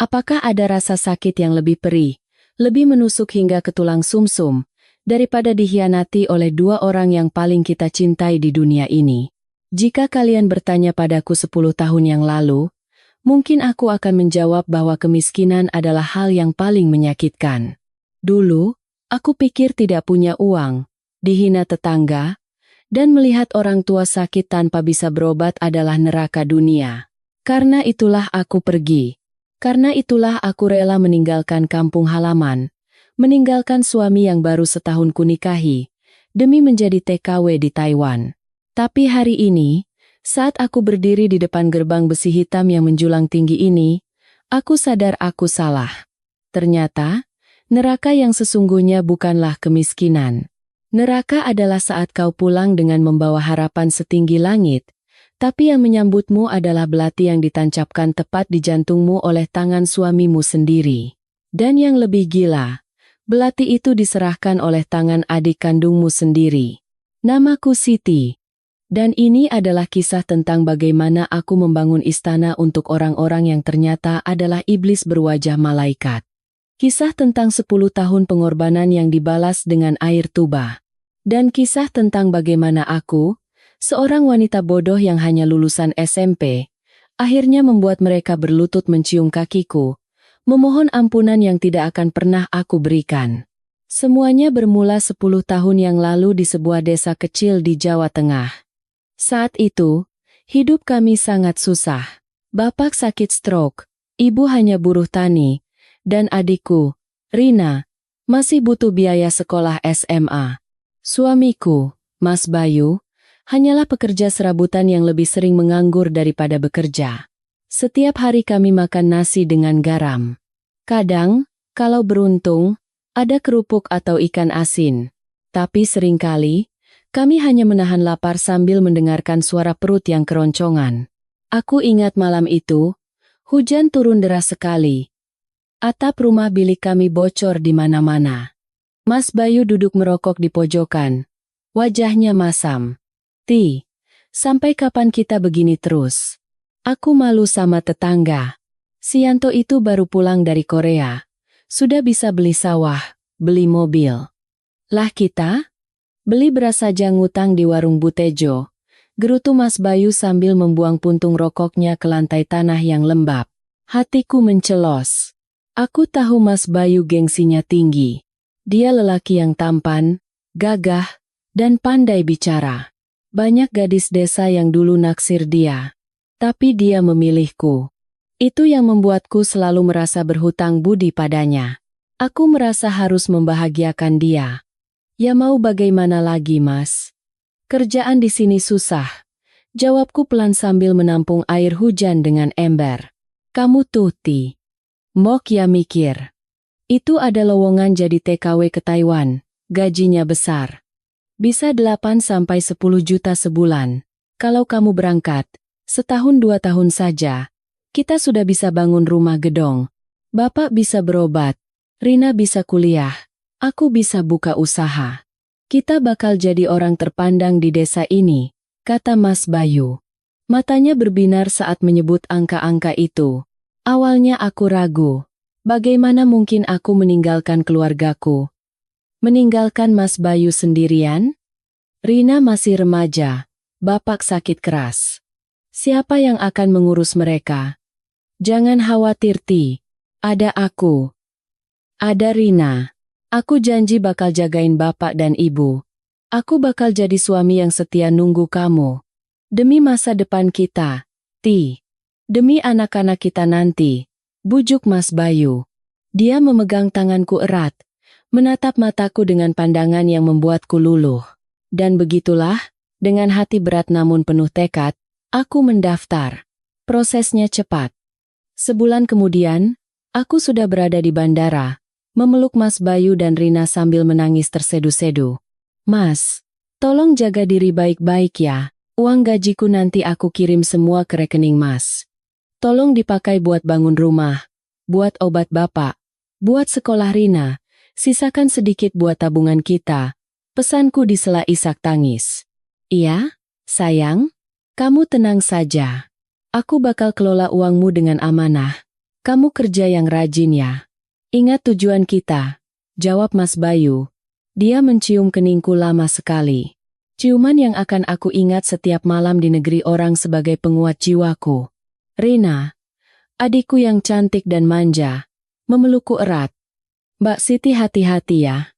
Apakah ada rasa sakit yang lebih perih, lebih menusuk hingga ke tulang sumsum, daripada dikhianati oleh dua orang yang paling kita cintai di dunia ini? Jika kalian bertanya padaku 10 tahun yang lalu, mungkin aku akan menjawab bahwa kemiskinan adalah hal yang paling menyakitkan. Dulu, aku pikir tidak punya uang, dihina tetangga, dan melihat orang tua sakit tanpa bisa berobat adalah neraka dunia. Karena itulah aku pergi. Karena itulah aku rela meninggalkan kampung halaman, meninggalkan suami yang baru setahun kunikahi, demi menjadi TKW di Taiwan. Tapi hari ini, saat aku berdiri di depan gerbang besi hitam yang menjulang tinggi ini, aku sadar aku salah. Ternyata, neraka yang sesungguhnya bukanlah kemiskinan. Neraka adalah saat kau pulang dengan membawa harapan setinggi langit, tapi yang menyambutmu adalah belati yang ditancapkan tepat di jantungmu oleh tangan suamimu sendiri. Dan yang lebih gila, belati itu diserahkan oleh tangan adik kandungmu sendiri. Namaku Siti. Dan ini adalah kisah tentang bagaimana aku membangun istana untuk orang-orang yang ternyata adalah iblis berwajah malaikat. Kisah tentang 10 tahun pengorbanan yang dibalas dengan air tuba. Dan kisah tentang bagaimana aku, seorang wanita bodoh yang hanya lulusan SMP, akhirnya membuat mereka berlutut mencium kakiku, memohon ampunan yang tidak akan pernah aku berikan. Semuanya bermula 10 tahun yang lalu di sebuah desa kecil di Jawa Tengah. Saat itu, hidup kami sangat susah. Bapak sakit stroke, ibu hanya buruh tani, dan adikku, Rina, masih butuh biaya sekolah SMA. Suamiku, Mas Bayu, hanyalah pekerja serabutan yang lebih sering menganggur daripada bekerja. Setiap hari kami makan nasi dengan garam. Kadang, kalau beruntung, ada kerupuk atau ikan asin. Tapi seringkali, kami hanya menahan lapar sambil mendengarkan suara perut yang keroncongan. Aku ingat malam itu, hujan turun deras sekali. Atap rumah bilik kami bocor di mana-mana. Mas Bayu duduk merokok di pojokan. Wajahnya masam. Ti, sampai kapan kita begini terus? Aku malu sama tetangga. Si Yanto itu baru pulang dari Korea. Sudah bisa beli sawah, beli mobil. Lah kita? Beli beras saja ngutang di warung Butejo. Gerutu Mas Bayu sambil membuang puntung rokoknya ke lantai tanah yang lembab. Hatiku mencelos. Aku tahu Mas Bayu gengsinya tinggi. Dia lelaki yang tampan, gagah, dan pandai bicara. Banyak gadis desa yang dulu naksir dia. Tapi dia memilihku. Itu yang membuatku selalu merasa berhutang budi padanya. Aku merasa harus membahagiakan dia. Ya mau bagaimana lagi, Mas? Kerjaan di sini susah. Jawabku pelan sambil menampung air hujan dengan ember. Kamu tuh, Ti. Mok ya mikir. Itu ada lowongan jadi TKW ke Taiwan. Gajinya besar. Bisa 8-10 juta sebulan. Kalau kamu berangkat, setahun 2 tahun saja, kita sudah bisa bangun rumah gedong. Bapak bisa berobat. Rina bisa kuliah. Aku bisa buka usaha. Kita bakal jadi orang terpandang di desa ini, kata Mas Bayu. Matanya berbinar saat menyebut angka-angka itu. Awalnya aku ragu. Bagaimana mungkin aku meninggalkan keluargaku? Meninggalkan Mas Bayu sendirian? Rina masih remaja. Bapak sakit keras. Siapa yang akan mengurus mereka? Jangan khawatir, Ti. Ada aku. Ada Rina. Aku janji bakal jagain bapak dan ibu. Aku bakal jadi suami yang setia nunggu kamu. Demi masa depan kita, Ti. Demi anak-anak kita nanti. Bujuk Mas Bayu. Dia memegang tanganku erat, menatap mataku dengan pandangan yang membuatku luluh. Dan begitulah, dengan hati berat namun penuh tekad, aku mendaftar. Prosesnya cepat. Sebulan kemudian, aku sudah berada di bandara, memeluk Mas Bayu dan Rina sambil menangis tersedu-sedu. Mas, tolong jaga diri baik-baik ya. Uang gajiku nanti aku kirim semua ke rekening Mas. Tolong dipakai buat bangun rumah, buat obat bapak, buat sekolah Rina, sisakan sedikit buat tabungan kita. Pesanku di sela isak tangis. Iya, sayang, kamu tenang saja. Aku bakal kelola uangmu dengan amanah. Kamu kerja yang rajin ya. Ingat tujuan kita, jawab Mas Bayu. Dia mencium keningku lama sekali. Ciuman yang akan aku ingat setiap malam di negeri orang sebagai penguat jiwaku. Rina, adikku yang cantik dan manja, memelukku erat. Mbak Siti hati-hati ya.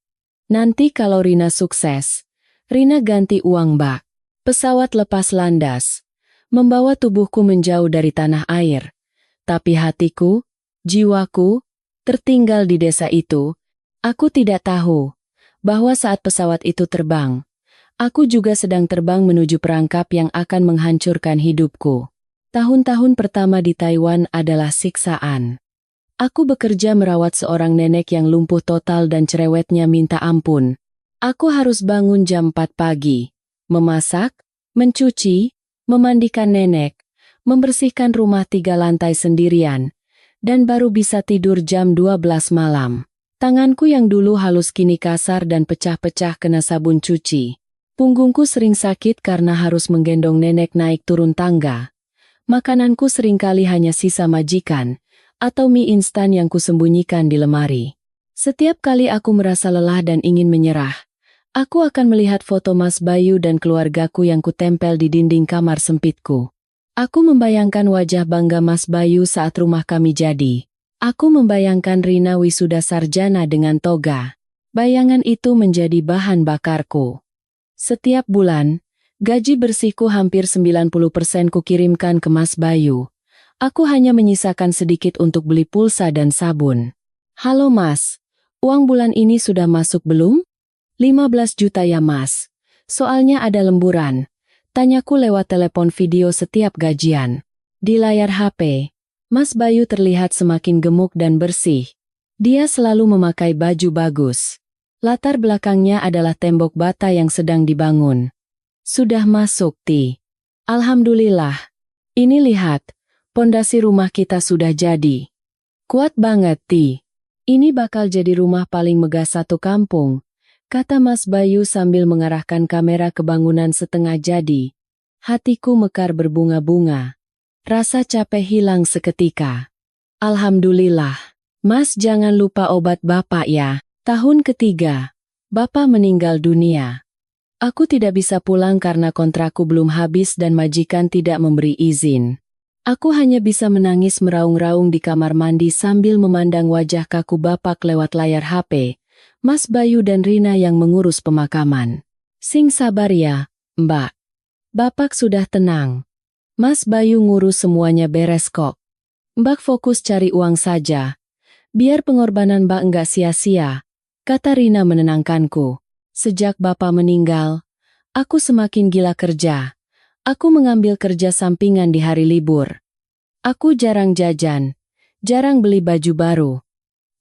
Nanti kalau Rina sukses, Rina ganti uang Mbak. Pesawat lepas landas, membawa tubuhku menjauh dari tanah air. Tapi hatiku, jiwaku, tertinggal di desa itu. Aku tidak tahu bahwa saat pesawat itu terbang, aku juga sedang terbang menuju perangkap yang akan menghancurkan hidupku. Tahun-tahun pertama di Taiwan adalah siksaan. Aku bekerja merawat seorang nenek yang lumpuh total dan cerewetnya minta ampun. Aku harus bangun jam 4 pagi, memasak, mencuci, memandikan nenek, membersihkan rumah 3 lantai sendirian, dan baru bisa tidur jam 12 malam. Tanganku yang dulu halus kini kasar dan pecah-pecah kena sabun cuci. Punggungku sering sakit karena harus menggendong nenek naik turun tangga. Makananku seringkali hanya sisa majikan, atau mie instan yang kusembunyikan di lemari. Setiap kali aku merasa lelah dan ingin menyerah, aku akan melihat foto Mas Bayu dan keluargaku yang kutempel di dinding kamar sempitku. Aku membayangkan wajah bangga Mas Bayu saat rumah kami jadi. Aku membayangkan Rina wisuda sarjana dengan toga. Bayangan itu menjadi bahan bakarku. Setiap bulan, gaji bersihku hampir 90% kukirimkan ke Mas Bayu. Aku hanya menyisakan sedikit untuk beli pulsa dan sabun. Halo Mas, uang bulan ini sudah masuk belum? 15 juta ya Mas. Soalnya ada lemburan. Tanyaku lewat telepon video setiap gajian. Di layar HP, Mas Bayu terlihat semakin gemuk dan bersih. Dia selalu memakai baju bagus. Latar belakangnya adalah tembok bata yang sedang dibangun. Sudah masuk, Ti. Alhamdulillah. Ini lihat, pondasi rumah kita sudah jadi. Kuat banget, Ti. Ini bakal jadi rumah paling megah satu kampung, kata Mas Bayu sambil mengarahkan kamera ke bangunan setengah jadi. Hatiku mekar berbunga-bunga. Rasa capek hilang seketika. Alhamdulillah. Mas jangan lupa obat Bapak ya. Tahun ketiga, Bapak meninggal dunia. Aku tidak bisa pulang karena kontrakku belum habis dan majikan tidak memberi izin. Aku hanya bisa menangis meraung-raung di kamar mandi sambil memandang wajah kaku Bapak lewat layar HP. Mas Bayu dan Rina yang mengurus pemakaman. Sing sabar ya, Mbak. Bapak sudah tenang. Mas Bayu ngurus semuanya beres kok. Mbak fokus cari uang saja. Biar pengorbanan Mbak enggak sia-sia, kata Rina menenangkanku. Sejak Bapak meninggal, aku semakin gila kerja. Aku mengambil kerja sampingan di hari libur. Aku jarang jajan, jarang beli baju baru.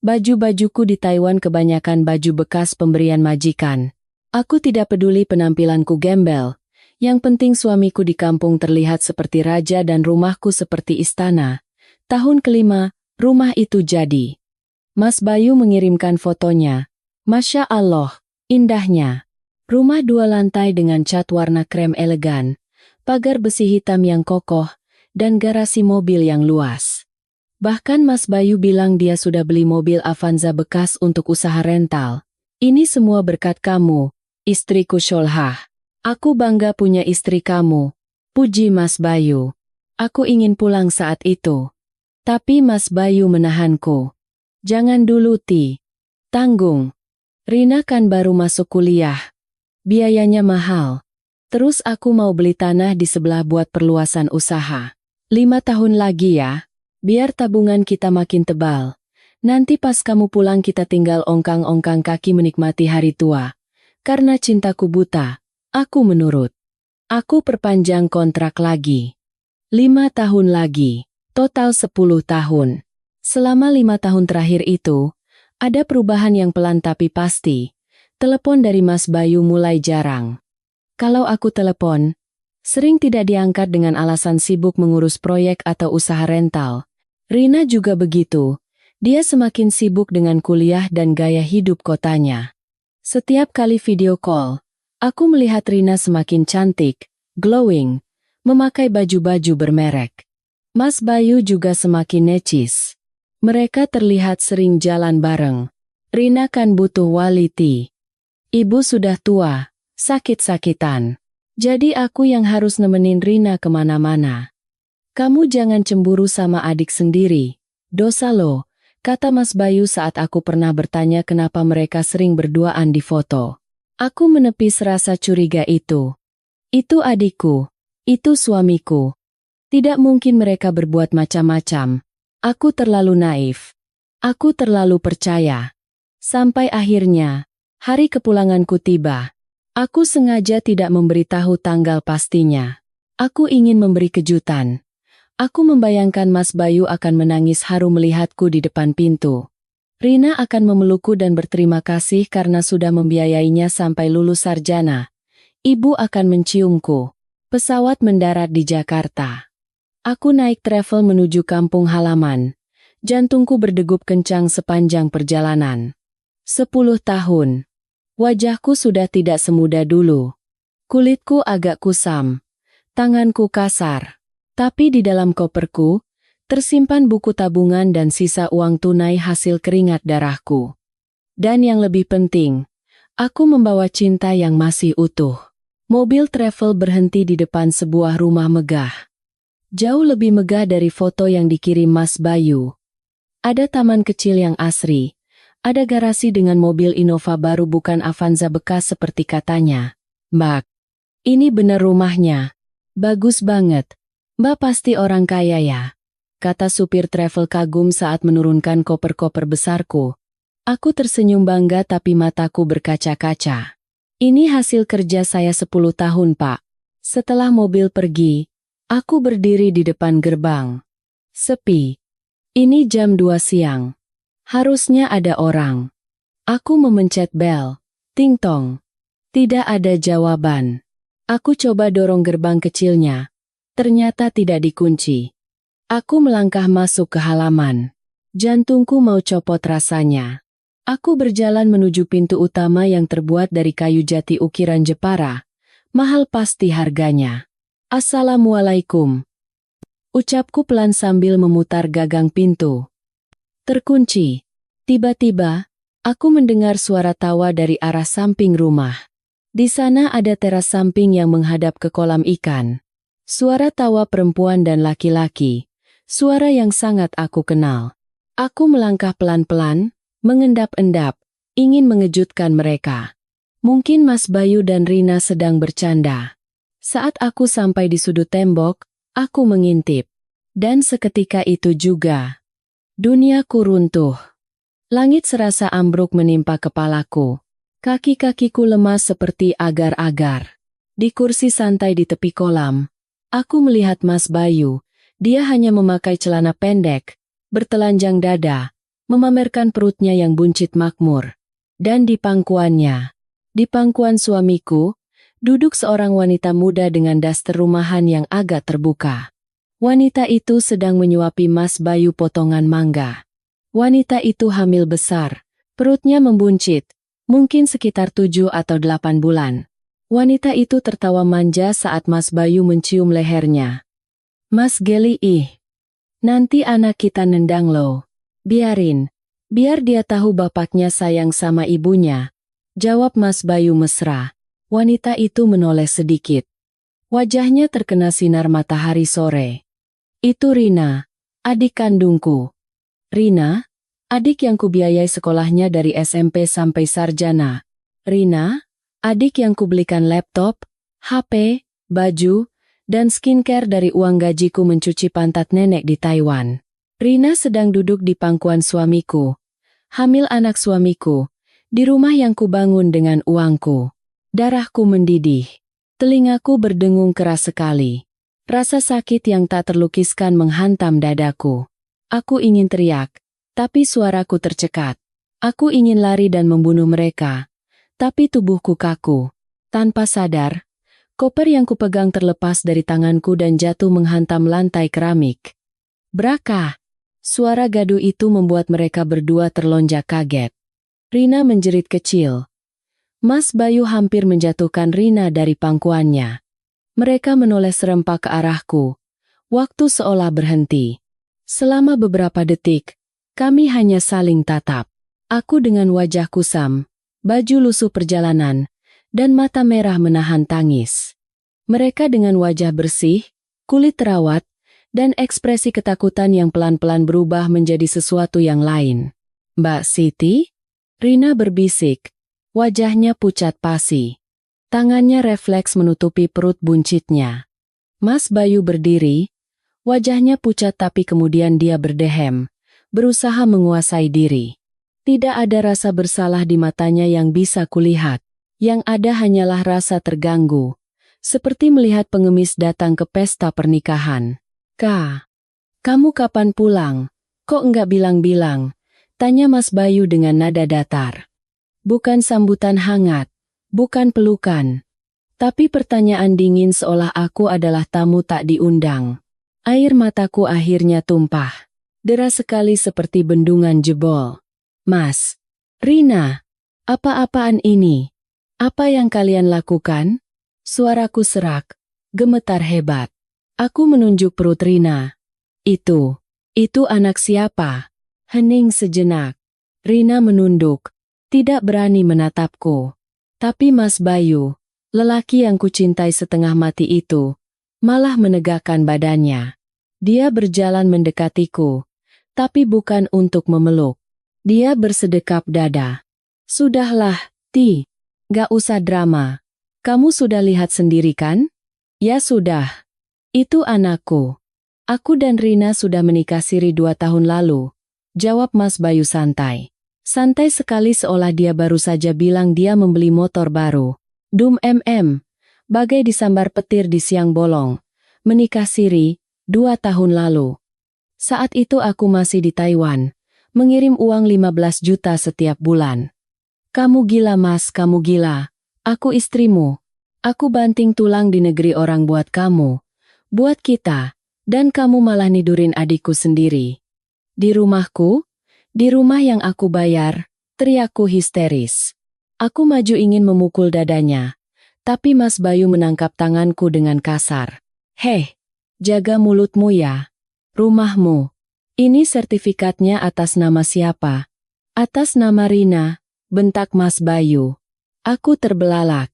Baju-bajuku di Taiwan kebanyakan baju bekas pemberian majikan. Aku tidak peduli penampilanku gembel. Yang penting suamiku di kampung terlihat seperti raja dan rumahku seperti istana. Tahun kelima, rumah itu jadi. Mas Bayu mengirimkan fotonya. Masya Allah, indahnya. Rumah 2 lantai dengan cat warna krem elegan, pagar besi hitam yang kokoh, dan garasi mobil yang luas. Bahkan Mas Bayu bilang dia sudah beli mobil Avanza bekas untuk usaha rental. Ini semua berkat kamu, istriku Sholhah. Aku bangga punya istri kamu. Puji Mas Bayu. Aku ingin pulang saat itu. Tapi Mas Bayu menahanku. Jangan dulu Ti. Tanggung. Rina kan baru masuk kuliah. Biayanya mahal. Terus aku mau beli tanah di sebelah buat perluasan usaha. 5 tahun lagi ya. Biar tabungan kita makin tebal. Nanti pas kamu pulang kita tinggal ongkang-ongkang kaki menikmati hari tua. Karena cintaku buta, aku menurut. Aku perpanjang kontrak lagi. 5 tahun lagi. Total 10 tahun. Selama 5 tahun terakhir itu, ada perubahan yang pelan tapi pasti. Telepon dari Mas Bayu mulai jarang. Kalau aku telepon, sering tidak diangkat dengan alasan sibuk mengurus proyek atau usaha rental. Rina juga begitu. Dia semakin sibuk dengan kuliah dan gaya hidup kotanya. Setiap kali video call, aku melihat Rina semakin cantik, glowing, memakai baju-baju bermerek. Mas Bayu juga semakin necis. Mereka terlihat sering jalan bareng. Rina kan butuh waliti. Ibu sudah tua, sakit-sakitan. Jadi aku yang harus nemenin Rina kemana-mana. Kamu jangan cemburu sama adik sendiri. Dosa lo, kata Mas Bayu saat aku pernah bertanya kenapa mereka sering berduaan di foto. Aku menepis rasa curiga itu. Itu adikku. Itu suamiku. Tidak mungkin mereka berbuat macam-macam. Aku terlalu naif. Aku terlalu percaya. Sampai akhirnya, hari kepulanganku tiba. Aku sengaja tidak memberitahu tanggal pastinya. Aku ingin memberi kejutan. Aku membayangkan Mas Bayu akan menangis haru melihatku di depan pintu. Rina akan memelukku dan berterima kasih karena sudah membiayainya sampai lulus sarjana. Ibu akan menciumku. Pesawat mendarat di Jakarta. Aku naik travel menuju kampung halaman. Jantungku berdegup kencang sepanjang perjalanan. 10 tahun. Wajahku sudah tidak semuda dulu. Kulitku agak kusam. Tanganku kasar. Tapi di dalam koperku, tersimpan buku tabungan dan sisa uang tunai hasil keringat darahku. Dan yang lebih penting, aku membawa cinta yang masih utuh. Mobil travel berhenti di depan sebuah rumah megah. Jauh lebih megah dari foto yang dikirim Mas Bayu. Ada taman kecil yang asri. Ada garasi dengan mobil Innova baru bukan Avanza bekas seperti katanya. Mbak, ini benar rumahnya. Bagus banget. Mbak pasti orang kaya ya. Kata supir travel kagum saat menurunkan koper-koper besarku. Aku tersenyum bangga tapi mataku berkaca-kaca. Ini hasil kerja saya 10 tahun, Pak. Setelah mobil pergi, aku berdiri di depan gerbang. Sepi. Ini jam 2 siang. Harusnya ada orang. Aku memencet bel. Ting tong. Tidak ada jawaban. Aku coba dorong gerbang kecilnya. Ternyata tidak dikunci. Aku melangkah masuk ke halaman. Jantungku mau copot rasanya. Aku berjalan menuju pintu utama yang terbuat dari kayu jati ukiran Jepara. Mahal pasti harganya. Assalamualaikum. Ucapku pelan sambil memutar gagang pintu. Terkunci. Tiba-tiba, aku mendengar suara tawa dari arah samping rumah. Di sana ada teras samping yang menghadap ke kolam ikan. Suara tawa perempuan dan laki-laki. Suara yang sangat aku kenal. Aku melangkah pelan-pelan, mengendap-endap, ingin mengejutkan mereka. Mungkin Mas Bayu dan Rina sedang bercanda. Saat aku sampai di sudut tembok, aku mengintip. Dan seketika itu juga, duniaku runtuh. Langit serasa ambruk menimpa kepalaku. Kaki-kakiku lemas seperti agar-agar. Di kursi santai di tepi kolam, aku melihat Mas Bayu. Dia hanya memakai celana pendek, bertelanjang dada, memamerkan perutnya yang buncit makmur. Dan di pangkuannya, di pangkuan suamiku, duduk seorang wanita muda dengan daster rumahan yang agak terbuka. Wanita itu sedang menyuapi Mas Bayu potongan mangga. Wanita itu hamil besar, perutnya membuncit, mungkin sekitar 7 atau 8 bulan. Wanita itu tertawa manja saat Mas Bayu mencium lehernya. Mas Geli nanti anak kita nendang loh. Biarin, biar dia tahu bapaknya sayang sama ibunya. Jawab Mas Bayu mesra. Wanita itu menoleh sedikit. Wajahnya terkena sinar matahari sore. Itu Rina, adik kandungku. Rina, adik yang kubiayai sekolahnya dari SMP sampai sarjana. Rina, adik yang kubelikan laptop, HP, baju, dan skincare dari uang gajiku mencuci pantat nenek di Taiwan. Rina sedang duduk di pangkuan suamiku. Hamil anak suamiku, di rumah yang kubangun dengan uangku. Darahku mendidih. Telingaku berdengung keras sekali. Rasa sakit yang tak terlukiskan menghantam dadaku. Aku ingin teriak, tapi suaraku tercekat. Aku ingin lari dan membunuh mereka, tapi tubuhku kaku. Tanpa sadar, koper yang kupegang terlepas dari tanganku dan jatuh menghantam lantai keramik. Braka! Suara gaduh itu membuat mereka berdua terlonjak kaget. Rina menjerit kecil. Mas Bayu hampir menjatuhkan Rina dari pangkuannya. Mereka menoleh serempak ke arahku. Waktu seolah berhenti. Selama beberapa detik, Kami hanya saling tatap. Aku dengan wajah kusam, baju lusuh perjalanan, dan mata merah menahan tangis. Mereka dengan wajah bersih, kulit terawat, dan ekspresi ketakutan yang pelan-pelan berubah menjadi sesuatu yang lain. Mbak Siti? Rina berbisik. Wajahnya pucat pasi. Tangannya refleks menutupi perut buncitnya. Mas Bayu berdiri. Wajahnya pucat tapi kemudian dia berdehem, berusaha menguasai diri. Tidak ada rasa bersalah di matanya yang bisa kulihat. Yang ada hanyalah rasa terganggu. Seperti melihat pengemis datang ke pesta pernikahan. Kak, kamu kapan pulang? Kok enggak bilang-bilang? Tanya Mas Bayu dengan nada datar. Bukan sambutan hangat, bukan pelukan. Tapi pertanyaan dingin seolah aku adalah tamu tak diundang. Air mataku akhirnya tumpah. Deras sekali seperti bendungan jebol. Mas, Rina, apa-apaan ini? Apa yang kalian lakukan? Suaraku serak, gemetar hebat. Aku menunjuk perut Rina. Itu anak siapa? Hening sejenak. Rina menunduk, tidak berani menatapku. Tapi Mas Bayu, lelaki yang kucintai setengah mati itu, malah menegakkan badannya. Dia berjalan mendekatiku, tapi bukan untuk memeluk. Dia bersedekap dada. Sudahlah, Ti, gak usah drama. Kamu sudah lihat sendiri kan? Ya sudah. Itu anakku. Aku dan Rina sudah menikah siri 2 tahun lalu. Jawab Mas Bayu santai. Santai sekali seolah dia baru saja bilang dia membeli motor baru. Bagai disambar petir di siang bolong. Menikah siri, 2 tahun lalu. Saat itu aku masih di Taiwan. Mengirim uang 15 juta setiap bulan. Kamu gila Mas, kamu gila. Aku istrimu. Aku banting tulang di negeri orang buat kamu. Buat kita. Dan kamu malah nidurin adikku sendiri. Di rumahku? Di rumah yang aku bayar, teriakku histeris. Aku maju ingin memukul dadanya. Tapi Mas Bayu menangkap tanganku dengan kasar. Heh, jaga mulutmu ya. Rumahmu. Ini sertifikatnya atas nama siapa? Atas nama Rina, bentak Mas Bayu. Aku terbelalak.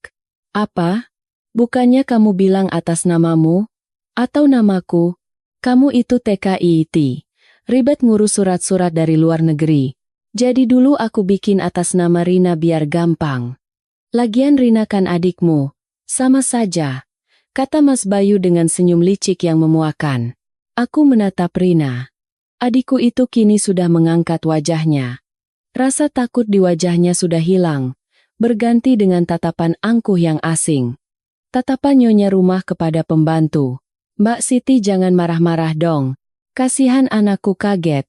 Apa? Bukannya kamu bilang atas namamu? Atau namaku? Kamu itu TKIT. Ribet ngurus surat-surat dari luar negeri. Jadi dulu aku bikin atas nama Rina biar gampang. Lagian Rina kan adikmu. Sama saja. Kata Mas Bayu dengan senyum licik yang memuakan. Aku menatap Rina. Adikku itu kini sudah mengangkat wajahnya. Rasa takut di wajahnya sudah hilang. Berganti dengan tatapan angkuh yang asing. Tatapan nyonya rumah kepada pembantu. Mbak Siti jangan marah-marah dong. Kasihan anakku kaget,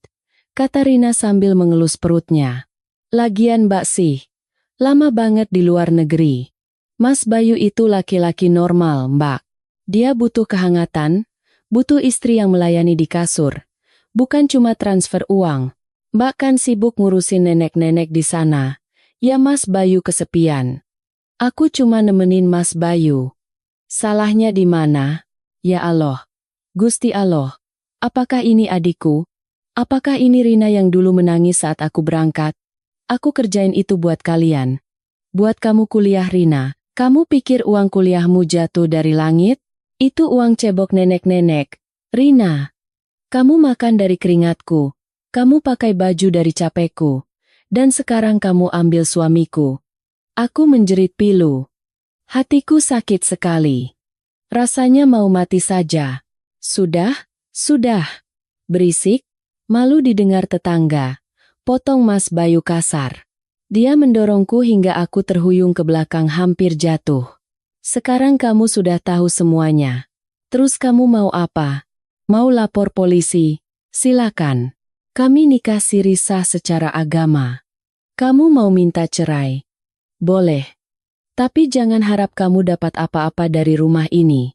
kata Rina sambil mengelus perutnya. Lagian Mbak Sih, lama banget di luar negeri. Mas Bayu itu laki-laki normal, Mbak. Dia butuh kehangatan, butuh istri yang melayani di kasur. Bukan cuma transfer uang. Mbak kan sibuk ngurusin nenek-nenek di sana. Ya Mas Bayu kesepian. Aku cuma nemenin Mas Bayu. Salahnya di mana? Ya Allah. Gusti Allah. Apakah ini adikku? Apakah ini Rina yang dulu menangis saat aku berangkat? Aku kerjain itu buat kalian. Buat kamu kuliah Rina. Kamu pikir uang kuliahmu jatuh dari langit? Itu uang cebok nenek-nenek. Rina. Kamu makan dari keringatku. Kamu pakai baju dari capekku. Dan sekarang kamu ambil suamiku. Aku menjerit pilu. Hatiku sakit sekali. Rasanya mau mati saja. Sudah? Berisik, malu didengar tetangga. Potong Mas Bayu kasar. Dia mendorongku hingga aku terhuyung ke belakang hampir jatuh. Sekarang kamu sudah tahu semuanya. Terus kamu mau apa? Mau lapor polisi? Silakan. Kami nikah siri sah secara agama. Kamu mau minta cerai? Boleh. Tapi jangan harap kamu dapat apa-apa dari rumah ini.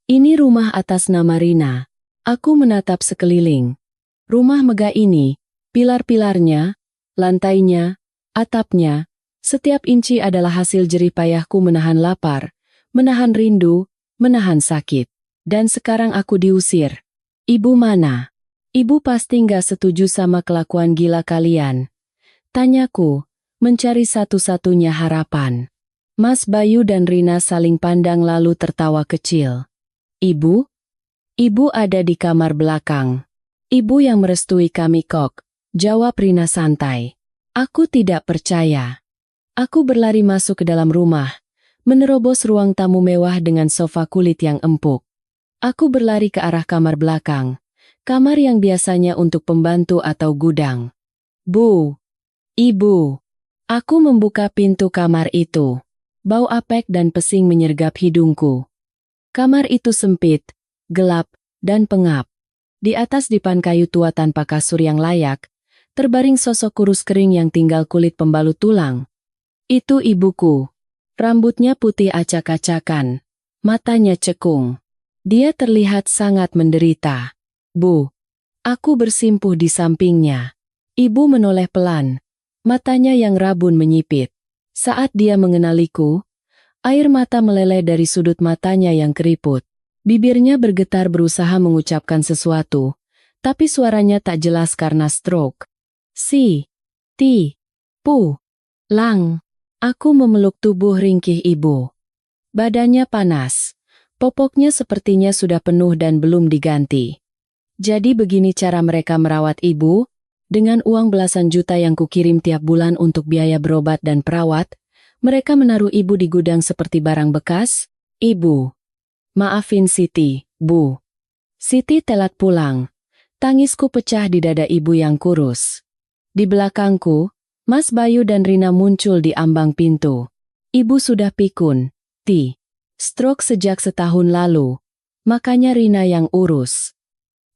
Ini rumah atas nama Rina. Aku menatap sekeliling. Rumah megah ini, pilar-pilarnya, lantainya, atapnya, setiap inci adalah hasil jerih payahku menahan lapar, menahan rindu, menahan sakit. Dan sekarang aku diusir. Ibu mana? Ibu pasti nggak setuju sama kelakuan gila kalian. Tanyaku, mencari satu-satunya harapan. Mas Bayu dan Rina saling pandang lalu tertawa kecil. Ibu? Ibu ada di kamar belakang. Ibu yang merestui kami kok, jawab Rina santai. Aku tidak percaya. Aku berlari masuk ke dalam rumah, menerobos ruang tamu mewah dengan sofa kulit yang empuk. Aku berlari ke arah kamar belakang, kamar yang biasanya untuk pembantu atau gudang. Bu! Ibu! Aku membuka pintu kamar itu. Bau apek dan pesing menyergap hidungku. Kamar itu sempit, gelap, dan pengap. Di atas dipan kayu tua tanpa kasur yang layak, terbaring sosok kurus kering yang tinggal kulit pembalut tulang. Itu ibuku. Rambutnya putih acak-acakan. Matanya cekung. Dia terlihat sangat menderita. Bu. Aku bersimpuh di sampingnya. Ibu menoleh pelan. Matanya yang rabun menyipit. Saat dia mengenaliku, air mata meleleh dari sudut matanya yang keriput. Bibirnya bergetar berusaha mengucapkan sesuatu, tapi suaranya tak jelas karena stroke. Lang. Aku memeluk tubuh ringkih ibu. Badannya panas. Popoknya sepertinya sudah penuh dan belum diganti. Jadi begini cara mereka merawat ibu? Dengan uang belasan juta yang kukirim tiap bulan untuk biaya berobat dan perawat, mereka menaruh ibu di gudang seperti barang bekas? Ibu. Maafin Siti, Bu. Siti telat pulang. Tangisku pecah di dada ibu yang kurus. Di belakangku, Mas Bayu dan Rina muncul di ambang pintu. Ibu sudah pikun. Stroke sejak setahun lalu. Makanya Rina yang urus.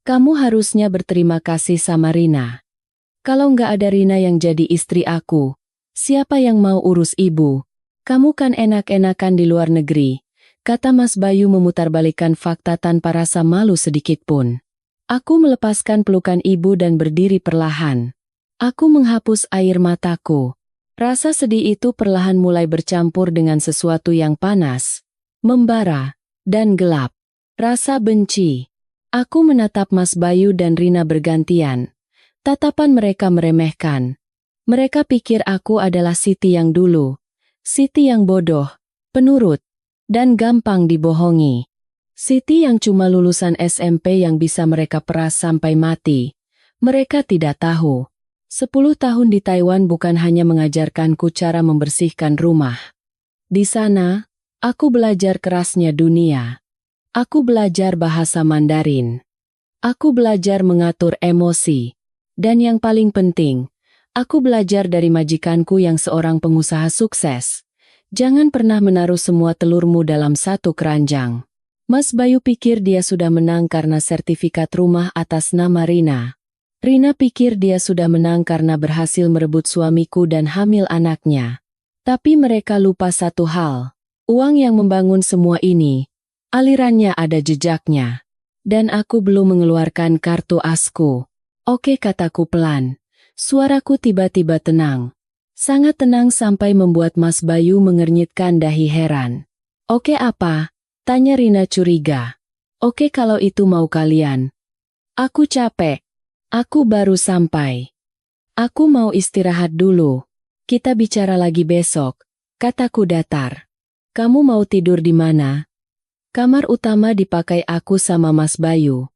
Kamu harusnya berterima kasih sama Rina. Kalau nggak ada Rina yang jadi istri aku, siapa yang mau urus ibu? Kamu kan enak-enakan di luar negeri, kata Mas Bayu memutarbalikkan fakta tanpa rasa malu sedikitpun. Aku melepaskan pelukan ibu dan berdiri perlahan. Aku menghapus air mataku. Rasa sedih itu perlahan mulai bercampur dengan sesuatu yang panas, membara, dan gelap. Rasa benci. Aku menatap Mas Bayu dan Rina bergantian. Tatapan mereka meremehkan. Mereka pikir aku adalah Siti yang dulu. Siti yang bodoh, penurut, dan gampang dibohongi. Siti yang cuma lulusan SMP yang bisa mereka peras sampai mati. Mereka tidak tahu. 10 tahun di Taiwan bukan hanya mengajarkanku cara membersihkan rumah. Di sana, aku belajar kerasnya dunia. Aku belajar bahasa Mandarin. Aku belajar mengatur emosi. Dan yang paling penting, aku belajar dari majikanku yang seorang pengusaha sukses. Jangan pernah menaruh semua telurmu dalam satu keranjang. Mas Bayu pikir dia sudah menang karena sertifikat rumah atas nama Rina. Rina pikir dia sudah menang karena berhasil merebut suamiku dan hamil anaknya. Tapi mereka lupa satu hal. Uang yang membangun semua ini, alirannya ada jejaknya. Dan aku belum mengeluarkan kartu asku. Oke, kataku pelan. Suaraku tiba-tiba tenang. Sangat tenang sampai membuat Mas Bayu mengernyitkan dahi heran. Oke apa? Tanya Rina curiga. Oke kalau itu mau kalian. Aku capek. Aku baru sampai. Aku mau istirahat dulu. Kita bicara lagi besok, kataku datar. Kamu mau tidur di mana? Kamar utama dipakai aku sama Mas Bayu.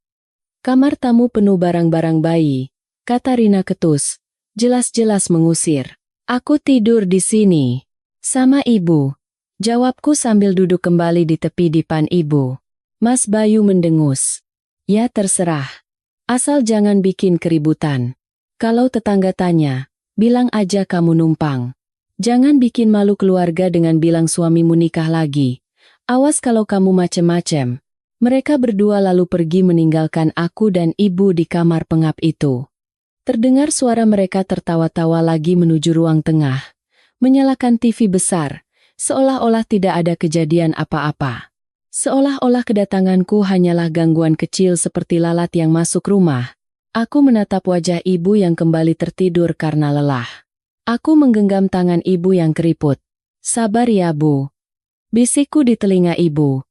Kamar tamu penuh barang-barang bayi, kata Rina ketus. Jelas-jelas mengusir. Aku tidur di sini. Sama ibu. Jawabku sambil duduk kembali di tepi dipan ibu. Mas Bayu mendengus. Ya terserah. Asal jangan bikin keributan. Kalau tetangga tanya, bilang aja kamu numpang. Jangan bikin malu keluarga dengan bilang suamimu nikah lagi. Awas kalau kamu macem-macem. Mereka berdua lalu pergi meninggalkan aku dan ibu di kamar pengap itu. Terdengar suara mereka tertawa-tawa lagi menuju ruang tengah. Menyalakan TV besar, seolah-olah tidak ada kejadian apa-apa. Seolah-olah kedatanganku hanyalah gangguan kecil seperti lalat yang masuk rumah. Aku menatap wajah ibu yang kembali tertidur karena lelah. Aku menggenggam tangan ibu yang keriput. Sabar ya Bu. Bisikku di telinga ibu.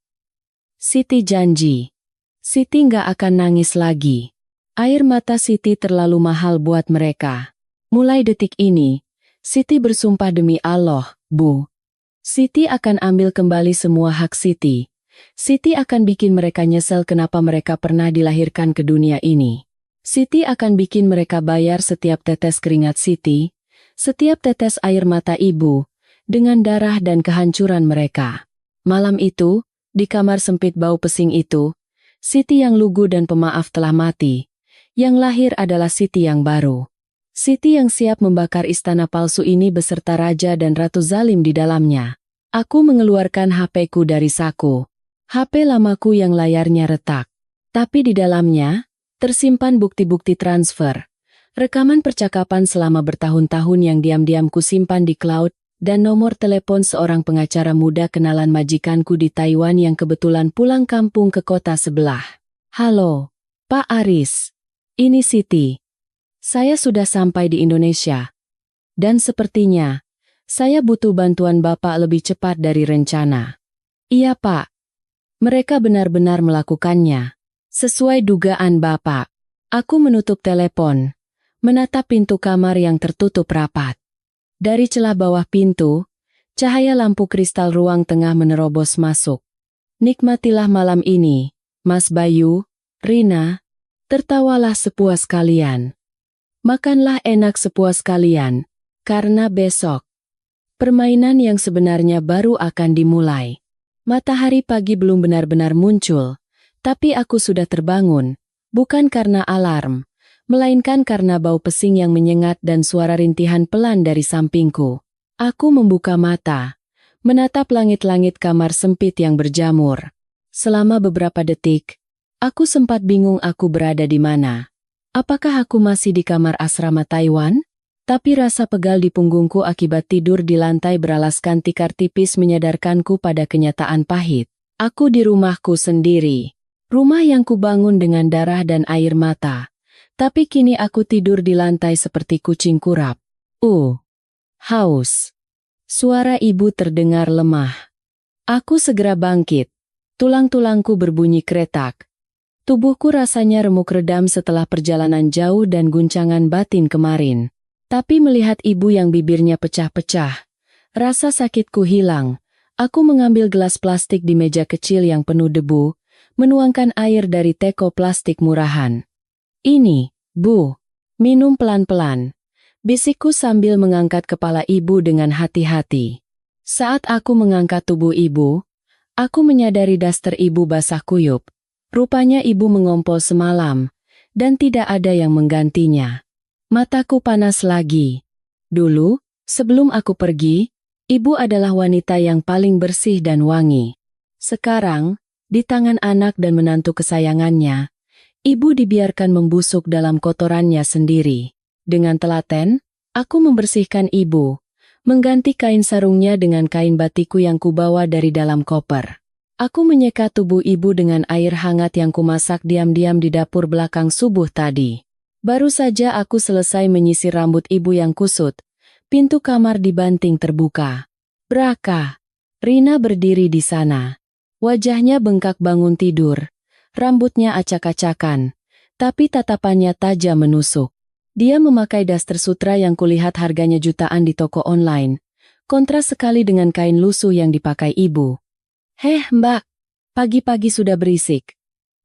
Siti janji. Siti nggak akan nangis lagi. Air mata Siti terlalu mahal buat mereka. Mulai detik ini, Siti bersumpah demi Allah, Bu. Siti akan ambil kembali semua hak Siti. Siti akan bikin mereka nyesel kenapa mereka pernah dilahirkan ke dunia ini. Siti akan bikin mereka bayar setiap tetes keringat Siti, setiap tetes air mata ibu, dengan darah dan kehancuran mereka. Malam itu, di kamar sempit bau pesing itu, Siti yang lugu dan pemaaf telah mati. Yang lahir adalah Siti yang baru. Siti yang siap membakar istana palsu ini beserta raja dan ratu zalim di dalamnya. Aku mengeluarkan HP-ku dari saku. HP lamaku yang layarnya retak. Tapi di dalamnya, tersimpan bukti-bukti transfer. Rekaman percakapan selama bertahun-tahun yang diam-diam ku simpan di cloud, dan nomor telepon seorang pengacara muda kenalan majikanku di Taiwan yang kebetulan pulang kampung ke kota sebelah. Halo, Pak Aris. Ini Siti. Saya sudah sampai di Indonesia. Dan sepertinya, saya butuh bantuan Bapak lebih cepat dari rencana. Iya, Pak. Mereka benar-benar melakukannya. Sesuai dugaan Bapak. Aku menutup telepon, menatap pintu kamar yang tertutup rapat. Dari celah bawah pintu, cahaya lampu kristal ruang tengah menerobos masuk. Nikmatilah malam ini, Mas Bayu, Rina, tertawalah sepuas kalian. Makanlah enak sepuas kalian, karena besok, permainan yang sebenarnya baru akan dimulai. Matahari pagi belum benar-benar muncul, tapi aku sudah terbangun, bukan karena alarm, melainkan karena bau pesing yang menyengat dan suara rintihan pelan dari sampingku. Aku membuka mata, menatap langit-langit kamar sempit yang berjamur. Selama beberapa detik, aku sempat bingung aku berada di mana. Apakah aku masih di kamar asrama Taiwan? Tapi rasa pegal di punggungku akibat tidur di lantai beralaskan tikar tipis menyadarkanku pada kenyataan pahit. Aku di rumahku sendiri. Rumah yang kubangun dengan darah dan air mata. Tapi kini aku tidur di lantai seperti kucing kurap. Haus. Suara ibu terdengar lemah. Aku segera bangkit. Tulang-tulangku berbunyi kretak. Tubuhku rasanya remuk redam setelah perjalanan jauh dan guncangan batin kemarin. Tapi melihat ibu yang bibirnya pecah-pecah, rasa sakitku hilang. Aku mengambil gelas plastik di meja kecil yang penuh debu, menuangkan air dari teko plastik murahan. Ini, Bu, minum pelan-pelan. Bisikku sambil mengangkat kepala ibu dengan hati-hati. Saat aku mengangkat tubuh ibu, aku menyadari daster ibu basah kuyup. Rupanya ibu mengompol semalam, dan tidak ada yang menggantinya. Mataku panas lagi. Dulu, sebelum aku pergi, ibu adalah wanita yang paling bersih dan wangi. Sekarang, di tangan anak dan menantu kesayangannya, ibu dibiarkan membusuk dalam kotorannya sendiri. Dengan telaten, aku membersihkan ibu, mengganti kain sarungnya dengan kain batiku yang kubawa dari dalam koper. Aku menyeka tubuh ibu dengan air hangat yang kumasak diam-diam di dapur belakang subuh tadi. Baru saja aku selesai menyisir rambut ibu yang kusut, pintu kamar dibanting terbuka. Braka! Rina berdiri di sana. Wajahnya bengkak bangun tidur, rambutnya acak-acakan, tapi tatapannya tajam menusuk. Dia memakai daster sutra yang kulihat harganya jutaan di toko online, kontras sekali dengan kain lusuh yang dipakai ibu. Heh mbak, pagi-pagi sudah berisik.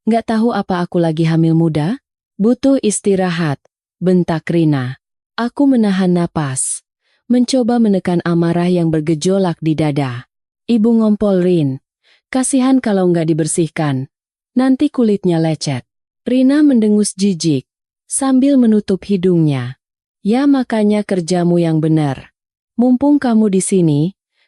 Nggak tahu apa aku lagi hamil muda? Butuh istirahat, bentak Rina. Aku menahan napas, mencoba menekan amarah yang bergejolak di dada. Ibu ngompol Rin. Kasihan kalau nggak dibersihkan, nanti kulitnya lecet. Rina mendengus jijik, sambil menutup hidungnya. Ya makanya kerjamu yang benar. Mumpung kamu di sini,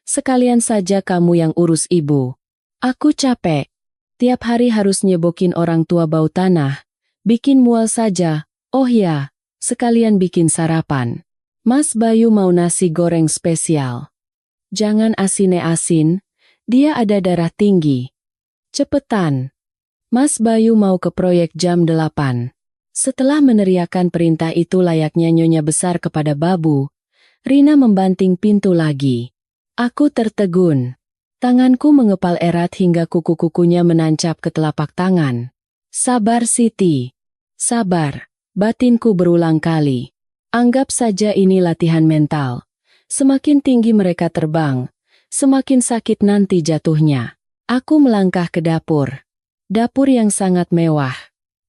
sekalian saja kamu yang urus ibu. Aku capek. Tiap hari harus nyebokin orang tua bau tanah. Bikin mual saja. Oh ya, sekalian bikin sarapan. Mas Bayu mau nasi goreng spesial. Jangan asine-asin. Dia ada darah tinggi. Cepetan. Mas Bayu mau ke proyek jam 8. Setelah meneriakkan perintah itu layaknya nyonya besar kepada babu, Rina membanting pintu lagi. Aku tertegun. Tanganku mengepal erat hingga kuku-kukunya menancap ke telapak tangan. Sabar Siti. Sabar, batinku berulang kali. Anggap saja ini latihan mental. Semakin tinggi mereka terbang, semakin sakit nanti jatuhnya. Aku melangkah ke dapur. Dapur yang sangat mewah.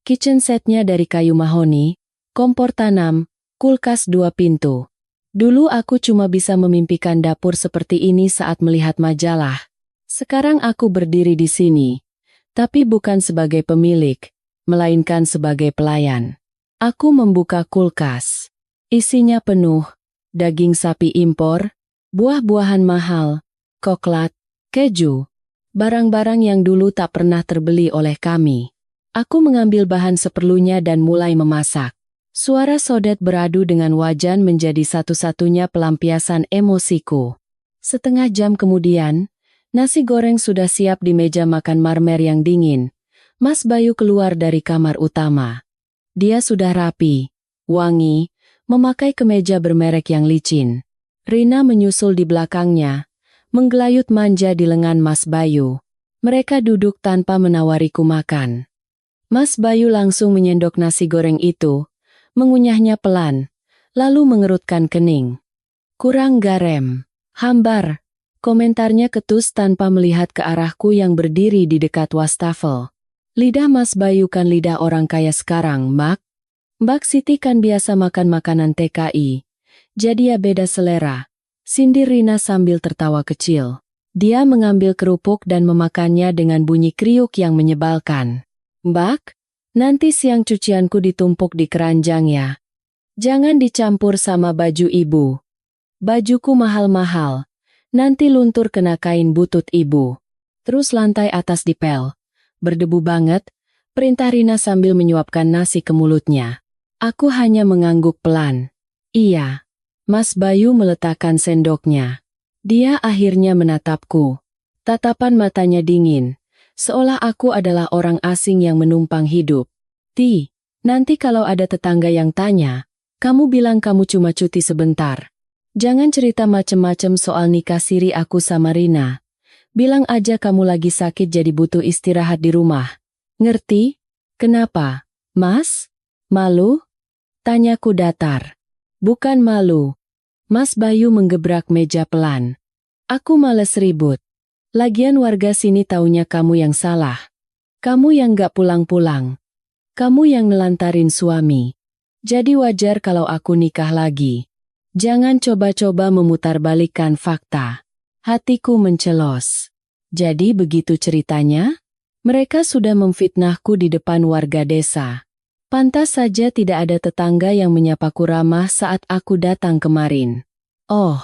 Kitchen setnya dari kayu mahoni, kompor tanam, kulkas 2 pintu. Dulu aku cuma bisa memimpikan dapur seperti ini saat melihat majalah. Sekarang aku berdiri di sini, tapi bukan sebagai pemilik, melainkan sebagai pelayan. Aku membuka kulkas. Isinya penuh, daging sapi impor, buah-buahan mahal, coklat, keju, barang-barang yang dulu tak pernah terbeli oleh kami. Aku mengambil bahan seperlunya dan mulai memasak. Suara sodet beradu dengan wajan menjadi satu-satunya pelampiasan emosiku. Setengah jam kemudian, nasi goreng sudah siap di meja makan marmer yang dingin. Mas Bayu keluar dari kamar utama. Dia sudah rapi, wangi, memakai kemeja bermerek yang licin. Rina menyusul di belakangnya, menggelayut manja di lengan Mas Bayu. Mereka duduk tanpa menawariku makan. Mas Bayu langsung menyendok nasi goreng itu, mengunyahnya pelan, lalu mengerutkan kening. Kurang garam, hambar, komentarnya ketus tanpa melihat ke arahku yang berdiri di dekat wastafel. Lidah Mas Bayu kan lidah orang kaya sekarang, Mbak. Mbak Siti kan biasa makan makanan TKI, jadi ya beda selera. Sindir Rina sambil tertawa kecil. Dia mengambil kerupuk dan memakannya dengan bunyi kriuk yang menyebalkan. Mbak, nanti siang cucianku ditumpuk di keranjang ya. Jangan dicampur sama baju ibu. Bajuku mahal-mahal. Nanti luntur kena kain butut ibu. Terus lantai atas dipel. Berdebu banget, perintah Rina sambil menyuapkan nasi ke mulutnya. Aku hanya mengangguk pelan. Iya. Mas Bayu meletakkan sendoknya. Dia akhirnya menatapku. Tatapan matanya dingin. Seolah aku adalah orang asing yang menumpang hidup. Nanti kalau ada tetangga yang tanya, kamu bilang kamu cuma cuti sebentar. Jangan cerita macem-macem soal nikah siri aku sama Rina. Bilang aja kamu lagi sakit jadi butuh istirahat di rumah. Ngerti? Kenapa? Mas? Malu? Tanyaku datar. Bukan malu. Mas Bayu menggebrak meja pelan. Aku males ribut. Lagian warga sini taunya kamu yang salah. Kamu yang gak pulang-pulang. Kamu yang nelantarin suami. Jadi wajar kalau aku nikah lagi. Jangan coba-coba memutarbalikkan fakta. Hatiku mencelos. Jadi begitu ceritanya? Mereka sudah memfitnahku di depan warga desa. Pantas saja tidak ada tetangga yang menyapaku ramah saat aku datang kemarin. Oh,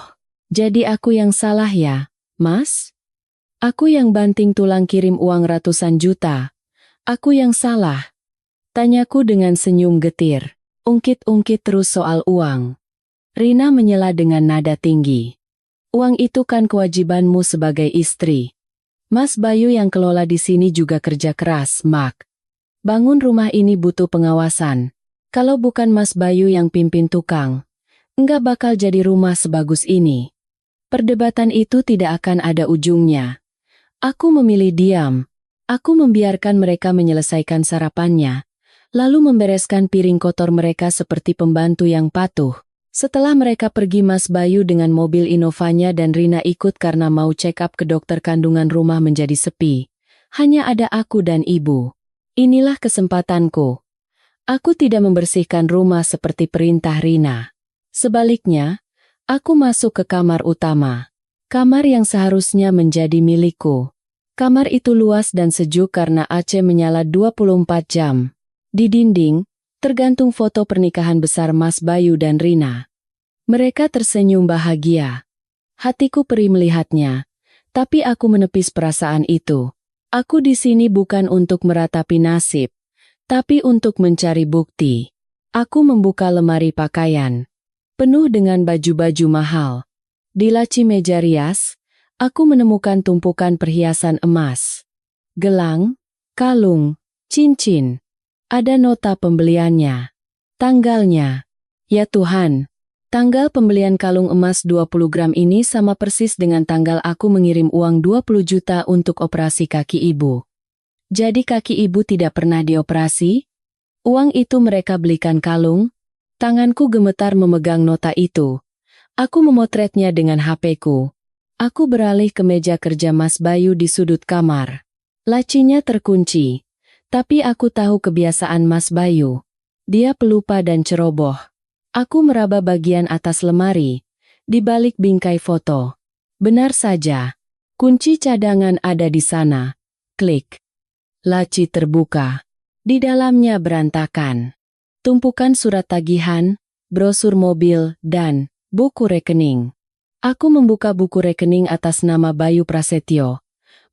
jadi aku yang salah ya, Mas? Aku yang banting tulang kirim uang ratusan juta. Aku yang salah. Tanyaku dengan senyum getir. Ungkit-ungkit terus soal uang. Rina menyela dengan nada tinggi. Uang itu kan kewajibanmu sebagai istri. Mas Bayu yang kelola di sini juga kerja keras, Mak. Bangun rumah ini butuh pengawasan. Kalau bukan Mas Bayu yang pimpin tukang, enggak bakal jadi rumah sebagus ini. Perdebatan itu tidak akan ada ujungnya. Aku memilih diam. Aku membiarkan mereka menyelesaikan sarapannya, lalu membereskan piring kotor mereka seperti pembantu yang patuh. Setelah mereka pergi, Mas Bayu dengan mobil Innovanya dan Rina ikut karena mau check up ke dokter kandungan. Rumah menjadi sepi. Hanya ada aku dan ibu. Inilah kesempatanku. Aku tidak membersihkan rumah seperti perintah Rina. Sebaliknya, aku masuk ke kamar utama. Kamar yang seharusnya menjadi milikku. Kamar itu luas dan sejuk karena AC menyala 24 jam. Di dinding, tergantung foto pernikahan besar Mas Bayu dan Rina. Mereka tersenyum bahagia. Hatiku perih melihatnya, tapi aku menepis perasaan itu. Aku di sini bukan untuk meratapi nasib, tapi untuk mencari bukti. Aku membuka lemari pakaian, penuh dengan baju-baju mahal. Di laci meja rias, aku menemukan tumpukan perhiasan emas. Gelang, kalung, cincin. Ada nota pembeliannya. Tanggalnya. Ya Tuhan, tanggal pembelian kalung emas 20 gram ini sama persis dengan tanggal aku mengirim uang 20 juta untuk operasi kaki ibu. Jadi kaki ibu tidak pernah dioperasi? Uang itu mereka belikan kalung. Tanganku gemetar memegang nota itu. Aku memotretnya dengan HP-ku. Aku beralih ke meja kerja Mas Bayu di sudut kamar. Lacinya terkunci. Tapi aku tahu kebiasaan Mas Bayu. Dia pelupa dan ceroboh. Aku meraba bagian atas lemari, di balik bingkai foto. Benar saja. Kunci cadangan ada di sana. Klik. Laci terbuka. Di dalamnya berantakan. Tumpukan surat tagihan, brosur mobil, dan buku rekening. Aku membuka buku rekening atas nama Bayu Prasetyo.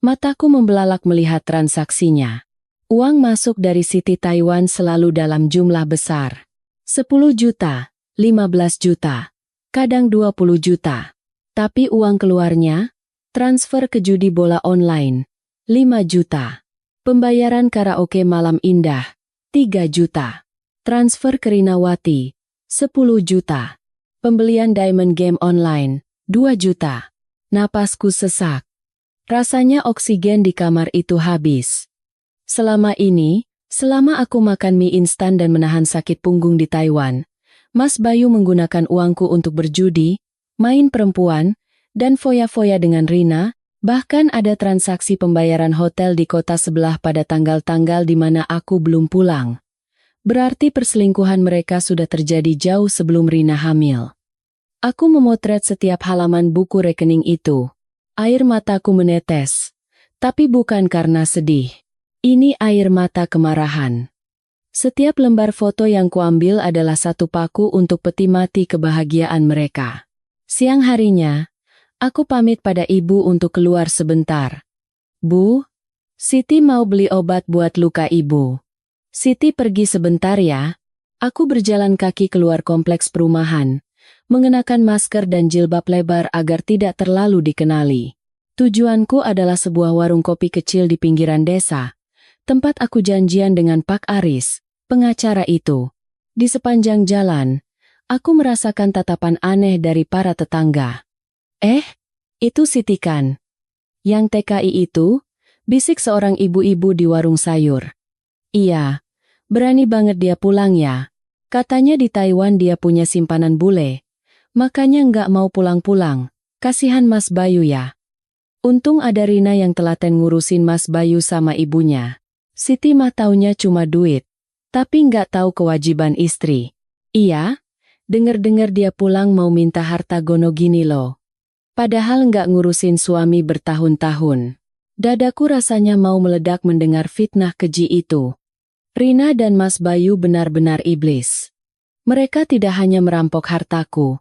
Mataku membelalak melihat transaksinya. Uang masuk dari Citi Taiwan selalu dalam jumlah besar. 10 juta, 15 juta, kadang 20 juta. Tapi uang keluarnya, transfer ke judi bola online, 5 juta. Pembayaran karaoke malam indah, 3 juta. Transfer ke Rinawati, 10 juta. Pembelian diamond game online, 2 juta. Napasku sesak. Rasanya oksigen di kamar itu habis. Selama aku makan mie instan dan menahan sakit punggung di Taiwan, Mas Bayu menggunakan uangku untuk berjudi, main perempuan, dan foya-foya dengan Rina. Bahkan ada transaksi pembayaran hotel di kota sebelah pada tanggal-tanggal di mana aku belum pulang. Berarti perselingkuhan mereka sudah terjadi jauh sebelum Rina hamil. Aku memotret setiap halaman buku rekening itu. Air mataku menetes. Tapi bukan karena sedih. Ini air mata kemarahan. Setiap lembar foto yang kuambil adalah satu paku untuk peti mati kebahagiaan mereka. Siang harinya, aku pamit pada ibu untuk keluar sebentar. Bu, Siti mau beli obat buat luka ibu. Siti pergi sebentar ya. Aku berjalan kaki keluar kompleks perumahan, mengenakan masker dan jilbab lebar agar tidak terlalu dikenali. Tujuanku adalah sebuah warung kopi kecil di pinggiran desa, tempat aku janjian dengan Pak Aris, pengacara itu. Di sepanjang jalan, aku merasakan tatapan aneh dari para tetangga. Itu Siti kan? Yang TKI itu? Bisik seorang ibu-ibu di warung sayur. Iya, berani banget dia pulang ya. Katanya di Taiwan dia punya simpanan bule. Makanya nggak mau pulang-pulang. Kasihan Mas Bayu ya. Untung ada Rina yang telaten ngurusin Mas Bayu sama ibunya. Siti mah taunya cuma duit. Tapi nggak tahu kewajiban istri. Iya, denger-denger dia pulang mau minta harta gono gini loh. Padahal nggak ngurusin suami bertahun-tahun. Dadaku rasanya mau meledak mendengar fitnah keji itu. Rina dan Mas Bayu benar-benar iblis. Mereka tidak hanya merampok hartaku,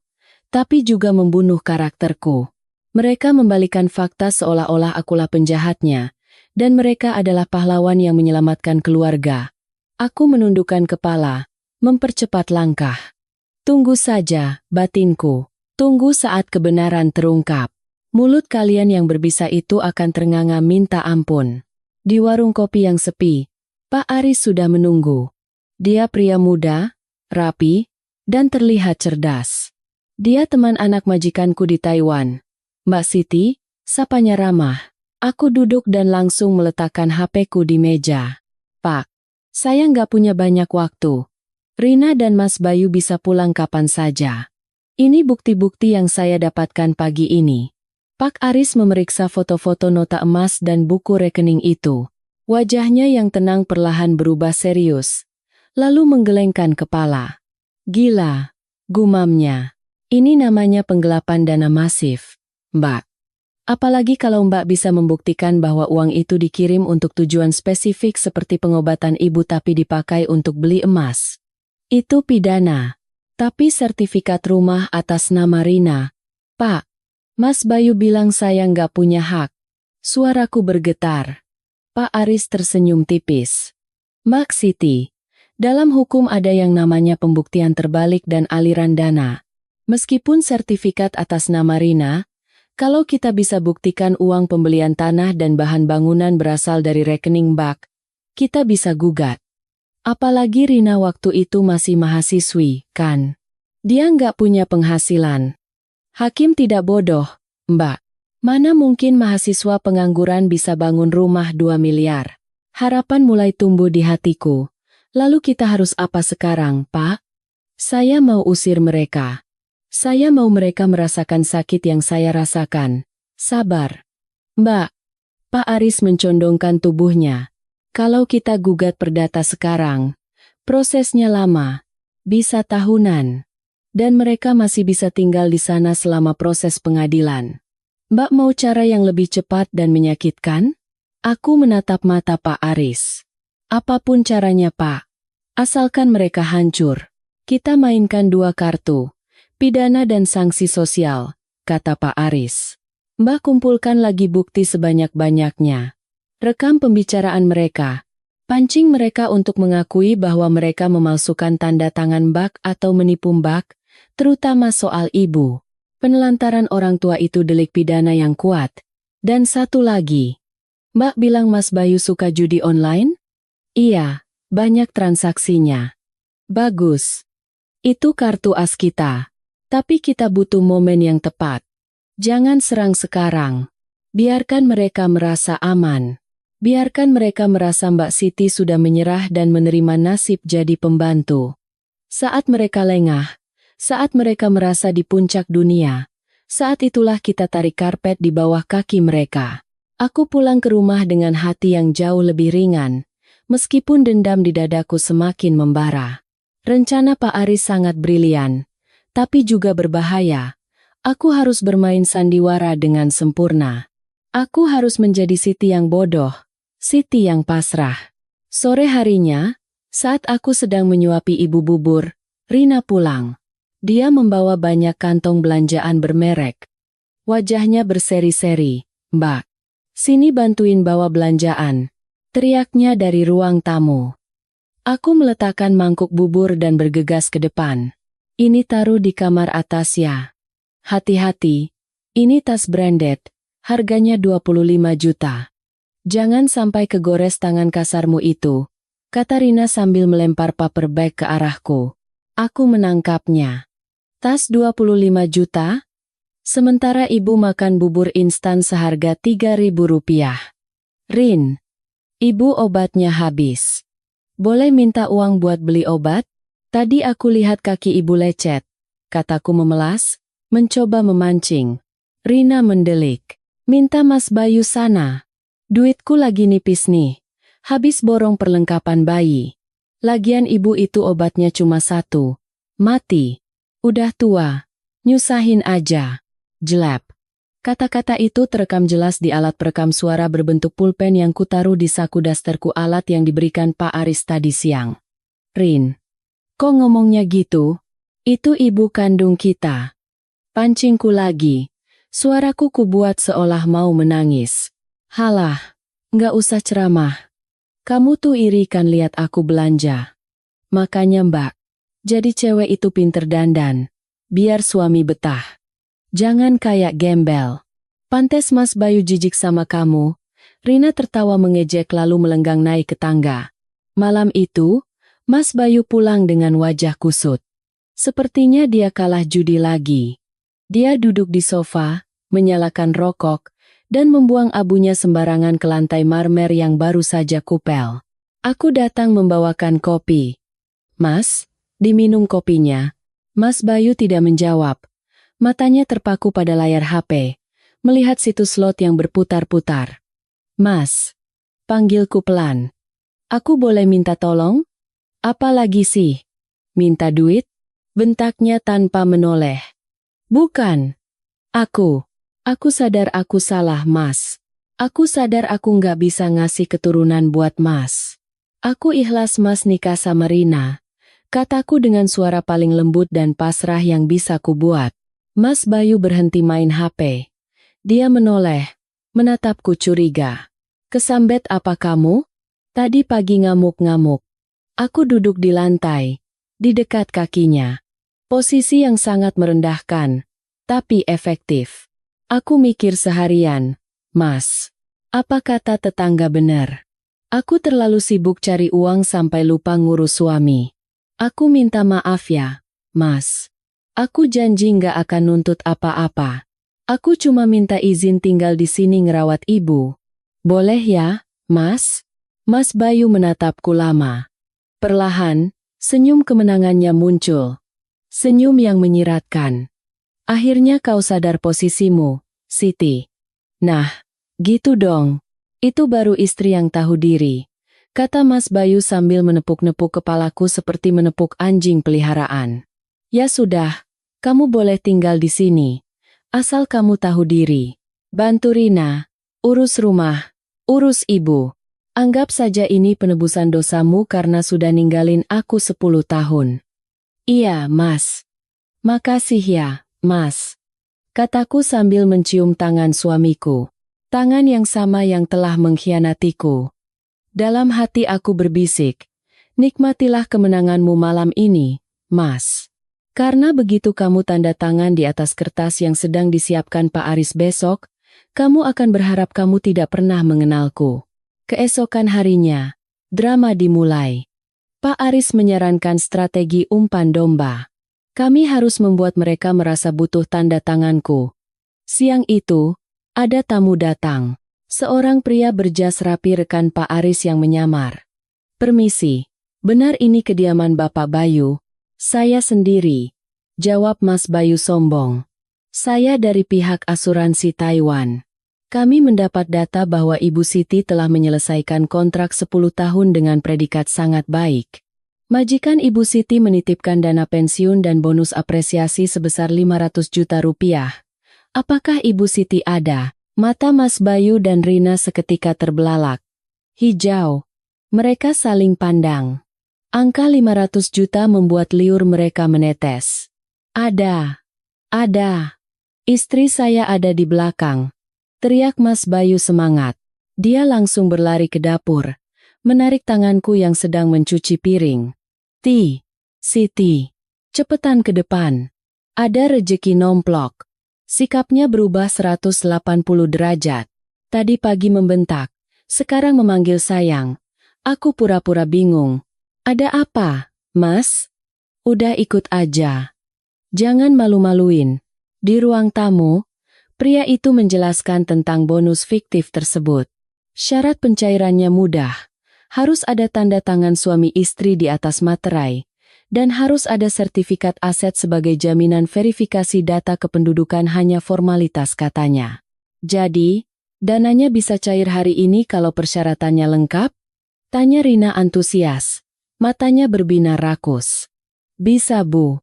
tapi juga membunuh karakterku. Mereka membalikan fakta seolah-olah akulah penjahatnya, dan mereka adalah pahlawan yang menyelamatkan keluarga. Aku menundukkan kepala, mempercepat langkah. Tunggu saja, batinku. Tunggu saat kebenaran terungkap. Mulut kalian yang berbisa itu akan ternganga minta ampun. Di warung kopi yang sepi, Pak Aris sudah menunggu. Dia pria muda, rapi, dan terlihat cerdas. Dia teman anak majikanku di Taiwan. Mbak Siti, sapanya ramah. Aku duduk dan langsung meletakkan HP-ku di meja. Pak, saya nggak punya banyak waktu. Rina dan Mas Bayu bisa pulang kapan saja. Ini bukti-bukti yang saya dapatkan pagi ini. Pak Aris memeriksa foto-foto nota emas dan buku rekening itu. Wajahnya yang tenang perlahan berubah serius, lalu menggelengkan kepala. Gila, gumamnya. Ini namanya penggelapan dana masif, Mbak. Apalagi kalau Mbak bisa membuktikan bahwa uang itu dikirim untuk tujuan spesifik seperti pengobatan ibu tapi dipakai untuk beli emas. Itu pidana. Tapi sertifikat rumah atas nama Rina. Pak, Mas Bayu bilang saya nggak punya hak. Suaraku bergetar. Pak Aris tersenyum tipis. Mbak Siti, dalam hukum ada yang namanya pembuktian terbalik dan aliran dana. Meskipun sertifikat atas nama Rina, kalau kita bisa buktikan uang pembelian tanah dan bahan bangunan berasal dari rekening bank, kita bisa gugat. Apalagi Rina waktu itu masih mahasiswi, kan? Dia nggak punya penghasilan. Hakim tidak bodoh, Mbak. Mana mungkin mahasiswa pengangguran bisa bangun rumah 2 miliar? Harapan mulai tumbuh di hatiku. Lalu kita harus apa sekarang, Pak? Saya mau usir mereka. Saya mau mereka merasakan sakit yang saya rasakan. Sabar. Mbak. Pak Aris mencondongkan tubuhnya. Kalau kita gugat perdata sekarang, prosesnya lama. Bisa tahunan. Dan mereka masih bisa tinggal di sana selama proses pengadilan. Mbak mau cara yang lebih cepat dan menyakitkan? Aku menatap mata Pak Aris. Apapun caranya, Pak. Asalkan mereka hancur. Kita mainkan 2 kartu. Pidana dan sanksi sosial, kata Pak Aris. Mbak kumpulkan lagi bukti sebanyak-banyaknya. Rekam pembicaraan mereka. Pancing mereka untuk mengakui bahwa mereka memalsukan tanda tangan Mbak atau menipu Mbak, terutama soal ibu. Penelantaran orang tua itu delik pidana yang kuat. Dan satu lagi. Mbak bilang Mas Bayu suka judi online? Iya, banyak transaksinya. Bagus. Itu kartu as kita. Tapi kita butuh momen yang tepat. Jangan serang sekarang. Biarkan mereka merasa aman. Biarkan mereka merasa Mbak Siti sudah menyerah dan menerima nasib jadi pembantu. Saat mereka lengah, saat mereka merasa di puncak dunia, saat itulah kita tarik karpet di bawah kaki mereka. Aku pulang ke rumah dengan hati yang jauh lebih ringan, meskipun dendam di dadaku semakin membara. Rencana Pak Aris sangat brilian, tapi juga berbahaya. Aku harus bermain sandiwara dengan sempurna. Aku harus menjadi Siti yang bodoh, Siti yang pasrah. Sore harinya, saat aku sedang menyuapi ibu bubur, Rina pulang. Dia membawa banyak kantong belanjaan bermerek. Wajahnya berseri-seri. Mbak, sini bantuin bawa belanjaan, teriaknya dari ruang tamu. Aku meletakkan mangkuk bubur dan bergegas ke depan. Ini taruh di kamar atas ya. Hati-hati, ini tas branded, harganya 25 juta. Jangan sampai kegores tangan kasarmu itu, kata Rina sambil melempar paper bag ke arahku. Aku menangkapnya. Tas 25 juta? Sementara ibu makan bubur instan seharga 3.000 rupiah. Rin, ibu obatnya habis. Boleh minta uang buat beli obat? Tadi aku lihat kaki ibu lecet, kataku memelas, mencoba memancing. Rina mendelik. Minta Mas Bayu sana. Duitku lagi nipis nih. Habis borong perlengkapan bayi. Lagian ibu itu obatnya cuma 1. Mati. Udah tua. Nyusahin aja. Jelap. Kata-kata itu terekam jelas di alat perekam suara berbentuk pulpen yang kutaruh di saku dasterku, alat yang diberikan Pak Aris tadi siang. Rin, kok ngomongnya gitu? Itu ibu kandung kita. Pancingku lagi. Suaraku kubuat seolah mau menangis. Halah, nggak usah ceramah. Kamu tuh iri kan lihat aku belanja. Makanya Mbak, jadi cewek itu pinter dandan. Biar suami betah. Jangan kayak gembel. Pantes Mas Bayu jijik sama kamu. Rina tertawa mengejek lalu melenggang naik ke tangga. Malam itu, Mas Bayu pulang dengan wajah kusut. Sepertinya dia kalah judi lagi. Dia duduk di sofa, menyalakan rokok, dan membuang abunya sembarangan ke lantai marmer yang baru saja kupel. Aku datang membawakan kopi. Mas, diminum kopinya. Mas Bayu tidak menjawab. Matanya terpaku pada layar HP, melihat situs slot yang berputar-putar. Mas, panggilku pelan. Aku boleh minta tolong? Apa lagi sih? Minta duit? Bentaknya tanpa menoleh. Bukan. Aku sadar aku salah Mas. Aku sadar aku nggak bisa ngasih keturunan buat Mas. Aku ikhlas Mas nikah sama Rina. Kataku dengan suara paling lembut dan pasrah yang bisa kubuat. Mas Bayu berhenti main HP. Dia menoleh, menatapku curiga. Kesambet apa kamu? Tadi pagi ngamuk-ngamuk. Aku duduk di lantai, di dekat kakinya. Posisi yang sangat merendahkan, tapi efektif. Aku mikir seharian, Mas, apa kata tetangga benar? Aku terlalu sibuk cari uang sampai lupa ngurus suami. Aku minta maaf ya, Mas. Aku janji nggak akan nuntut apa-apa. Aku cuma minta izin tinggal di sini ngerawat ibu. Boleh ya, Mas? Mas Bayu menatapku lama. Perlahan, senyum kemenangannya muncul. Senyum yang menyiratkan. Akhirnya kau sadar posisimu, Siti. Nah, gitu dong. Itu baru istri yang tahu diri, kata Mas Bayu sambil menepuk-nepuk kepalaku seperti menepuk anjing peliharaan. Ya sudah, kamu boleh tinggal di sini. Asal kamu tahu diri. Bantu Rina, urus rumah, urus ibu. Anggap saja ini penebusan dosamu karena sudah ninggalin aku 10 tahun. Iya, Mas. Makasih ya, Mas. Kataku sambil mencium tangan suamiku. Tangan yang sama yang telah mengkhianatiku. Dalam hati aku berbisik, nikmatilah kemenanganmu malam ini, Mas. Karena begitu kamu tanda tangan di atas kertas yang sedang disiapkan Pak Aris besok, kamu akan berharap kamu tidak pernah mengenalku. Keesokan harinya, drama dimulai. Pak Aris menyarankan strategi umpan domba. Kami harus membuat mereka merasa butuh tanda tanganku. Siang itu, ada tamu datang. Seorang pria berjas rapi rekan Pak Aris yang menyamar. Permisi, benar ini kediaman Bapak Bayu? Saya sendiri, jawab Mas Bayu sombong. Saya dari pihak asuransi Taiwan. Kami mendapat data bahwa Ibu Siti telah menyelesaikan kontrak 10 tahun dengan predikat sangat baik. Majikan Ibu Siti menitipkan dana pensiun dan bonus apresiasi sebesar 500 juta rupiah. Apakah Ibu Siti ada? Mata Mas Bayu dan Rina seketika terbelalak. Hijau. Mereka saling pandang. Angka 500 juta membuat liur mereka menetes. Ada. Ada. Istri saya ada di belakang. Teriak Mas Bayu semangat. Dia langsung berlari ke dapur, menarik tanganku yang sedang mencuci piring. Siti, cepetan ke depan. Ada rejeki nomplok. Sikapnya berubah 180 derajat. Tadi pagi membentak, sekarang memanggil sayang. Aku pura-pura bingung. Ada apa, Mas? Udah ikut aja. Jangan malu-maluin. Di ruang tamu, pria itu menjelaskan tentang bonus fiktif tersebut. Syarat pencairannya mudah. Harus ada tanda tangan suami istri di atas materai. Dan harus ada sertifikat aset sebagai jaminan verifikasi data kependudukan hanya formalitas katanya. Jadi, dananya bisa cair hari ini kalau persyaratannya lengkap? Tanya Rina antusias. Matanya berbinar rakus. Bisa Bu.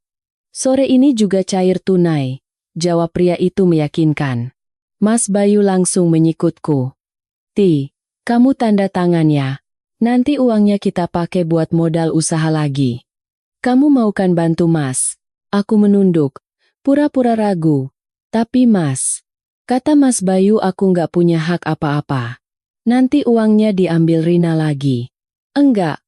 Sore ini juga cair tunai. Jawab pria itu meyakinkan. Mas Bayu langsung menyikutku. Kamu tanda tangan ya. Nanti uangnya kita pakai buat modal usaha lagi. Kamu mau kan bantu Mas? Aku menunduk. Pura-pura ragu. Tapi Mas. Kata Mas Bayu aku nggak punya hak apa-apa. Nanti uangnya diambil Rina lagi. Enggak.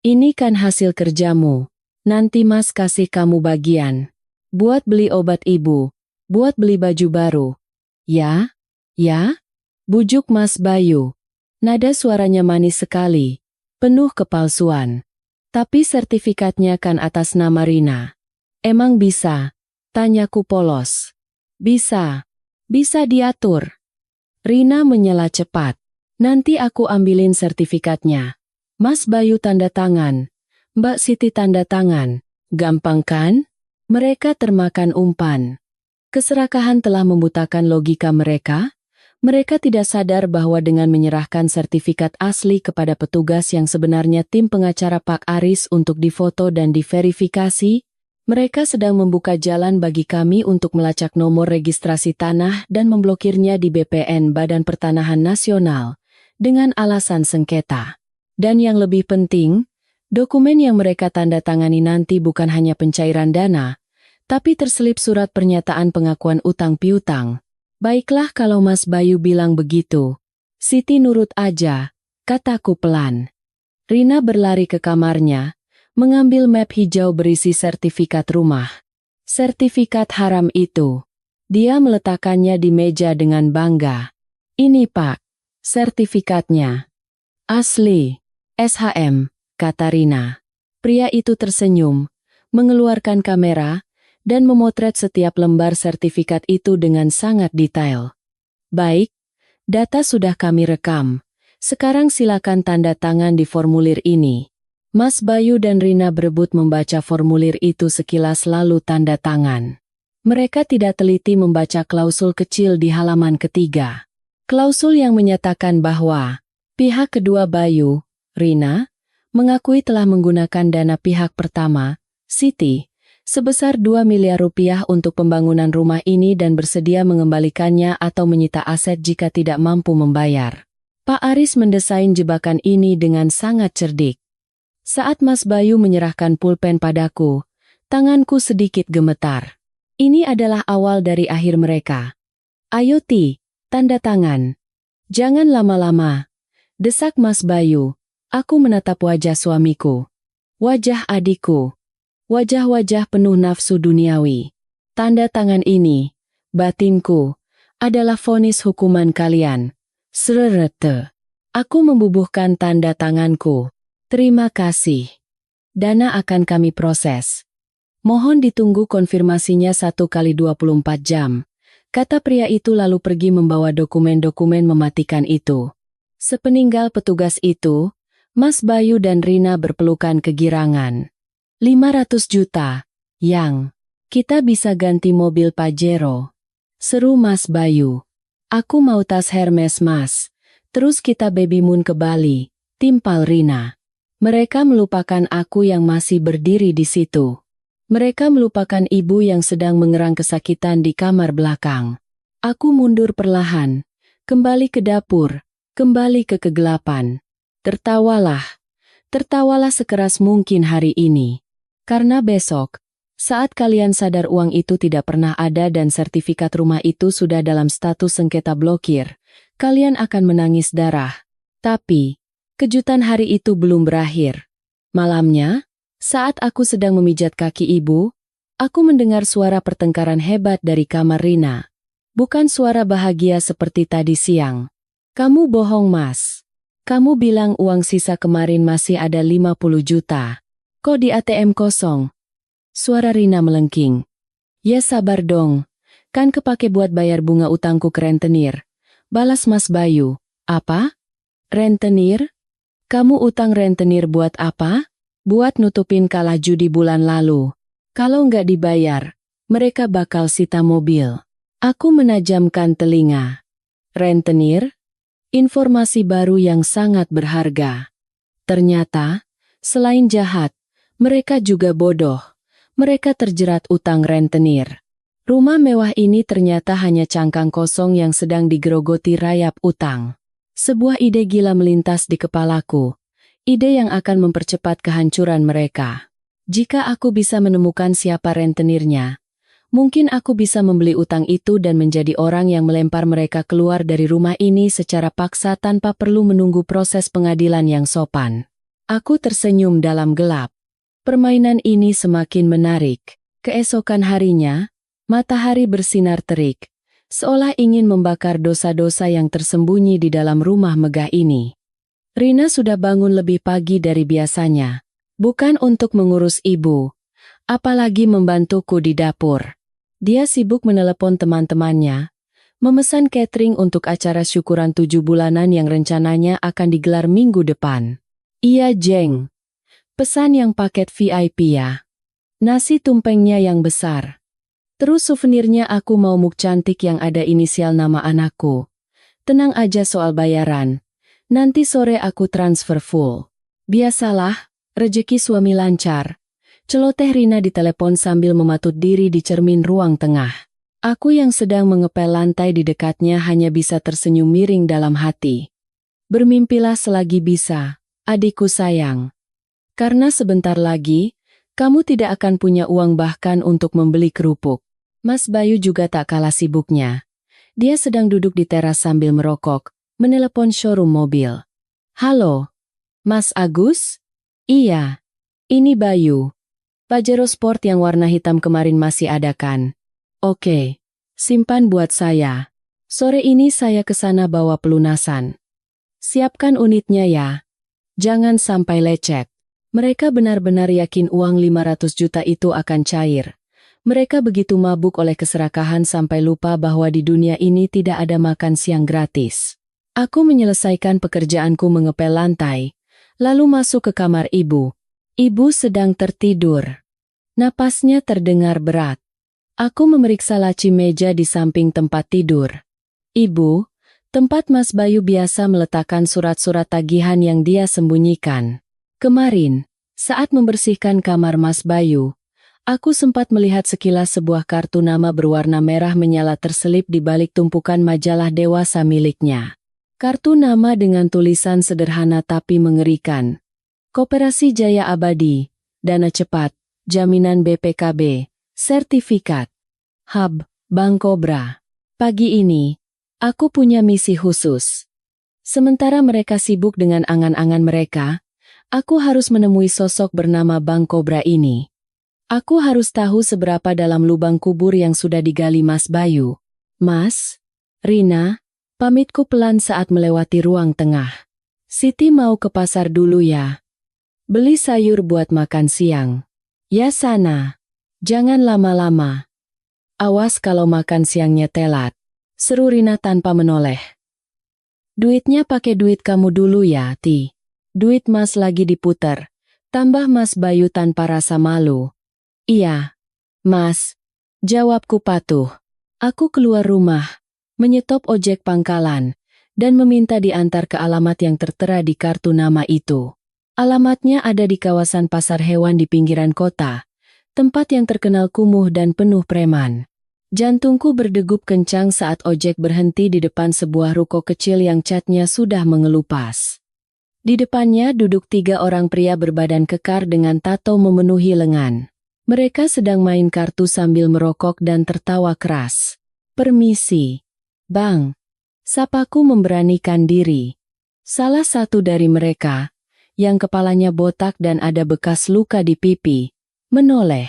Ini kan hasil kerjamu. Nanti Mas kasih kamu bagian. Buat beli obat ibu, buat beli baju baru. Ya? Bujuk Mas Bayu. Nada suaranya manis sekali, penuh kepalsuan. Tapi sertifikatnya kan atas nama Rina. Emang bisa? Tanyaku polos. Bisa diatur. Rina menyela cepat. Nanti aku ambilin sertifikatnya. Mas Bayu tanda tangan. Mbak Siti tanda tangan. Gampang kan? Mereka termakan umpan. Keserakahan telah membutakan logika mereka. Mereka tidak sadar bahwa dengan menyerahkan sertifikat asli kepada petugas yang sebenarnya tim pengacara Pak Aris untuk difoto dan diverifikasi, mereka sedang membuka jalan bagi kami untuk melacak nomor registrasi tanah dan memblokirnya di BPN Badan Pertanahan Nasional dengan alasan sengketa. Dan yang lebih penting, dokumen yang mereka tanda tangani nanti bukan hanya pencairan dana, tapi terselip surat pernyataan pengakuan utang piutang. Baiklah kalau Mas Bayu bilang begitu. Siti nurut aja, kataku pelan. Rina berlari ke kamarnya, mengambil map hijau berisi sertifikat rumah. Sertifikat haram itu. Dia meletakkannya di meja dengan bangga. Ini Pak, sertifikatnya. Asli, SHM, kata Rina. Pria itu tersenyum, mengeluarkan kamera, dan memotret setiap lembar sertifikat itu dengan sangat detail. Baik, data sudah kami rekam. Sekarang silakan tanda tangan di formulir ini. Mas Bayu dan Rina berebut membaca formulir itu sekilas lalu tanda tangan. Mereka tidak teliti membaca klausul kecil di halaman ketiga. Klausul yang menyatakan bahwa pihak kedua Bayu, Rina, mengakui telah menggunakan dana pihak pertama, Siti, sebesar 2 miliar rupiah untuk pembangunan rumah ini dan bersedia mengembalikannya atau menyita aset jika tidak mampu membayar. Pak Aris mendesain jebakan ini dengan sangat cerdik. Saat Mas Bayu menyerahkan pulpen padaku, tanganku sedikit gemetar. Ini adalah awal dari akhir mereka. Ayo Ti, tanda tangan. Jangan lama-lama, desak Mas Bayu. Aku menatap wajah suamiku. Wajah adikku. Wajah-wajah penuh nafsu duniawi. Tanda tangan ini, batinku, adalah vonis hukuman kalian. Srerete. Aku membubuhkan tanda tanganku. Terima kasih. Dana akan kami proses. Mohon ditunggu konfirmasinya 1x24 jam. Kata pria itu lalu pergi membawa dokumen-dokumen mematikan itu. Sepeninggal petugas itu, Mas Bayu dan Rina berpelukan kegirangan. 500 juta, yang kita bisa ganti mobil Pajero. Seru Mas Bayu. Aku mau tas Hermes Mas. Terus kita baby moon ke Bali, timpal Rina. Mereka melupakan aku yang masih berdiri di situ. Mereka melupakan ibu yang sedang mengerang kesakitan di kamar belakang. Aku mundur perlahan, kembali ke dapur, kembali ke kegelapan. Tertawalah sekeras mungkin hari ini. Karena besok, saat kalian sadar uang itu tidak pernah ada dan sertifikat rumah itu sudah dalam status sengketa blokir, kalian akan menangis darah. Tapi, kejutan hari itu belum berakhir. Malamnya, saat aku sedang memijat kaki ibu, aku mendengar suara pertengkaran hebat dari kamar Rina. Bukan suara bahagia seperti tadi siang. Kamu bohong Mas. Kamu bilang uang sisa kemarin masih ada 50 juta. Kok di ATM kosong? Suara Rina melengking. Ya sabar dong, kan kepake buat bayar bunga utangku ke rentenir. Balas Mas Bayu. Apa? Rentenir? Kamu utang rentenir buat apa? Buat nutupin kalah judi bulan lalu. Kalau nggak dibayar, mereka bakal sita mobil. Aku menajamkan telinga. Rentenir? Informasi baru yang sangat berharga. Ternyata, selain jahat, mereka juga bodoh. Mereka terjerat utang rentenir. Rumah mewah ini ternyata hanya cangkang kosong yang sedang digerogoti rayap utang. Sebuah ide gila melintas di kepalaku. Ide yang akan mempercepat kehancuran mereka. Jika aku bisa menemukan siapa rentenirnya, mungkin aku bisa membeli utang itu dan menjadi orang yang melempar mereka keluar dari rumah ini secara paksa tanpa perlu menunggu proses pengadilan yang sopan. Aku tersenyum dalam gelap. Permainan ini semakin menarik. Keesokan harinya, matahari bersinar terik, seolah ingin membakar dosa-dosa yang tersembunyi di dalam rumah megah ini. Rina sudah bangun lebih pagi dari biasanya, bukan untuk mengurus ibu, apalagi membantuku di dapur. Dia sibuk menelepon teman-temannya, memesan catering untuk acara syukuran 7 bulanan yang rencananya akan digelar minggu depan. Iya Jeng. Pesan yang paket VIP ya. Nasi tumpengnya yang besar. Terus souvenirnya aku mau muk cantik yang ada inisial nama anakku. Tenang aja soal bayaran. Nanti sore aku transfer full. Biasalah, rejeki suami lancar. Celoteh Rina di telepon sambil mematut diri di cermin ruang tengah. Aku yang sedang mengepel lantai di dekatnya hanya bisa tersenyum miring dalam hati. Bermimpilah selagi bisa, adikku sayang. Karena sebentar lagi, kamu tidak akan punya uang bahkan untuk membeli kerupuk. Mas Bayu juga tak kalah sibuknya. Dia sedang duduk di teras sambil merokok, menelepon showroom mobil. Halo, Mas Agus? Iya, ini Bayu. Pajero Sport yang warna hitam kemarin masih ada kan? Oke, simpan buat saya. Sore ini saya ke sana bawa pelunasan. Siapkan unitnya ya. Jangan sampai lecet. Mereka benar-benar yakin uang 500 juta itu akan cair. Mereka begitu mabuk oleh keserakahan sampai lupa bahwa di dunia ini tidak ada makan siang gratis. Aku menyelesaikan pekerjaanku mengepel lantai, lalu masuk ke kamar ibu, Ibu sedang tertidur. Napasnya terdengar berat. Aku memeriksa laci meja di samping tempat tidur. Ibu, tempat Mas Bayu biasa meletakkan surat-surat tagihan yang dia sembunyikan. Kemarin, saat membersihkan kamar Mas Bayu, aku sempat melihat sekilas sebuah kartu nama berwarna merah menyala terselip di balik tumpukan majalah dewasa miliknya. Kartu nama dengan tulisan sederhana tapi mengerikan. Koperasi Jaya Abadi, Dana Cepat, Jaminan BPKB, Sertifikat. Hub, Bank Kobra. Pagi ini, aku punya misi khusus. Sementara mereka sibuk dengan angan-angan mereka, aku harus menemui sosok bernama Bank Kobra ini. Aku harus tahu seberapa dalam lubang kubur yang sudah digali Mas Bayu. Mas, Rina, pamitku pelan saat melewati ruang tengah. Siti mau ke pasar dulu ya. Beli sayur buat makan siang. Ya sana. Jangan lama-lama. Awas kalau makan siangnya telat. Seru Rina tanpa menoleh. Duitnya pakai duit kamu dulu ya, Ti. Duit Mas lagi diputer. Tambah Mas Bayu tanpa rasa malu. Iya. Mas. Jawabku patuh. Aku keluar rumah, menyetop ojek pangkalan, dan meminta diantar ke alamat yang tertera di kartu nama itu. Alamatnya ada di kawasan pasar hewan di pinggiran kota, tempat yang terkenal kumuh dan penuh preman. Jantungku berdegup kencang saat ojek berhenti di depan sebuah ruko kecil yang catnya sudah mengelupas. Di depannya duduk 3 orang pria berbadan kekar dengan tato memenuhi lengan. Mereka sedang main kartu sambil merokok dan tertawa keras. Permisi. Bang. Sapaku memberanikan diri. Salah satu dari mereka, yang kepalanya botak dan ada bekas luka di pipi, menoleh.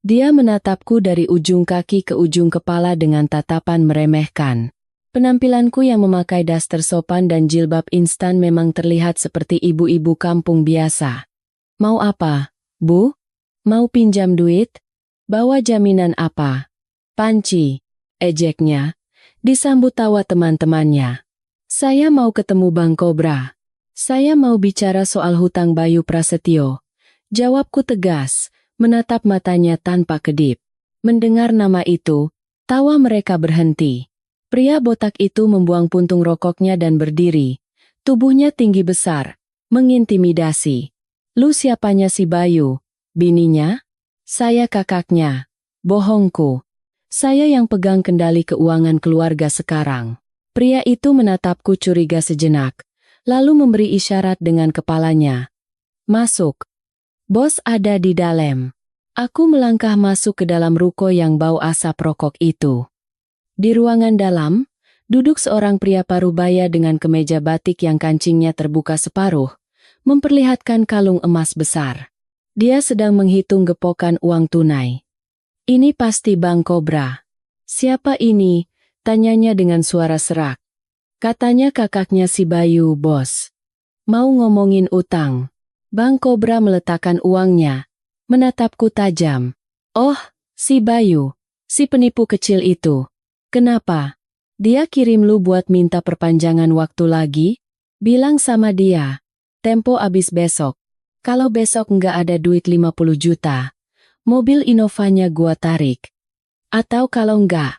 Dia menatapku dari ujung kaki ke ujung kepala dengan tatapan meremehkan. Penampilanku yang memakai daster sopan dan jilbab instan memang terlihat seperti ibu-ibu kampung biasa. Mau apa, Bu? Mau pinjam duit? Bawa jaminan apa? Panci, ejeknya. Disambut tawa teman-temannya. Saya mau ketemu Bang Kobra. Saya mau bicara soal hutang Bayu Prasetyo. Jawabku tegas, menatap matanya tanpa kedip. Mendengar nama itu, tawa mereka berhenti. Pria botak itu membuang puntung rokoknya dan berdiri. Tubuhnya tinggi besar, mengintimidasi. Lu siapanya si Bayu? Bininya? Saya kakaknya. Bohongku. Saya yang pegang kendali keuangan keluarga sekarang. Pria itu menatapku curiga sejenak, lalu memberi isyarat dengan kepalanya. Masuk. Bos ada di dalam. Aku melangkah masuk ke dalam ruko yang bau asap rokok itu. Di ruangan dalam, duduk seorang pria parubaya dengan kemeja batik yang kancingnya terbuka separuh, memperlihatkan kalung emas besar. Dia sedang menghitung gepokan uang tunai. Ini pasti Bang Kobra. Siapa ini? Tanyanya dengan suara serak. Katanya kakaknya si Bayu, bos. Mau ngomongin utang. Bang Kobra meletakkan uangnya, menatapku tajam. Oh, si Bayu, si penipu kecil itu. Kenapa? Dia kirim lu buat minta perpanjangan waktu lagi? Bilang sama dia. Tempo abis besok. Kalau besok nggak ada duit 50 juta, mobil Innovanya gua tarik. Atau kalau nggak,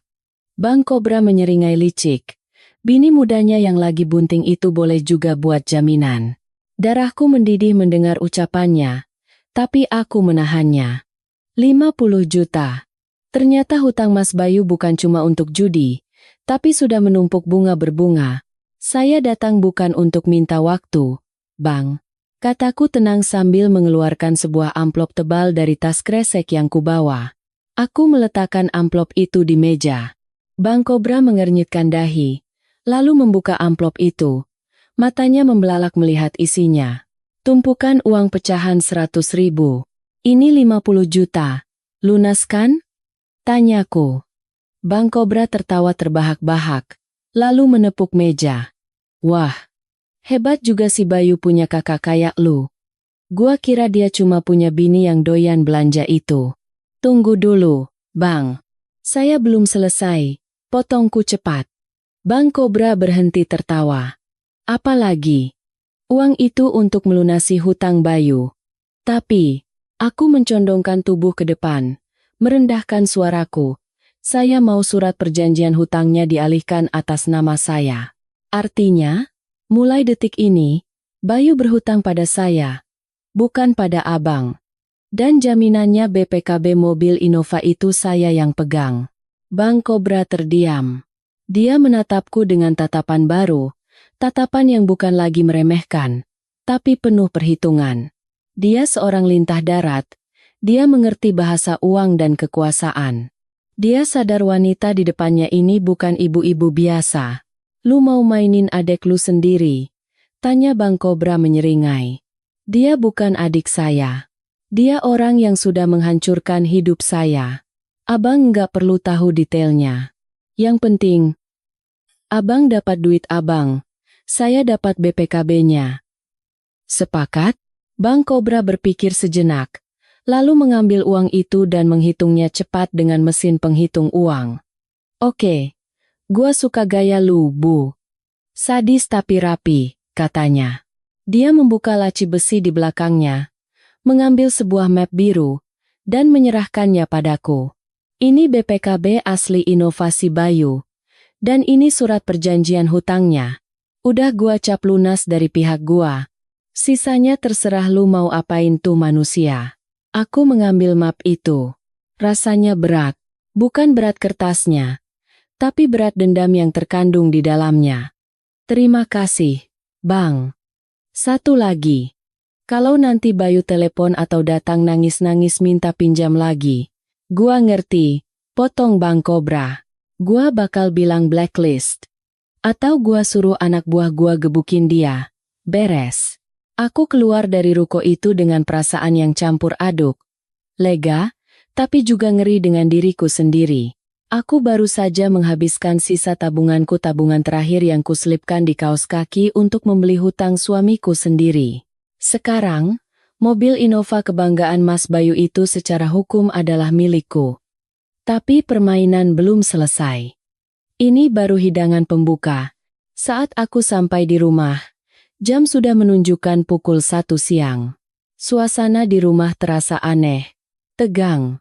Bang Kobra menyeringai licik. Bini mudanya yang lagi bunting itu boleh juga buat jaminan. Darahku mendidih mendengar ucapannya, tapi aku menahannya. 50 juta. Ternyata hutang Mas Bayu bukan cuma untuk judi, tapi sudah menumpuk bunga berbunga. Saya datang bukan untuk minta waktu, Bang. Kataku tenang sambil mengeluarkan sebuah amplop tebal dari tas kresek yang kubawa. Aku meletakkan amplop itu di meja. Bang Kobra mengernyitkan dahi, lalu membuka amplop itu. Matanya membelalak melihat isinya. Tumpukan uang pecahan 100 ribu. Ini 50 juta. Lunas kan? Tanyaku. Bang Kobra tertawa terbahak-bahak, lalu menepuk meja. Wah, hebat juga si Bayu punya kakak kayak lu. Gua kira dia cuma punya bini yang doyan belanja itu. Tunggu dulu, Bang. Saya belum selesai. Potongku cepat. Bang Kobra berhenti tertawa. Apalagi? Uang itu untuk melunasi hutang Bayu. Tapi, aku mencondongkan tubuh ke depan, merendahkan suaraku. Saya mau surat perjanjian hutangnya dialihkan atas nama saya. Artinya, mulai detik ini, Bayu berhutang pada saya, bukan pada abang. Dan jaminannya BPKB mobil Innova itu saya yang pegang. Bang Kobra terdiam. Dia menatapku dengan tatapan baru, tatapan yang bukan lagi meremehkan, tapi penuh perhitungan. Dia seorang lintah darat, dia mengerti bahasa uang dan kekuasaan. Dia sadar wanita di depannya ini bukan ibu-ibu biasa. Lu mau mainin adek lu sendiri? Tanya Bang Kobra menyeringai. Dia bukan adik saya. Dia orang yang sudah menghancurkan hidup saya. Abang nggak perlu tahu detailnya. Yang penting, abang dapat duit abang. Saya dapat BPKB-nya. Sepakat? Bang Kobra berpikir sejenak, lalu mengambil uang itu dan menghitungnya cepat dengan mesin penghitung uang. Oke, gua suka gaya lu, Bu. Sadis tapi rapi, katanya. Dia membuka laci besi di belakangnya, mengambil sebuah map biru, dan menyerahkannya padaku. Ini BPKB asli Inovasi Bayu, dan ini surat perjanjian hutangnya. Udah gua cap lunas dari pihak gua. Sisanya terserah lu mau apain tuh manusia. Aku mengambil map itu. Rasanya berat, bukan berat kertasnya, tapi berat dendam yang terkandung di dalamnya. Terima kasih, Bang. Satu lagi. Kalau nanti Bayu telepon atau datang nangis-nangis minta pinjam lagi, gua ngerti, potong Bang Kobra. Gua bakal bilang blacklist. Atau gua suruh anak buah gua gebukin dia. Beres. Aku keluar dari ruko itu dengan perasaan yang campur aduk. Lega, tapi juga ngeri dengan diriku sendiri. Aku baru saja menghabiskan sisa tabungan terakhir yang kuselipkan di kaos kaki untuk membeli hutang suamiku sendiri. Sekarang, mobil Innova kebanggaan Mas Bayu itu secara hukum adalah milikku. Tapi permainan belum selesai. Ini baru hidangan pembuka. Saat aku sampai di rumah, jam sudah menunjukkan pukul 1 siang. Suasana di rumah terasa aneh, tegang,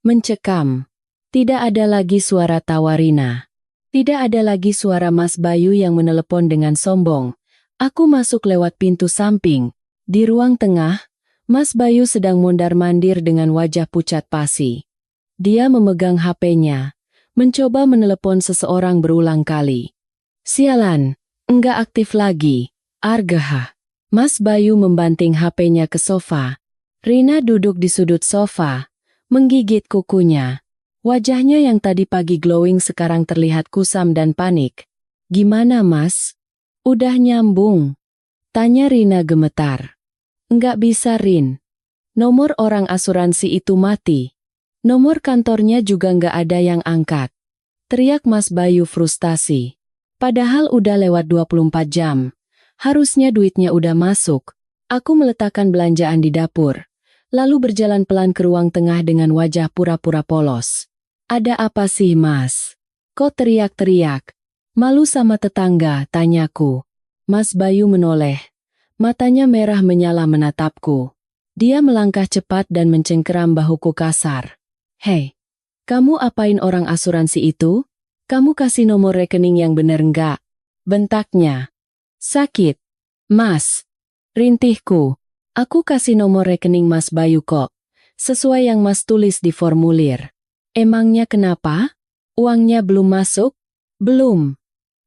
mencekam. Tidak ada lagi suara tawa Rina. Tidak ada lagi suara Mas Bayu yang menelepon dengan sombong. Aku masuk lewat pintu samping. Di ruang tengah, Mas Bayu sedang mondar-mandir dengan wajah pucat pasi. Dia memegang HP-nya, mencoba menelepon seseorang berulang kali. Sialan, enggak aktif lagi. Argah. Mas Bayu membanting HP-nya ke sofa. Rina duduk di sudut sofa, menggigit kukunya. Wajahnya yang tadi pagi glowing sekarang terlihat kusam dan panik. Gimana Mas? Udah nyambung? Tanya Rina gemetar. Enggak bisa Rin. Nomor orang asuransi itu mati. Nomor kantornya juga enggak ada yang angkat. Teriak Mas Bayu frustasi. Padahal udah lewat 24 jam. Harusnya duitnya udah masuk. Aku meletakkan belanjaan di dapur. Lalu berjalan pelan ke ruang tengah dengan wajah pura-pura polos. Ada apa sih Mas? Kok teriak-teriak? Malu sama tetangga, tanyaku. Mas Bayu menoleh. Matanya merah menyala menatapku. Dia melangkah cepat dan mencengkeram bahuku kasar. Hei, kamu apain orang asuransi itu? Kamu kasih nomor rekening yang bener nggak? Bentaknya. Sakit. Mas. Rintihku. Aku kasih nomor rekening Mas Bayu kok. Sesuai yang Mas tulis di formulir. Emangnya kenapa? Uangnya belum masuk? Belum.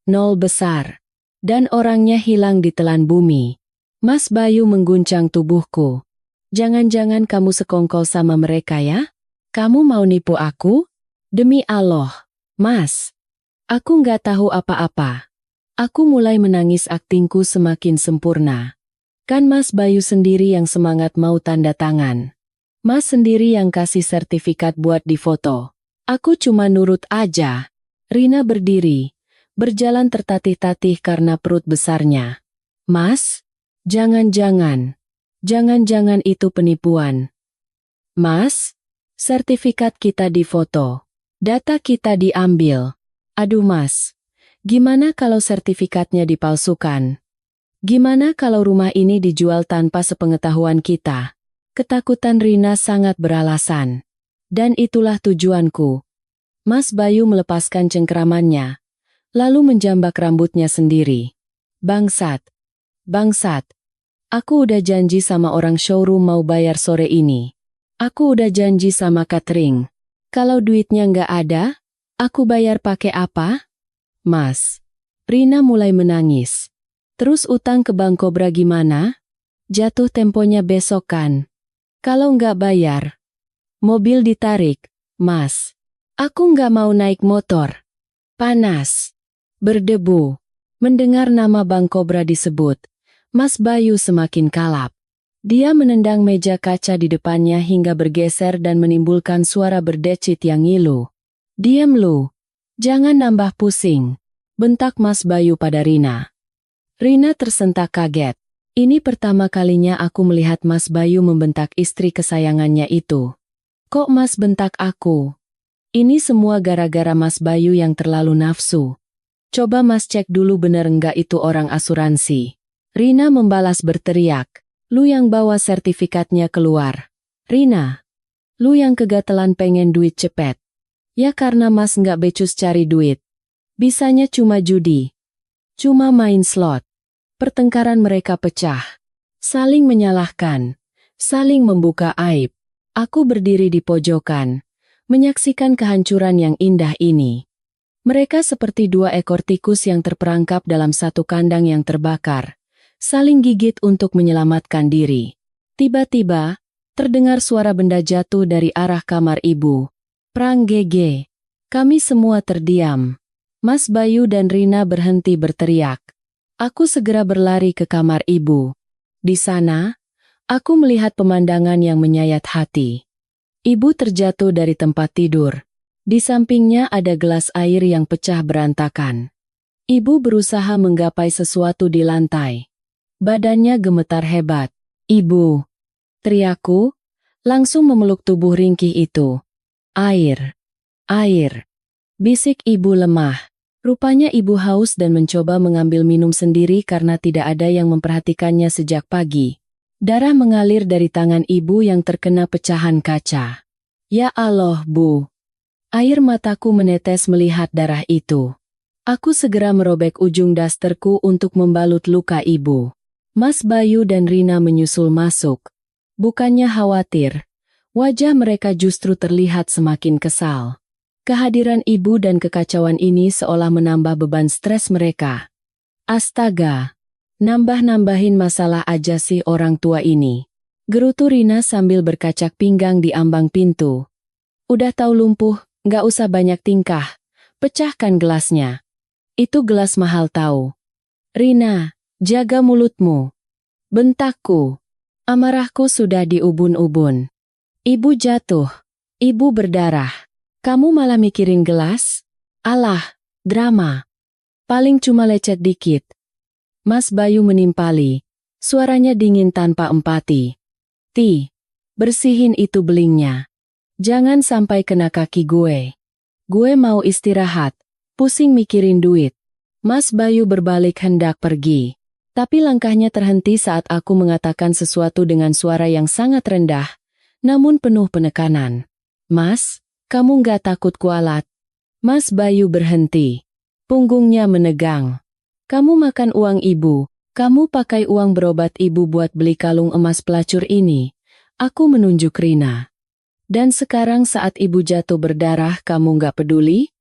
Nol besar. Dan orangnya hilang ditelan bumi. Mas Bayu mengguncang tubuhku. Jangan-jangan kamu sekongkol sama mereka ya? Kamu mau nipu aku? Demi Allah. Mas. Aku nggak tahu apa-apa. Aku mulai menangis, aktingku semakin sempurna. Kan Mas Bayu sendiri yang semangat mau tanda tangan. Mas sendiri yang kasih sertifikat buat difoto. Aku cuma nurut aja. Rina berdiri, berjalan tertatih-tatih karena perut besarnya. Mas, jangan-jangan itu penipuan. Mas, sertifikat kita difoto. Data kita diambil. Aduh Mas, gimana kalau sertifikatnya dipalsukan? Gimana kalau rumah ini dijual tanpa sepengetahuan kita? Ketakutan Rina sangat beralasan. Dan itulah tujuanku. Mas Bayu melepaskan cengkeramannya, lalu menjambak rambutnya sendiri. Bangsat. Bangsat. Aku udah janji sama orang showroom mau bayar sore ini. Aku udah janji sama catering. Kalau duitnya nggak ada, aku bayar pakai apa? Mas. Rina mulai menangis. Terus utang ke Bank Kobra gimana? Jatuh temponya besok kan? Kalau nggak bayar, mobil ditarik. Mas. Aku nggak mau naik motor. Panas. Berdebu. Mendengar nama Bank Kobra disebut, Mas Bayu semakin kalap. Dia menendang meja kaca di depannya hingga bergeser dan menimbulkan suara berdecit yang ngilu. Diam lu. Jangan nambah pusing. Bentak Mas Bayu pada Rina. Rina tersentak kaget. Ini pertama kalinya aku melihat Mas Bayu membentak istri kesayangannya itu. Kok Mas bentak aku? Ini semua gara-gara Mas Bayu yang terlalu nafsu. Coba Mas cek dulu bener enggak itu orang asuransi. Rina membalas berteriak. Lu yang bawa sertifikatnya keluar. Rina. Lu yang kegatelan pengen duit cepet. Ya karena Mas nggak becus cari duit. Bisanya cuma judi. Cuma main slot. Pertengkaran mereka pecah. Saling menyalahkan. Saling membuka aib. Aku berdiri di pojokan. Menyaksikan kehancuran yang indah ini. Mereka seperti dua ekor tikus yang terperangkap dalam satu kandang yang terbakar. Saling gigit untuk menyelamatkan diri. Tiba-tiba, terdengar suara benda jatuh dari arah kamar ibu. Prang gege. Kami semua terdiam. Mas Bayu dan Rina berhenti berteriak. Aku segera berlari ke kamar ibu. Di sana, aku melihat pemandangan yang menyayat hati. Ibu terjatuh dari tempat tidur. Di sampingnya ada gelas air yang pecah berantakan. Ibu berusaha menggapai sesuatu di lantai. Badannya gemetar hebat. Ibu, teriakku, langsung memeluk tubuh ringkih itu. Air, air, bisik ibu lemah. Rupanya ibu haus dan mencoba mengambil minum sendiri karena tidak ada yang memperhatikannya sejak pagi. Darah mengalir dari tangan ibu yang terkena pecahan kaca. Ya Allah, Bu. Air mataku menetes melihat darah itu. Aku segera merobek ujung dasterku untuk membalut luka ibu. Mas Bayu dan Rina menyusul masuk. Bukannya khawatir, wajah mereka justru terlihat semakin kesal. Kehadiran ibu dan kekacauan ini seolah menambah beban stres mereka. Astaga, nambah-nambahin masalah aja sih orang tua ini. Gerutu Rina sambil berkacak pinggang di ambang pintu. Udah tahu lumpuh, nggak usah banyak tingkah. Pecahkan gelasnya. Itu gelas mahal tahu. Rina, jaga mulutmu. Bentakku. Amarahku sudah diubun-ubun. Ibu jatuh. Ibu berdarah. Kamu malah mikirin gelas? Alah, drama. Paling cuma lecet dikit. Mas Bayu menimpali. Suaranya dingin tanpa empati. Ti, bersihin itu belingnya. Jangan sampai kena kaki gue. Gue mau istirahat. Pusing mikirin duit. Mas Bayu berbalik hendak pergi. Tapi langkahnya terhenti saat aku mengatakan sesuatu dengan suara yang sangat rendah, namun penuh penekanan. Mas, kamu nggak takut kualat? Mas Bayu berhenti. Punggungnya menegang. Kamu makan uang ibu. Kamu pakai uang berobat ibu buat beli kalung emas pelacur ini. Aku menunjuk Rina. Dan sekarang saat ibu jatuh berdarah kamu nggak peduli?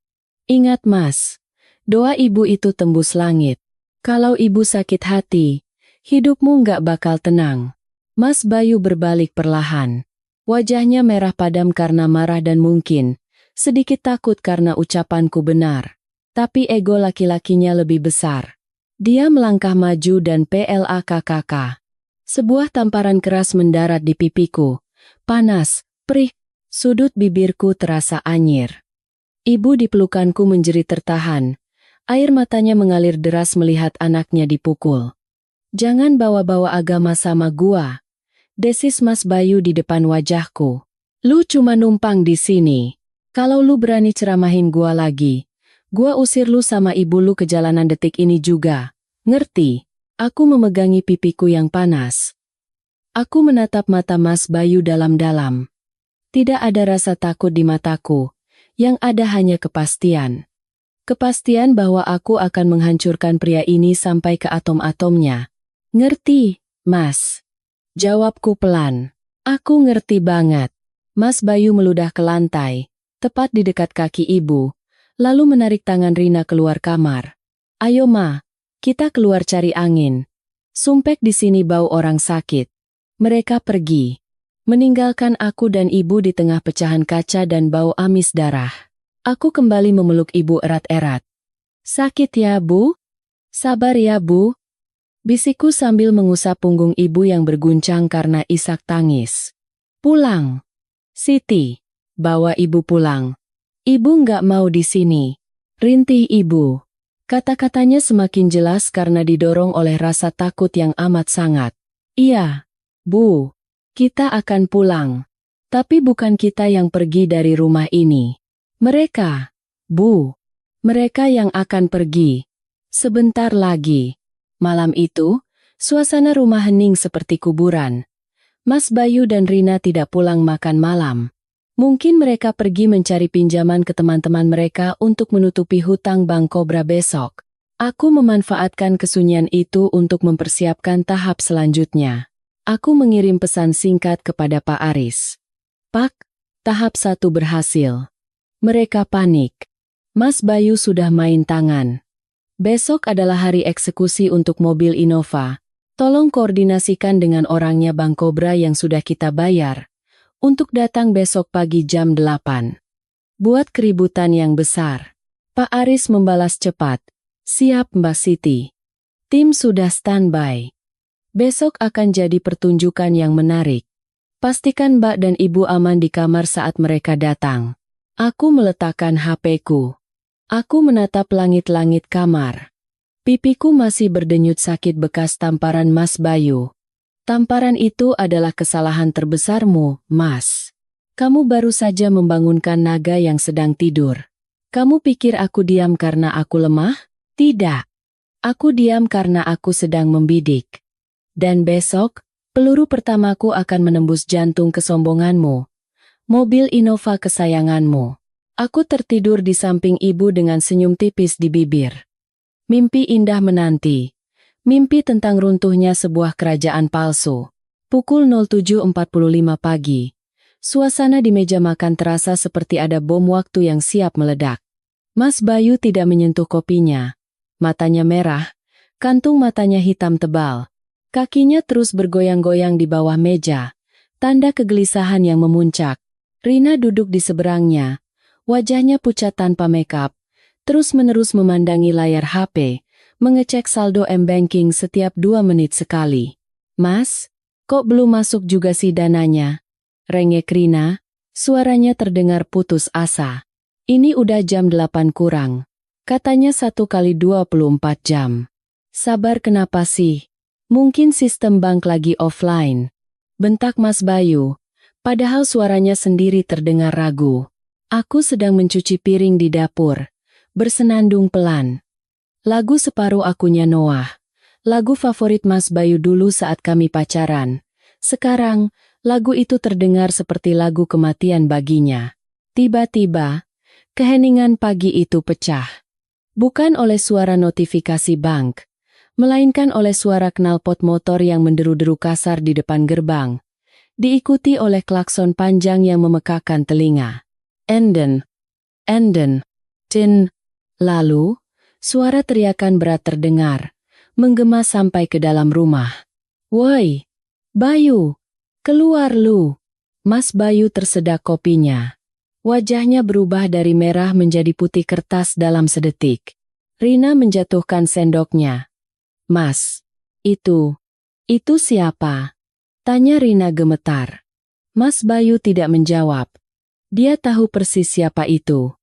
Ingat Mas, doa ibu itu tembus langit. Kalau ibu sakit hati, hidupmu nggak bakal tenang. Mas Bayu berbalik perlahan. Wajahnya merah padam karena marah dan mungkin sedikit takut karena ucapanku benar. Tapi ego laki-lakinya lebih besar. Dia melangkah maju dan PLAKKK. Sebuah tamparan keras mendarat di pipiku. Panas, perih, sudut bibirku terasa anyir. Ibu di pelukanku menjerit tertahan. Air matanya mengalir deras melihat anaknya dipukul. Jangan bawa-bawa agama sama gua. Desis Mas Bayu di depan wajahku. Lu cuma numpang di sini. Kalau lu berani ceramahin gua lagi, gua usir lu sama ibu lu ke jalanan detik ini juga. Ngerti? Aku memegangi pipiku yang panas. Aku menatap mata Mas Bayu dalam-dalam. Tidak ada rasa takut di mataku, yang ada hanya kepastian. Kepastian bahwa aku akan menghancurkan pria ini sampai ke atom-atomnya. Ngerti, Mas? Jawabku pelan. Aku ngerti banget. Mas Bayu meludah ke lantai, tepat di dekat kaki ibu, lalu menarik tangan Rina keluar kamar. Ayo Ma, kita keluar cari angin. Sumpek di sini bau orang sakit. Mereka pergi, meninggalkan aku dan ibu di tengah pecahan kaca dan bau amis darah. Aku kembali memeluk ibu erat-erat. Sakit ya, Bu? Sabar ya, Bu. Bisikku sambil mengusap punggung ibu yang berguncang karena isak tangis. Pulang. Siti, bawa ibu pulang. Ibu nggak mau di sini. Rintih ibu. Kata-katanya semakin jelas karena didorong oleh rasa takut yang amat sangat. Iya, Bu. Kita akan pulang. Tapi bukan kita yang pergi dari rumah ini. Mereka, Bu. Mereka yang akan pergi. Sebentar lagi. Malam itu, suasana rumah hening seperti kuburan. Mas Bayu dan Rina tidak pulang makan malam. Mungkin mereka pergi mencari pinjaman ke teman-teman mereka untuk menutupi hutang Bank Cobra besok. Aku memanfaatkan kesunyian itu untuk mempersiapkan tahap selanjutnya. Aku mengirim pesan singkat kepada Pak Aris. Pak, tahap 1 berhasil. Mereka panik. Mas Bayu sudah main tangan. Besok adalah hari eksekusi untuk mobil Innova. Tolong koordinasikan dengan orangnya Bank Cobra yang sudah kita bayar, untuk datang besok pagi jam 8. Buat keributan yang besar. Pak Aris membalas cepat. Siap Mbak Siti. Tim sudah standby. Besok akan jadi pertunjukan yang menarik. Pastikan Mbak dan Ibu aman di kamar saat mereka datang. Aku meletakkan HP-ku. Aku menatap langit-langit kamar. Pipiku masih berdenyut sakit bekas tamparan Mas Bayu. Tamparan itu adalah kesalahan terbesarmu, Mas. Kamu baru saja membangunkan naga yang sedang tidur. Kamu pikir aku diam karena aku lemah? Tidak. Aku diam karena aku sedang membidik. Dan besok, peluru pertamaku akan menembus jantung kesombonganmu. Mobil Innova kesayanganmu. Aku tertidur di samping ibu dengan senyum tipis di bibir. Mimpi indah menanti. Mimpi tentang runtuhnya sebuah kerajaan palsu. Pukul 07.45 pagi. Suasana di meja makan terasa seperti ada bom waktu yang siap meledak. Mas Bayu tidak menyentuh kopinya. Matanya merah, kantung matanya hitam tebal. Kakinya terus bergoyang-goyang di bawah meja. Tanda kegelisahan yang memuncak. Rina duduk di seberangnya. Wajahnya pucat tanpa makeup, terus-menerus memandangi layar HP, mengecek saldo M-Banking setiap 2 menit sekali. Mas, kok belum masuk juga sih dananya? Rengek Rina, suaranya terdengar putus asa. Ini udah jam 8 kurang. Katanya 1 kali 24 jam. Sabar kenapa sih? Mungkin sistem bank lagi offline. Bentak Mas Bayu, padahal suaranya sendiri terdengar ragu. Aku sedang mencuci piring di dapur, bersenandung pelan. Lagu separuh akunya Noah. Lagu favorit Mas Bayu dulu saat kami pacaran. Sekarang, lagu itu terdengar seperti lagu kematian baginya. Tiba-tiba, keheningan pagi itu pecah. Bukan oleh suara notifikasi bank, melainkan oleh suara knalpot motor yang menderu-deru kasar di depan gerbang. Diikuti oleh klakson panjang yang memekakkan telinga. Enden, tin. Lalu, suara teriakan berat terdengar, menggema sampai ke dalam rumah. Woi, Bayu, keluar lu. Mas Bayu tersedak kopinya. Wajahnya berubah dari merah menjadi putih kertas dalam sedetik. Rina menjatuhkan sendoknya. Mas, itu siapa? Tanya Rina gemetar. Mas Bayu tidak menjawab. Dia tahu persis siapa itu.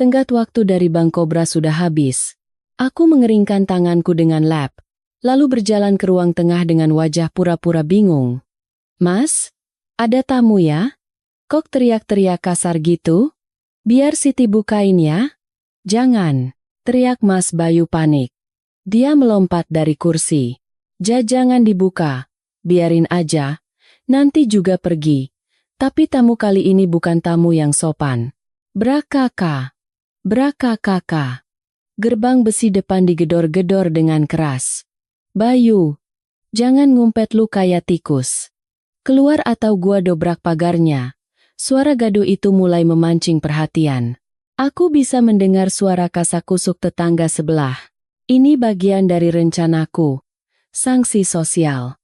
Tenggat waktu dari Bank Cobra sudah habis. Aku mengeringkan tanganku dengan lap, lalu berjalan ke ruang tengah dengan wajah pura-pura bingung. Mas, ada tamu ya? Kok teriak-teriak kasar gitu? Biar Siti bukain ya. Jangan, teriak Mas Bayu panik. Dia melompat dari kursi. Jangan dibuka, biarin aja, Nanti juga pergi. Tapi tamu kali ini bukan tamu yang sopan. Brakaka. Brakakaka. Gerbang besi depan digedor-gedor dengan keras. Bayu, jangan ngumpet lu kayak tikus. Keluar atau gua dobrak pagarnya. Suara gaduh itu mulai memancing perhatian. Aku bisa mendengar suara kasakusuk tetangga sebelah. Ini bagian dari rencanaku. Sanksi sosial.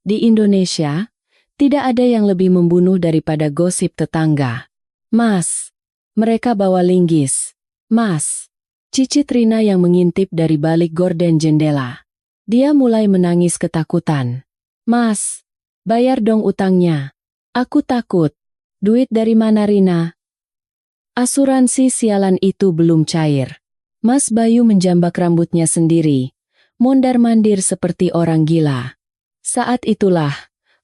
Di Indonesia, tidak ada yang lebih membunuh daripada gosip tetangga. Mas, mereka bawa linggis. Mas, cicit Rina yang mengintip dari balik gorden jendela. Dia mulai menangis ketakutan. Mas, bayar dong utangnya. Aku takut. Duit dari mana Rina? Asuransi sialan itu belum cair. Mas Bayu menjambak rambutnya sendiri. Mondar-mandir seperti orang gila. Saat itulah,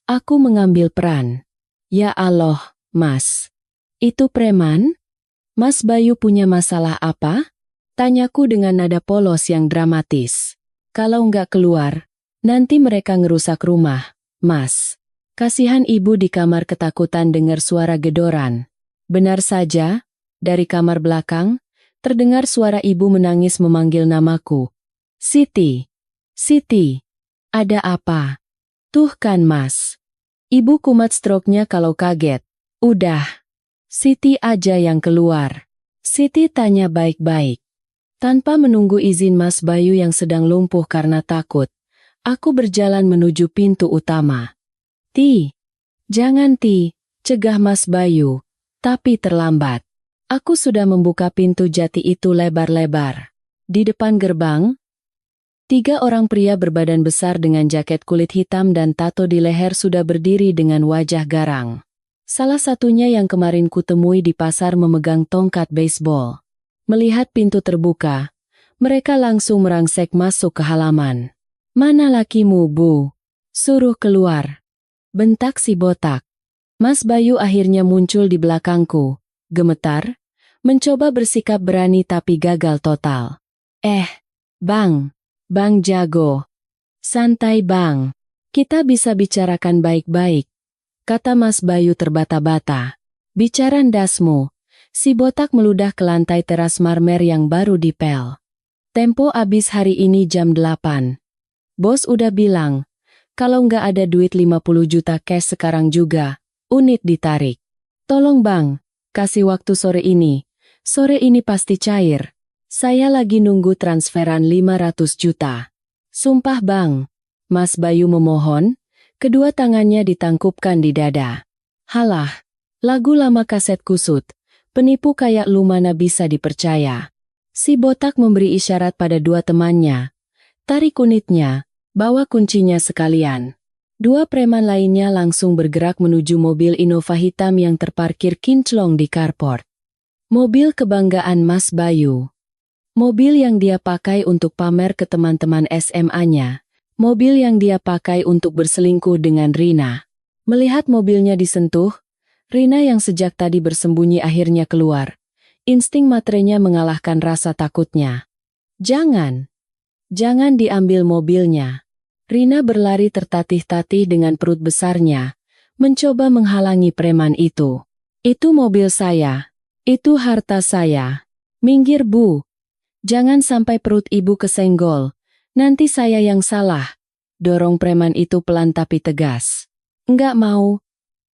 aku mengambil peran. Ya Allah, Mas. Itu preman? Mas Bayu punya masalah apa? Tanyaku dengan nada polos yang dramatis. Kalau nggak keluar, nanti mereka ngerusak rumah, Mas. Kasihan ibu di kamar ketakutan dengar suara gedoran. Benar saja, dari kamar belakang, terdengar suara ibu menangis memanggil namaku. Siti, Siti, ada apa? Tuh kan Mas. Ibu kumat stroke-nya kalau kaget. Udah, Siti aja yang keluar. Siti tanya baik-baik. Tanpa menunggu izin Mas Bayu yang sedang lumpuh karena takut, aku berjalan menuju pintu utama. Jangan cegah Mas Bayu, tapi terlambat. Aku sudah membuka pintu jati itu lebar-lebar. Di depan gerbang, 3 orang pria berbadan besar dengan jaket kulit hitam dan tato di leher sudah berdiri dengan wajah garang. Salah satunya yang kemarin kutemui di pasar memegang tongkat baseball. Melihat pintu terbuka, mereka langsung merangsek masuk ke halaman. Mana lakimu, Bu? Suruh keluar. Bentak si botak. Mas Bayu akhirnya muncul di belakangku. Gemetar, mencoba bersikap berani tapi gagal total. Bang Jago. Santai Bang. Kita bisa bicarakan baik-baik. Kata Mas Bayu terbata-bata. Bicara ndasmu. Si botak meludah ke lantai teras marmer yang baru dipel. Tempo abis hari ini jam 8. Bos udah bilang, kalau nggak ada duit 50 juta cash sekarang juga, unit ditarik. Tolong Bang, kasih waktu sore ini. Sore ini pasti cair. Saya lagi nunggu transferan 500 juta. Sumpah Bang. Mas Bayu memohon, kedua tangannya ditangkupkan di dada. Halah, lagu lama kaset kusut. Penipu kayak lu mana bisa dipercaya. Si botak memberi isyarat pada 2 temannya. Tarik unitnya, bawa kuncinya sekalian. 2 preman lainnya langsung bergerak menuju mobil Innova hitam yang terparkir kinclong di carport. Mobil kebanggaan Mas Bayu. Mobil yang dia pakai untuk pamer ke teman-teman SMA-nya. Mobil yang dia pakai untuk berselingkuh dengan Rina. Melihat mobilnya disentuh, Rina yang sejak tadi bersembunyi akhirnya keluar. Insting materenya mengalahkan rasa takutnya. Jangan diambil mobilnya. Rina berlari tertatih-tatih dengan perut besarnya, mencoba menghalangi preman itu. Itu mobil saya. Itu harta saya. Minggir Bu. Jangan sampai perut ibu kesenggol. Nanti saya yang salah. Dorong preman itu pelan tapi tegas. Enggak mau.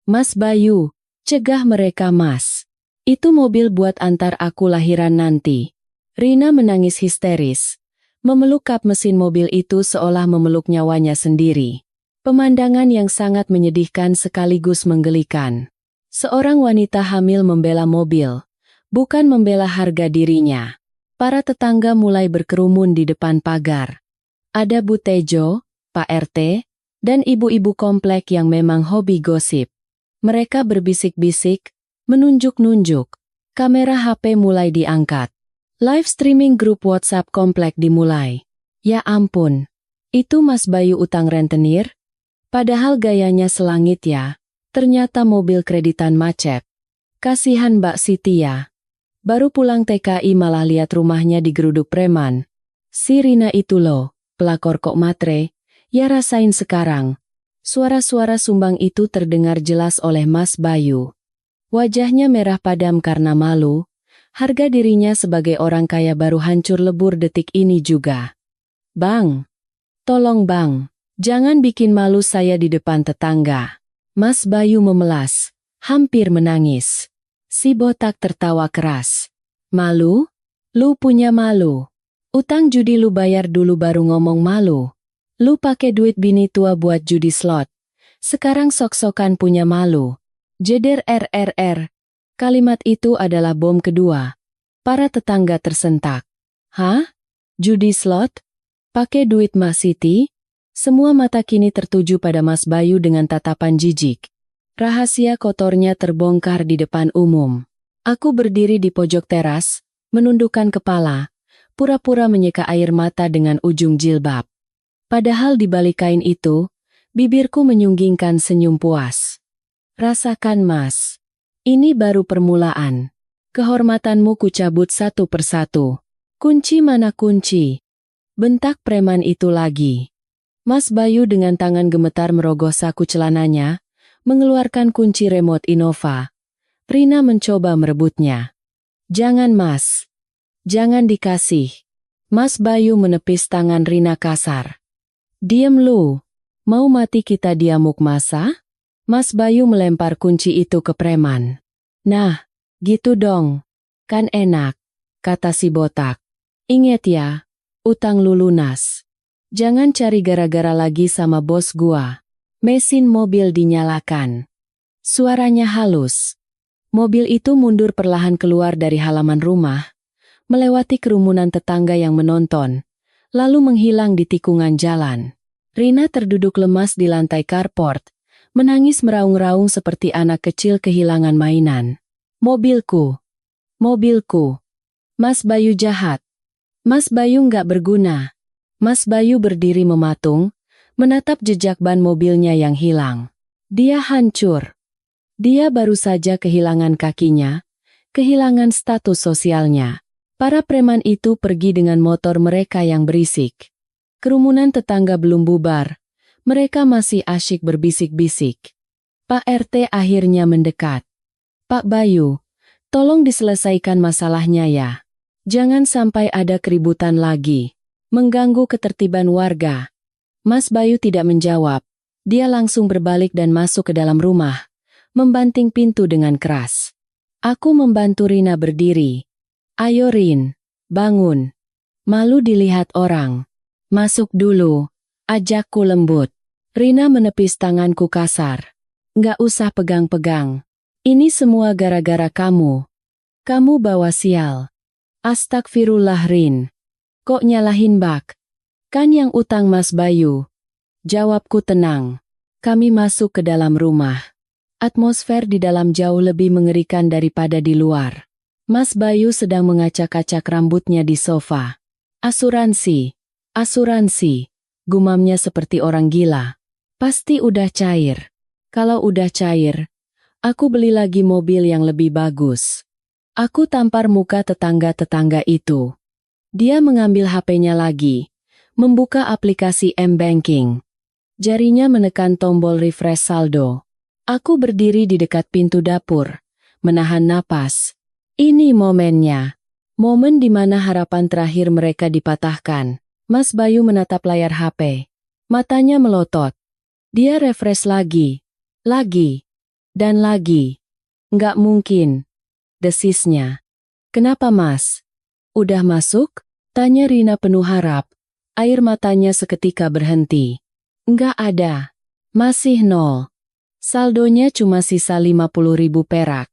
Mas Bayu, cegah mereka Mas. Itu mobil buat antar aku lahiran nanti. Rina menangis histeris. Memeluk kap mesin mobil itu seolah memeluk nyawanya sendiri. Pemandangan yang sangat menyedihkan sekaligus menggelikan. Seorang wanita hamil membela mobil, bukan membela harga dirinya. Para tetangga mulai berkerumun di depan pagar. Ada Bu Tejo, Pak RT, dan ibu-ibu komplek yang memang hobi gosip. Mereka berbisik-bisik, menunjuk-nunjuk. Kamera HP mulai diangkat. Live streaming grup WhatsApp komplek dimulai. Ya ampun, itu Mas Bayu utang rentenir? Padahal gayanya selangit ya, ternyata mobil kreditan macet. Kasihan Mbak Siti ya. Baru pulang TKI malah lihat rumahnya digeruduk preman. Si Rina itu loh, pelakor kok matre, ya rasain sekarang. Suara-suara sumbang itu terdengar jelas oleh Mas Bayu. Wajahnya merah padam karena malu. Harga dirinya sebagai orang kaya baru hancur lebur detik ini juga. Bang, tolong bang, jangan bikin malu saya di depan tetangga. Mas Bayu memelas, hampir menangis. Si botak tertawa keras. Malu? Lu punya malu. Utang judi lu bayar dulu baru ngomong malu. Lu pakai duit bini tua buat judi slot. Sekarang sok-sokan punya malu. Jeder RRR. Kalimat itu adalah bom kedua. Para tetangga tersentak. Hah? Judi slot? Pakai duit Mas Siti? Semua mata kini tertuju pada Mas Bayu dengan tatapan jijik. Rahasia kotornya terbongkar di depan umum. Aku berdiri di pojok teras, menundukkan kepala, pura-pura menyeka air mata dengan ujung jilbab. Padahal di balik kain itu, bibirku menyunggingkan senyum puas. Rasakan Mas. Ini baru permulaan. Kehormatanmu kucabut satu persatu. Kunci mana kunci? Bentak preman itu lagi. Mas Bayu dengan tangan gemetar merogoh saku celananya, mengeluarkan kunci remote Innova. Rina mencoba merebutnya. Jangan Mas. Jangan dikasih. Mas Bayu menepis tangan Rina kasar. Diem lu. Mau mati kita diamuk masa? Mas Bayu melempar kunci itu ke preman. Nah, gitu dong. Kan enak, kata si botak. Ingat ya, utang lu lunas. Jangan cari gara-gara lagi sama bos gua. Mesin mobil dinyalakan. Suaranya halus. Mobil itu mundur perlahan keluar dari halaman rumah, melewati kerumunan tetangga yang menonton, lalu menghilang di tikungan jalan. Rina terduduk lemas di lantai carport, menangis meraung-raung seperti anak kecil kehilangan mainan. Mobilku. Mobilku. Mas Bayu jahat. Mas Bayu nggak berguna. Mas Bayu berdiri mematung, menatap jejak ban mobilnya yang hilang. Dia hancur. Dia baru saja kehilangan kakinya, kehilangan status sosialnya. Para preman itu pergi dengan motor mereka yang berisik. Kerumunan tetangga belum bubar. Mereka masih asyik berbisik-bisik. Pak RT akhirnya mendekat. Pak Bayu, tolong diselesaikan masalahnya ya. Jangan sampai ada keributan lagi. Mengganggu ketertiban warga. Mas Bayu tidak menjawab. Dia langsung berbalik dan masuk ke dalam rumah. Membanting pintu dengan keras. Aku membantu Rina berdiri. Ayo Rin, bangun. Malu dilihat orang. Masuk dulu. Ajakku lembut. Rina menepis tanganku kasar. Nggak usah pegang-pegang. Ini semua gara-gara kamu. Kamu bawa sial. Astagfirullah Rin. Kok nyalahin bak? Kan yang utang Mas Bayu. Jawabku tenang. Kami masuk ke dalam rumah. Atmosfer di dalam jauh lebih mengerikan daripada di luar. Mas Bayu sedang mengacak-acak rambutnya di sofa. Asuransi. Asuransi. Gumamnya seperti orang gila. Pasti udah cair. Kalau udah cair, aku beli lagi mobil yang lebih bagus. Aku tampar muka tetangga-tetangga itu. Dia mengambil HP-nya lagi, membuka aplikasi M-Banking. Jarinya menekan tombol refresh saldo. Aku berdiri di dekat pintu dapur, menahan napas. Ini momennya. Momen di mana harapan terakhir mereka dipatahkan. Mas Bayu menatap layar HP. Matanya melotot. Dia refresh lagi. Lagi. Dan lagi. Nggak mungkin. Desisnya. Kenapa Mas? Udah masuk? Tanya Rina penuh harap. Air matanya seketika berhenti. Nggak ada. Masih nol. Saldonya cuma sisa 50.000 perak.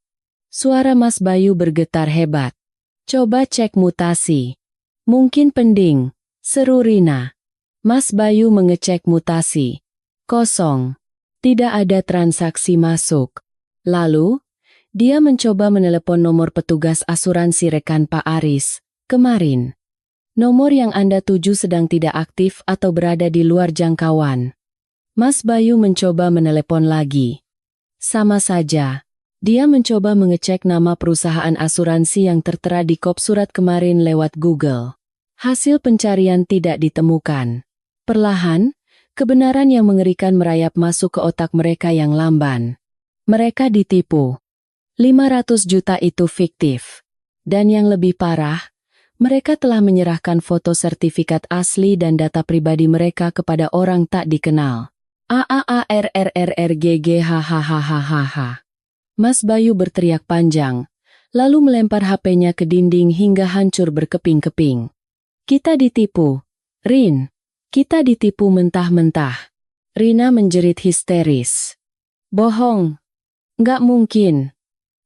Suara Mas Bayu bergetar hebat. Coba cek mutasi. Mungkin pending. Seru Rina. Mas Bayu mengecek mutasi. Kosong. Tidak ada transaksi masuk. Lalu, dia mencoba menelepon nomor petugas asuransi rekan Pak Aris, kemarin. Nomor yang Anda tuju sedang tidak aktif atau berada di luar jangkauan. Mas Bayu mencoba menelepon lagi. Sama saja. Dia mencoba mengecek nama perusahaan asuransi yang tertera di kop surat kemarin lewat Google. Hasil pencarian tidak ditemukan. Perlahan, Kebenaran yang mengerikan merayap masuk ke otak mereka yang lamban. Mereka ditipu. 500 juta itu fiktif. Dan yang lebih parah, mereka telah menyerahkan foto sertifikat asli dan data pribadi mereka kepada orang tak dikenal. AAARRRRGGHHHHH. Mas Bayu berteriak panjang, lalu melempar HP-nya ke dinding hingga hancur berkeping-keping. Kita ditipu, Rin. Kita ditipu mentah-mentah. Rina menjerit histeris. Bohong. Nggak mungkin.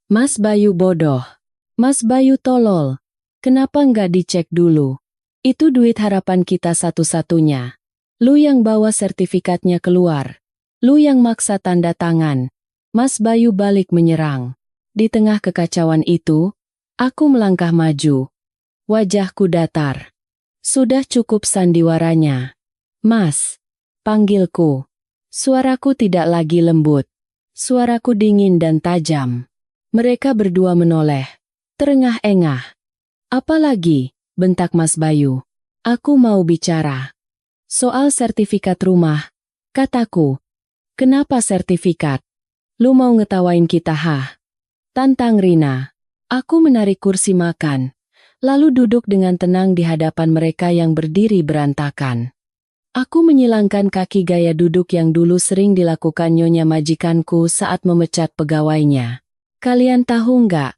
Mas Bayu bodoh. Mas Bayu tolol. Kenapa nggak dicek dulu? Itu duit harapan kita satu-satunya. Lu yang bawa sertifikatnya keluar. Lu yang maksa tanda tangan. Mas Bayu balik menyerang. Di tengah kekacauan itu, aku melangkah maju. Wajahku datar. Sudah cukup sandiwaranya. Mas, panggilku. Suaraku tidak lagi lembut. Suaraku dingin dan tajam. Mereka berdua menoleh. Terengah-engah. Apalagi, bentak Mas Bayu. Aku mau bicara. Soal sertifikat rumah, kataku. Kenapa sertifikat? Lu mau ngetawain kita Tantang Rina. Aku menarik kursi makan, lalu duduk dengan tenang di hadapan mereka yang berdiri berantakan. Aku menyilangkan kaki gaya duduk yang dulu sering dilakukan nyonya majikanku saat memecat pegawainya. Kalian tahu nggak?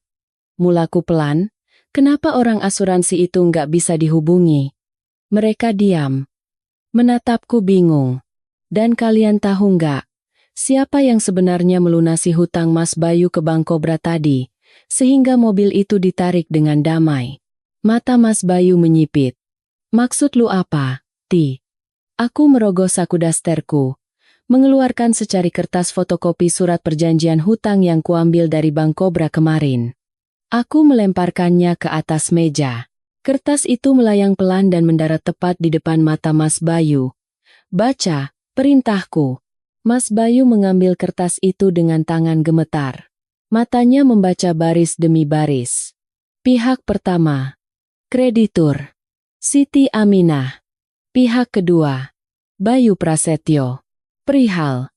Mulaku pelan, kenapa orang asuransi itu nggak bisa dihubungi? Mereka diam. Menatapku bingung. Dan kalian tahu nggak, siapa yang sebenarnya melunasi hutang Mas Bayu ke Bank Kobra tadi, sehingga mobil itu ditarik dengan damai? Mata Mas Bayu menyipit. Maksud lu apa, Ti? Aku merogoh saku dasterku, mengeluarkan secari kertas fotokopi surat perjanjian hutang yang kuambil dari Bank Kobra kemarin. Aku melemparkannya ke atas meja. Kertas itu melayang pelan dan mendarat tepat di depan mata Mas Bayu. Baca, perintahku. Mas Bayu mengambil kertas itu dengan tangan gemetar. Matanya membaca baris demi baris. Pihak pertama, kreditur, Siti Aminah. Pihak kedua, Bayu Prasetyo. Perihal,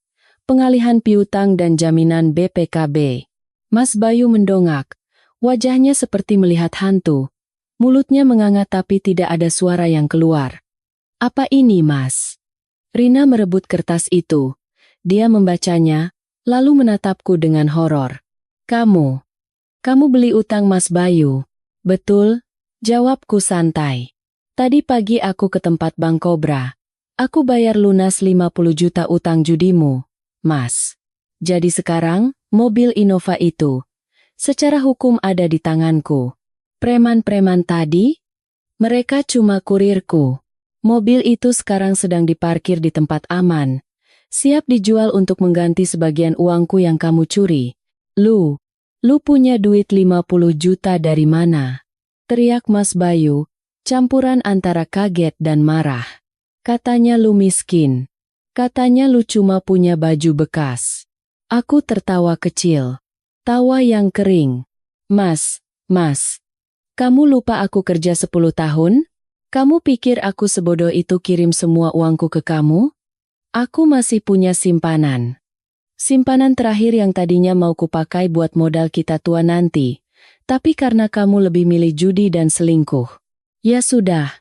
pengalihan piutang dan jaminan BPKB. Mas Bayu mendongak. Wajahnya seperti melihat hantu. Mulutnya menganga tapi tidak ada suara yang keluar. Apa ini, Mas? Rina merebut kertas itu. Dia membacanya, lalu menatapku dengan horor. Kamu beli utang Mas Bayu. Betul? Jawabku santai. Tadi pagi aku ke tempat Bank Kobra. Aku bayar lunas 50 juta utang judimu, Mas. Jadi sekarang, mobil Innova itu, secara hukum ada di tanganku. Preman-preman tadi? Mereka cuma kurirku. Mobil itu sekarang sedang diparkir di tempat aman. Siap dijual untuk mengganti sebagian uangku yang kamu curi. Lu punya duit 50 juta dari mana? Teriak Mas Bayu, campuran antara kaget dan marah. Katanya lu miskin. Katanya lu cuma punya baju bekas. Aku tertawa kecil. Tawa yang kering. Mas, kamu lupa aku kerja 10 tahun? Kamu pikir aku sebodoh itu kirim semua uangku ke kamu? Aku masih punya simpanan. Simpanan terakhir yang tadinya mau kupakai buat modal kita tua nanti. Tapi karena kamu lebih milih judi dan selingkuh. Ya sudah,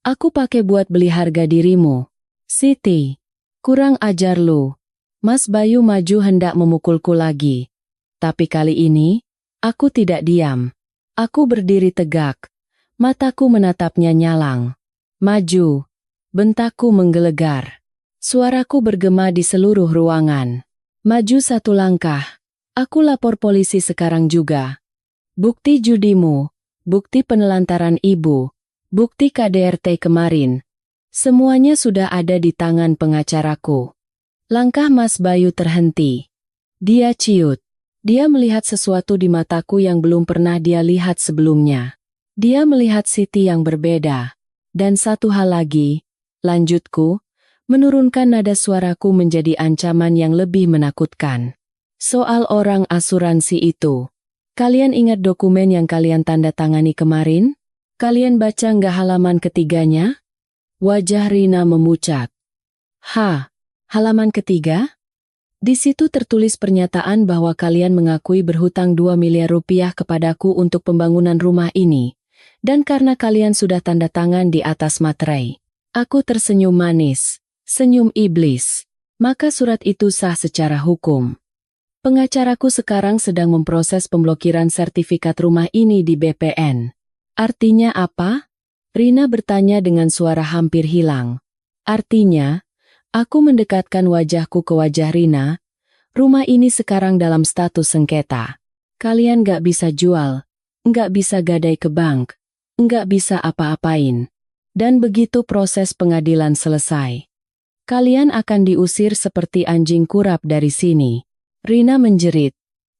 aku pakai buat beli harga dirimu. Siti, kurang ajar lu. Mas Bayu maju hendak memukulku lagi. Tapi kali ini, aku tidak diam. Aku berdiri tegak. Mataku menatapnya nyalang. Maju. Bentakku menggelegar. Suaraku bergema di seluruh ruangan. Maju satu langkah. Aku lapor polisi sekarang juga. Bukti judimu, bukti penelantaran ibu, bukti KDRT kemarin. Semuanya sudah ada di tangan pengacaraku. Langkah Mas Bayu terhenti. Dia ciut. Dia melihat sesuatu di mataku yang belum pernah dia lihat sebelumnya. Dia melihat Siti yang berbeda. Dan satu hal lagi, lanjutku, menurunkan nada suaraku menjadi ancaman yang lebih menakutkan. Soal orang asuransi itu. Kalian ingat dokumen yang kalian tanda tangani kemarin? Kalian baca nggak halaman ketiganya? Wajah Rina memucat. Halaman ketiga? Di situ tertulis pernyataan bahwa kalian mengakui berhutang 2 miliar rupiah kepadaku untuk pembangunan rumah ini. Dan karena kalian sudah tanda tangan di atas materai. Aku tersenyum manis, senyum iblis. Maka surat itu sah secara hukum. Pengacaraku sekarang sedang memproses pemblokiran sertifikat rumah ini di BPN. Artinya apa? Rina bertanya dengan suara hampir hilang. Artinya, aku mendekatkan wajahku ke wajah Rina. Rumah ini sekarang dalam status sengketa. Kalian gak bisa jual, gak bisa gadai ke bank, gak bisa apa-apain. Dan begitu proses pengadilan selesai, kalian akan diusir seperti anjing kurap dari sini. Rina menjerit.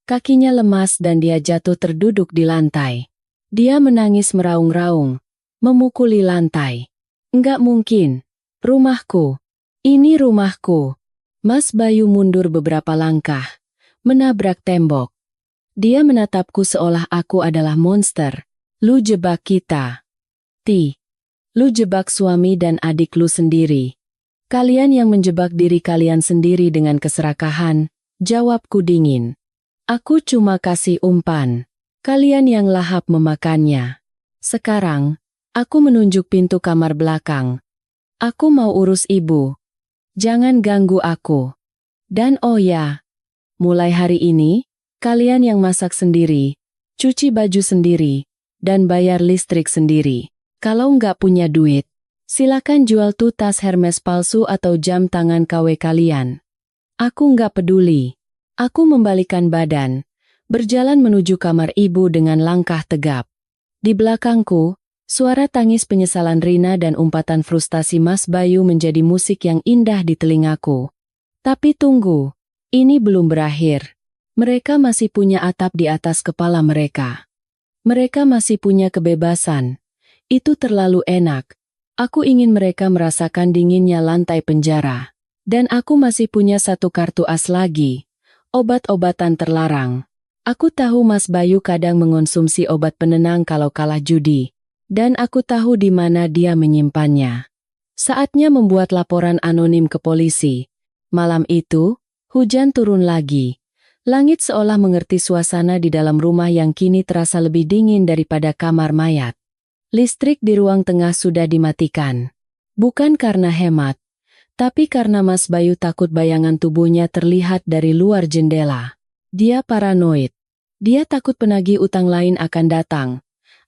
Kakinya lemas dan dia jatuh terduduk di lantai. Dia menangis meraung-raung, memukuli lantai. Enggak mungkin. Rumahku. Ini rumahku. Mas Bayu mundur beberapa langkah, menabrak tembok. Dia menatapku seolah aku adalah monster. Lu jebak kita. Lu jebak suami dan adik lu sendiri. Kalian yang menjebak diri kalian sendiri dengan keserakahan, jawabku dingin. Aku cuma kasih umpan. Kalian yang lahap memakannya. Sekarang, aku menunjuk pintu kamar belakang. Aku mau urus ibu. Jangan ganggu aku. Dan oh ya, mulai hari ini, kalian yang masak sendiri, cuci baju sendiri, dan bayar listrik sendiri. Kalau nggak punya duit, silakan jual tuh tas Hermes palsu atau jam tangan KW kalian. Aku nggak peduli. Aku membalikan badan, berjalan menuju kamar ibu dengan langkah tegap. Di belakangku, suara tangis penyesalan Rina dan umpatan frustasi Mas Bayu menjadi musik yang indah di telingaku. Tapi tunggu, ini belum berakhir. Mereka masih punya atap di atas kepala mereka. Mereka masih punya kebebasan. Itu terlalu enak. Aku ingin mereka merasakan dinginnya lantai penjara. Dan aku masih punya satu kartu as lagi. Obat-obatan terlarang. Aku tahu Mas Bayu kadang mengonsumsi obat penenang kalau kalah judi. Dan aku tahu di mana dia menyimpannya. Saatnya membuat laporan anonim ke polisi. Malam itu, hujan turun lagi. Langit seolah mengerti suasana di dalam rumah yang kini terasa lebih dingin daripada kamar mayat. Listrik di ruang tengah sudah dimatikan. Bukan karena hemat, tapi karena Mas Bayu takut bayangan tubuhnya terlihat dari luar jendela. Dia paranoid. Dia takut penagih utang lain akan datang.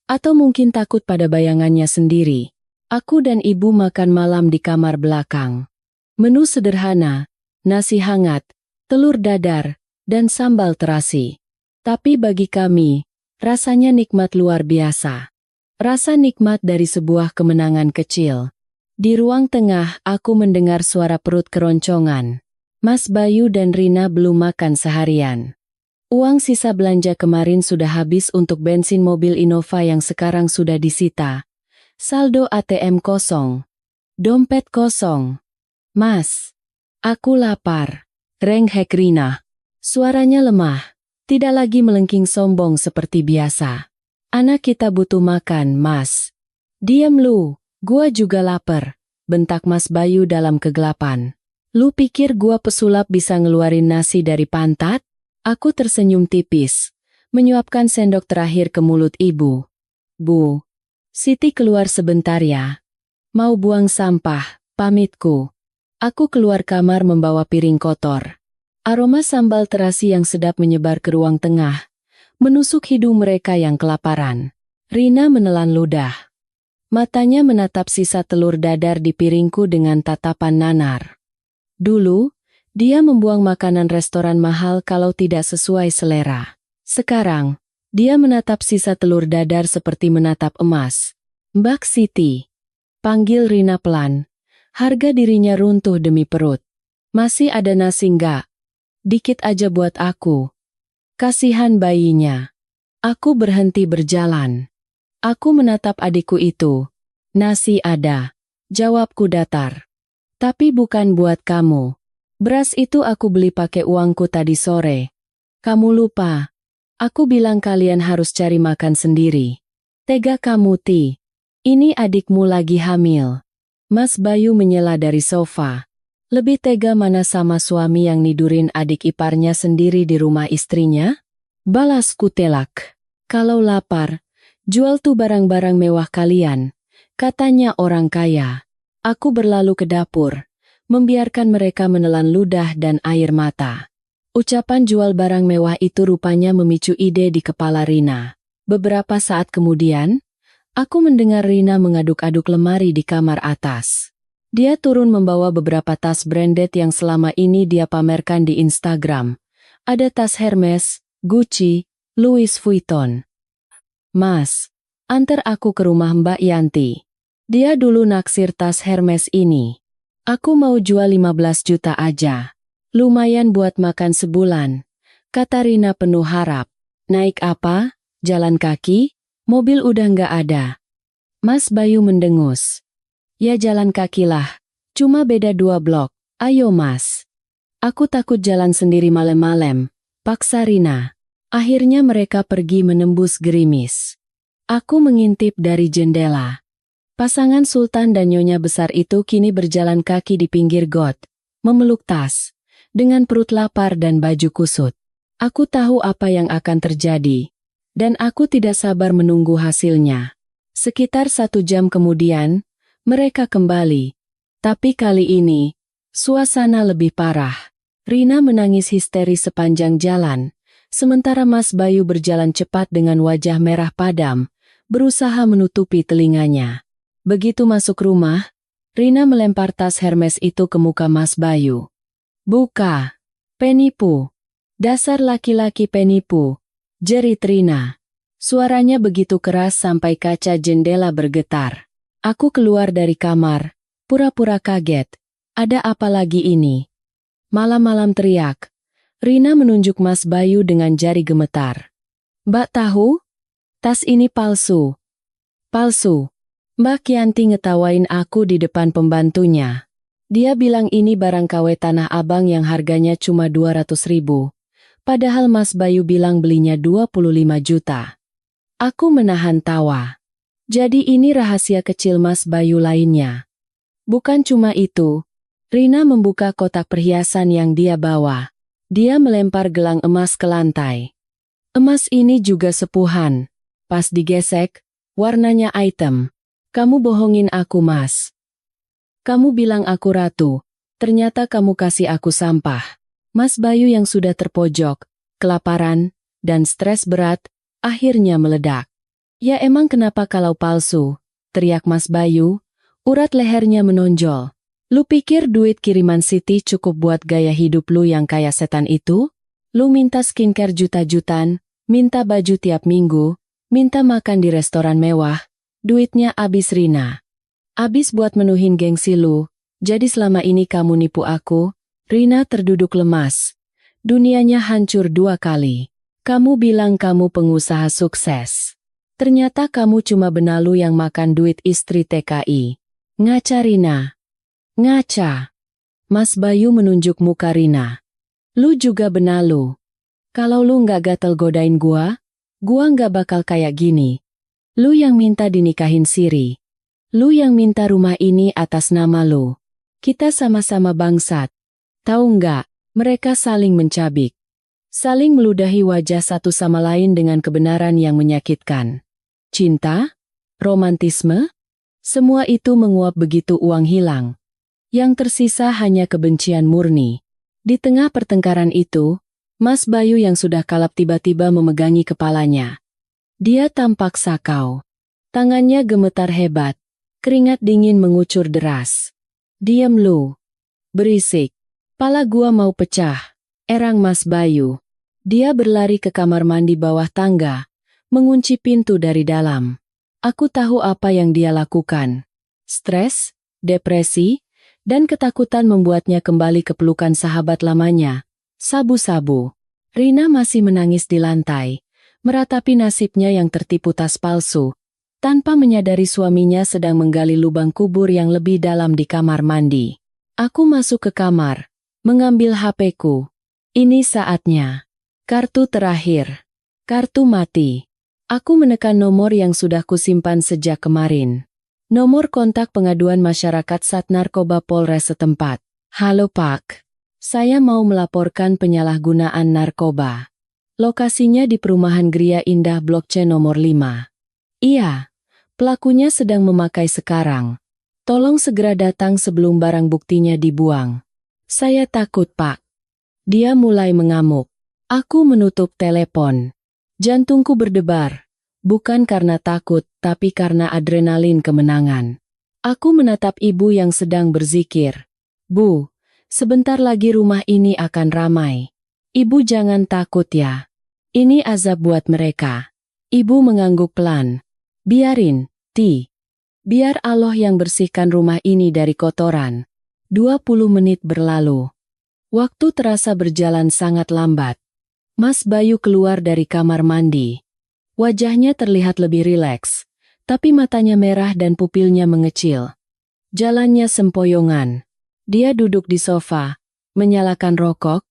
Atau mungkin takut pada bayangannya sendiri. Aku dan ibu makan malam di kamar belakang. Menu sederhana, nasi hangat, telur dadar, dan sambal terasi. Tapi bagi kami, rasanya nikmat luar biasa. Rasa nikmat dari sebuah kemenangan kecil. Di ruang tengah, aku mendengar suara perut keroncongan. Mas Bayu dan Rina belum makan seharian. Uang sisa belanja kemarin sudah habis untuk bensin mobil Innova yang sekarang sudah disita. Saldo ATM kosong. Dompet kosong. Mas, aku lapar. Renghek Rina. Suaranya lemah, tidak lagi melengking sombong seperti biasa. Anak kita butuh makan, Mas. Diam lu, gua juga lapar, bentak Mas Bayu dalam kegelapan. Lu pikir gua pesulap bisa ngeluarin nasi dari pantat? Aku tersenyum tipis, menyuapkan sendok terakhir ke mulut ibu. Bu, Siti keluar sebentar ya. Mau buang sampah, pamitku. Aku keluar kamar membawa piring kotor. Aroma sambal terasi yang sedap menyebar ke ruang tengah, menusuk hidung mereka yang kelaparan. Rina menelan ludah. Matanya menatap sisa telur dadar di piringku dengan tatapan nanar. Dulu, dia membuang makanan restoran mahal kalau tidak sesuai selera. Sekarang, dia menatap sisa telur dadar seperti menatap emas. Mbak Siti. Panggil Rina pelan. Harga dirinya runtuh demi perut. Masih ada nasi nggak? Dikit aja buat aku. Kasihan bayinya. Aku berhenti berjalan. Aku menatap adikku itu. Nasi ada. Jawabku datar. Tapi bukan buat kamu. Beras itu aku beli pakai uangku tadi sore. Kamu lupa. Aku bilang kalian harus cari makan sendiri. Tega kamu, Ti. Ini adikmu lagi hamil. Mas Bayu menyela dari sofa. Lebih tega mana sama suami yang nidurin adik iparnya sendiri di rumah istrinya? Balasku telak. Kalau lapar, jual tuh barang-barang mewah kalian, katanya orang kaya. Aku berlalu ke dapur, membiarkan mereka menelan ludah dan air mata. Ucapan jual barang mewah itu rupanya memicu ide di kepala Rina. Beberapa saat kemudian, aku mendengar Rina mengaduk-aduk lemari di kamar atas. Dia turun membawa beberapa tas branded yang selama ini dia pamerkan di Instagram. Ada tas Hermes, Gucci, Louis Vuitton. Mas, antar aku ke rumah Mbak Yanti. Dia dulu naksir tas Hermes ini. Aku mau jual 15 juta aja. Lumayan buat makan sebulan, kata Rina penuh harap. Naik apa? Jalan kaki? Mobil udah nggak ada. Mas Bayu mendengus. Ya jalan kakilah, cuma beda 2 blok. Ayo mas. Aku takut jalan sendiri malam-malam, paksa Rina. Akhirnya mereka pergi menembus gerimis. Aku mengintip dari jendela. Pasangan Sultan dan Nyonya besar itu kini berjalan kaki di pinggir got, memeluk tas, dengan perut lapar dan baju kusut. Aku tahu apa yang akan terjadi, dan aku tidak sabar menunggu hasilnya. Sekitar 1 jam kemudian, mereka kembali. Tapi kali ini, suasana lebih parah. Rina menangis histeris sepanjang jalan, sementara Mas Bayu berjalan cepat dengan wajah merah padam, berusaha menutupi telinganya. Begitu masuk rumah, Rina melempar tas Hermes itu ke muka Mas Bayu. Buka, penipu. Dasar laki-laki penipu, jerit Rina. Suaranya begitu keras sampai kaca jendela bergetar. Aku keluar dari kamar, pura-pura kaget. Ada apa lagi ini? Malam-malam teriak. Rina menunjuk Mas Bayu dengan jari gemetar. Mbak tahu? Tas ini palsu. Palsu. Mbak Yanti ngetawain aku di depan pembantunya. Dia bilang ini barang KW Tanah Abang yang harganya cuma 200.000. Padahal Mas Bayu bilang belinya 25 juta. Aku menahan tawa. Jadi ini rahasia kecil Mas Bayu lainnya. Bukan cuma itu. Rina membuka kotak perhiasan yang dia bawa. Dia melempar gelang emas ke lantai. Emas ini juga sepuhan. Pas digesek, warnanya hitam. Kamu bohongin aku mas. Kamu bilang aku ratu, ternyata kamu kasih aku sampah. Mas Bayu yang sudah terpojok, kelaparan, dan stres berat, akhirnya meledak. Ya emang kenapa kalau palsu? Teriak Mas Bayu, urat lehernya menonjol. Lu pikir duit kiriman Siti cukup buat gaya hidup lu yang kayak setan itu? Lu minta skincare juta-jutaan, minta baju tiap minggu, minta makan di restoran mewah, duitnya abis Rina. Abis buat menuhin gengsi lu, jadi selama ini kamu nipu aku. Rina terduduk lemas. Dunianya hancur 2 kali. Kamu bilang kamu pengusaha sukses. Ternyata kamu cuma benalu yang makan duit istri TKI. Ngaca Rina. Ngaca. Mas Bayu menunjuk muka Rina. Lu juga benalu. Kalau lu nggak gatel godain gua nggak bakal kayak gini. Lu yang minta dinikahin Siri. Lu yang minta rumah ini atas nama lu. Kita sama-sama bangsat. Tahu nggak, mereka saling mencabik. Saling meludahi wajah satu sama lain dengan kebenaran yang menyakitkan. Cinta? Romantisme? Semua itu menguap begitu uang hilang. Yang tersisa hanya kebencian murni. Di tengah pertengkaran itu, Mas Bayu yang sudah kalap tiba-tiba memegangi kepalanya. Dia tampak sakau. Tangannya gemetar hebat. Keringat dingin mengucur deras. Diam lu. Berisik. Pala gua mau pecah. Erang Mas Bayu. Dia berlari ke kamar mandi bawah tangga, mengunci pintu dari dalam. Aku tahu apa yang dia lakukan. Stres, depresi, dan ketakutan membuatnya kembali ke pelukan sahabat lamanya, sabu-sabu. Rina masih menangis di lantai, meratapi nasibnya yang tertipu tas palsu, tanpa menyadari suaminya sedang menggali lubang kubur yang lebih dalam di kamar mandi. Aku masuk ke kamar, mengambil HP-ku. Ini saatnya. Kartu terakhir. Kartu mati. Aku menekan nomor yang sudah kusimpan sejak kemarin. Nomor kontak pengaduan masyarakat Sat Narkoba Polres setempat. Halo Pak, saya mau melaporkan penyalahgunaan narkoba. Lokasinya di perumahan Gria Indah Blok C nomor 5. Iya, pelakunya sedang memakai sekarang. Tolong segera datang sebelum barang buktinya dibuang. Saya takut Pak. Dia mulai mengamuk. Aku menutup telepon. Jantungku berdebar. Bukan karena takut, tapi karena adrenalin kemenangan. Aku menatap ibu yang sedang berzikir. Bu, sebentar lagi rumah ini akan ramai. Ibu jangan takut ya. Ini azab buat mereka. Ibu mengangguk pelan. Biarin, Ti. Biar Allah yang bersihkan rumah ini dari kotoran. 20 menit berlalu. Waktu terasa berjalan sangat lambat. Mas Bayu keluar dari kamar mandi. Wajahnya terlihat lebih rileks, tapi matanya merah dan pupilnya mengecil. Jalannya sempoyongan. Dia duduk di sofa, menyalakan rokok,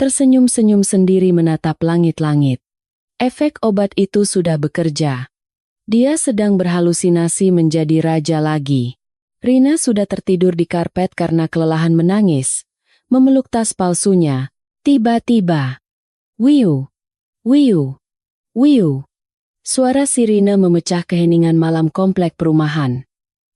tersenyum-senyum sendiri menatap langit-langit. Efek obat itu sudah bekerja. Dia sedang berhalusinasi menjadi raja lagi. Rina sudah tertidur di karpet karena kelelahan menangis. Memeluk tas palsunya. Tiba-tiba. Wiu, wiu, wiu. Suara sirine memecah keheningan malam komplek perumahan.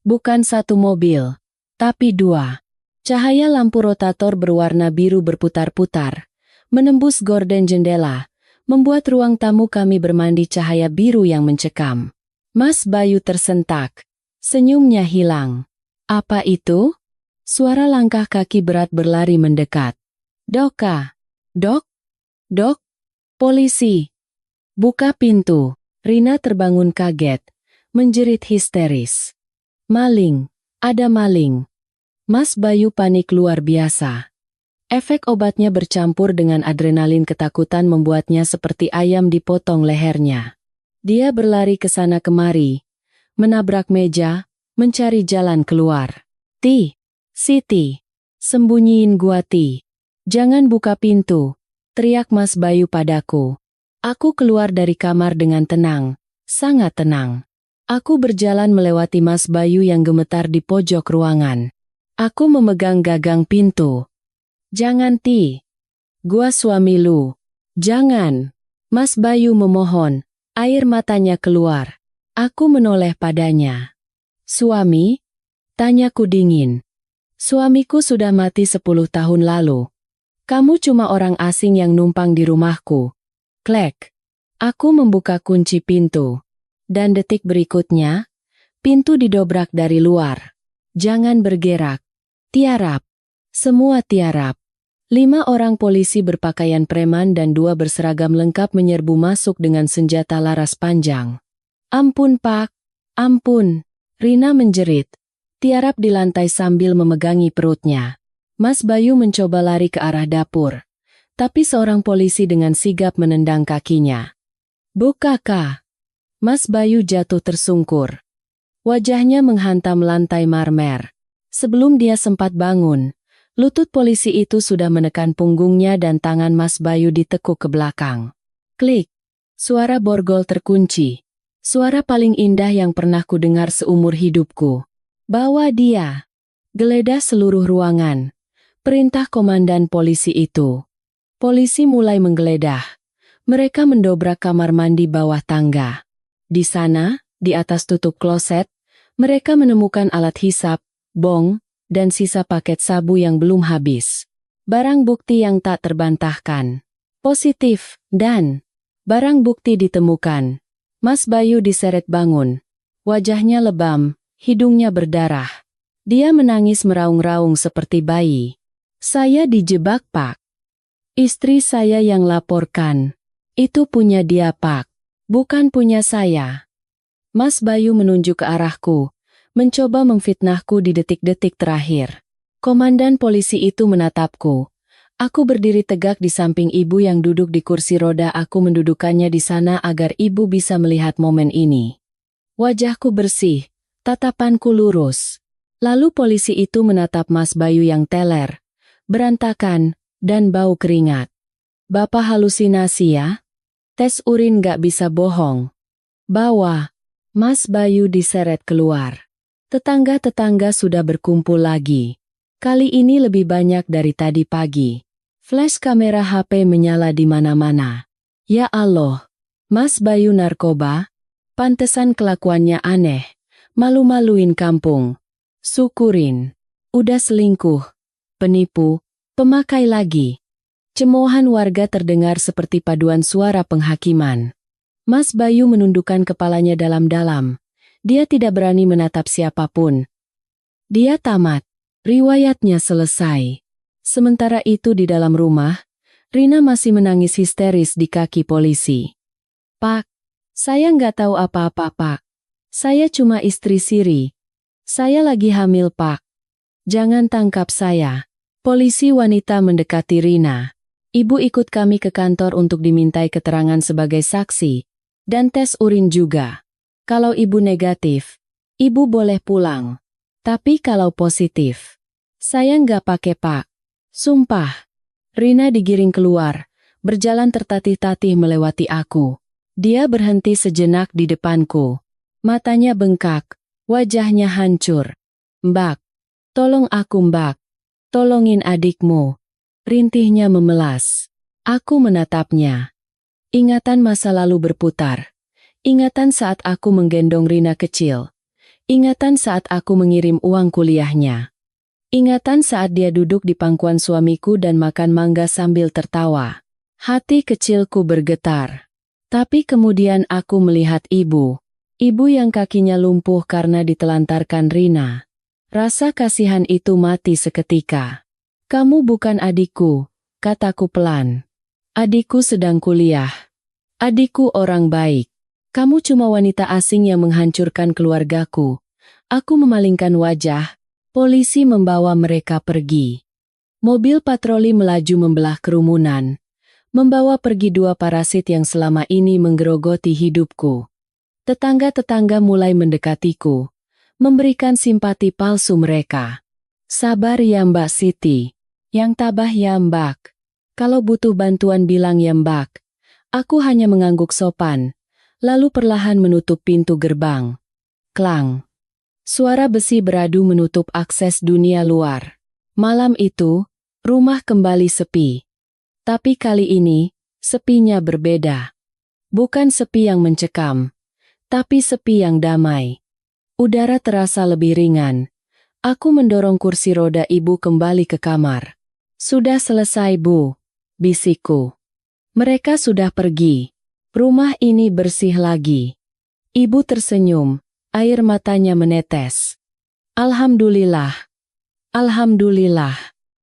Bukan satu mobil, tapi dua. Cahaya lampu rotator berwarna biru berputar-putar, menembus gorden jendela, membuat ruang tamu kami bermandi cahaya biru yang mencekam. Mas Bayu tersentak. Senyumnya hilang. Apa itu? Suara langkah kaki berat berlari mendekat. Doka. Dok? Dok? Polisi. Buka pintu. Rina terbangun kaget. Menjerit histeris. Maling. Ada maling. Mas Bayu panik luar biasa. Efek obatnya bercampur dengan adrenalin ketakutan membuatnya seperti ayam dipotong lehernya. Dia berlari ke sana kemari. Menabrak meja, mencari jalan keluar. Ti. Siti, sembunyiin gua Ti. Jangan buka pintu, teriak Mas Bayu padaku. Aku keluar dari kamar dengan tenang, sangat tenang. Aku berjalan melewati Mas Bayu yang gemetar di pojok ruangan. Aku memegang gagang pintu. Jangan Ti. Gua suami lu. Jangan. Mas Bayu memohon, air matanya keluar. Aku menoleh padanya. Suami? Tanyaku dingin. Suamiku sudah mati 10 tahun lalu. Kamu cuma orang asing yang numpang di rumahku. Klek. Aku membuka kunci pintu. Dan detik berikutnya, pintu didobrak dari luar. Jangan bergerak. Tiarap. Semua tiarap. 5 orang polisi berpakaian preman dan 2 berseragam lengkap menyerbu masuk dengan senjata laras panjang. Ampun Pak. Ampun. Rina menjerit. Tiarap di lantai sambil memegangi perutnya. Mas Bayu mencoba lari ke arah dapur. Tapi seorang polisi dengan sigap menendang kakinya. Buka Kak. Mas Bayu jatuh tersungkur. Wajahnya menghantam lantai marmer. Sebelum dia sempat bangun, lutut polisi itu sudah menekan punggungnya dan tangan Mas Bayu ditekuk ke belakang. Klik. Suara borgol terkunci. Suara paling indah yang pernah kudengar seumur hidupku. Bawa dia. Geledah seluruh ruangan. Perintah komandan polisi itu. Polisi mulai menggeledah. Mereka mendobrak kamar mandi bawah tangga. Di sana, di atas tutup kloset, mereka menemukan alat hisap, bong, dan sisa paket sabu yang belum habis. Barang bukti yang tak terbantahkan. Positif, dan barang bukti ditemukan. Mas Bayu diseret bangun. Wajahnya lebam. Hidungnya berdarah. Dia menangis meraung-raung seperti bayi. Saya dijebak Pak. Istri saya yang laporkan. Itu punya dia Pak. Bukan punya saya. Mas Bayu menunjuk ke arahku. Mencoba memfitnahku di detik-detik terakhir. Komandan polisi itu menatapku. Aku berdiri tegak di samping ibu yang duduk di kursi roda. Aku mendudukannya di sana agar ibu bisa melihat momen ini. Wajahku bersih. Tatapanku lurus. Lalu polisi itu menatap Mas Bayu yang teler, berantakan, dan bau keringat. Bapak halusinasi ya? Tes urin gak bisa bohong. Bawa. Mas Bayu diseret keluar. Tetangga-tetangga sudah berkumpul lagi. Kali ini lebih banyak dari tadi pagi. Flash kamera HP menyala di mana-mana. Ya Allah, Mas Bayu narkoba? Pantesan kelakuannya aneh. Malu-maluin kampung. Syukurin. Udah selingkuh. Penipu. Pemakai lagi. Cemoohan warga terdengar seperti paduan suara penghakiman. Mas Bayu menundukkan kepalanya dalam-dalam. Dia tidak berani menatap siapapun. Dia tamat. Riwayatnya selesai. Sementara itu di dalam rumah, Rina masih menangis histeris di kaki polisi. Pak, saya nggak tahu apa-apa, Pak. Saya cuma istri Siri. Saya lagi hamil, Pak. Jangan tangkap saya. Polisi wanita mendekati Rina. Ibu ikut kami ke kantor untuk dimintai keterangan sebagai saksi. Dan tes urin juga. Kalau ibu negatif, ibu boleh pulang. Tapi kalau positif, saya nggak pakai, Pak. Sumpah. Rina digiring keluar, berjalan tertatih-tatih melewati aku. Dia berhenti sejenak di depanku. Matanya bengkak, wajahnya hancur. Mbak, tolong aku, Mbak. Tolongin adikmu. Rintihnya memelas. Aku menatapnya. Ingatan masa lalu berputar. Ingatan saat aku menggendong Rina kecil. Ingatan saat aku mengirim uang kuliahnya. Ingatan saat dia duduk di pangkuan suamiku dan makan mangga sambil tertawa. Hati kecilku bergetar. Tapi kemudian aku melihat ibu. Ibu yang kakinya lumpuh karena ditelantarkan Rina. Rasa kasihan itu mati seketika. Kamu bukan adikku, kataku pelan. Adikku sedang kuliah. Adikku orang baik. Kamu cuma wanita asing yang menghancurkan keluargaku. Aku memalingkan wajah. Polisi membawa mereka pergi. Mobil patroli melaju membelah kerumunan. Membawa pergi dua parasit yang selama ini menggerogoti hidupku. Tetangga-tetangga mulai mendekatiku. Memberikan simpati palsu mereka. Sabar ya Mbak Siti. Yang tabah ya Mbak. Kalau butuh bantuan bilang ya Mbak. Aku hanya mengangguk sopan. Lalu perlahan menutup pintu gerbang. Klang. Suara besi beradu menutup akses dunia luar. Malam itu, rumah kembali sepi. Tapi kali ini, sepinya berbeda. Bukan sepi yang mencekam, tapi sepi yang damai. Udara terasa lebih ringan. Aku mendorong kursi roda ibu kembali ke kamar. Sudah selesai, Bu, bisikku. Mereka sudah pergi. Rumah ini bersih lagi. Ibu tersenyum, air matanya menetes. Alhamdulillah. Alhamdulillah.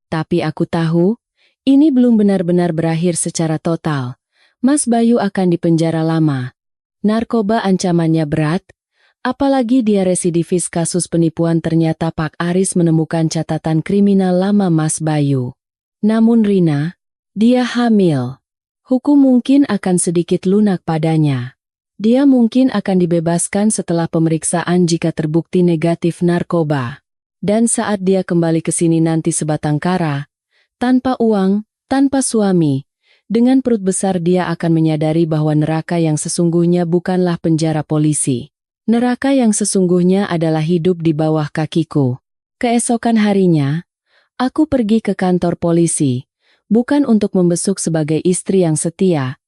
Tapi aku tahu, ini belum benar-benar berakhir secara total. Mas Bayu akan dipenjara lama. Narkoba ancamannya berat, apalagi dia residivis kasus penipuan. Ternyata Pak Aris menemukan catatan kriminal lama Mas Bayu. Namun Rina, dia hamil. Hukum mungkin akan sedikit lunak padanya. Dia mungkin akan dibebaskan setelah pemeriksaan jika terbukti negatif narkoba. Dan saat dia kembali ke sini nanti sebatang kara, tanpa uang, tanpa suami, dengan perut besar dia akan menyadari bahwa neraka yang sesungguhnya bukanlah penjara polisi. Neraka yang sesungguhnya adalah hidup di bawah kakiku. Keesokan harinya, aku pergi ke kantor polisi, bukan untuk membesuk sebagai istri yang setia,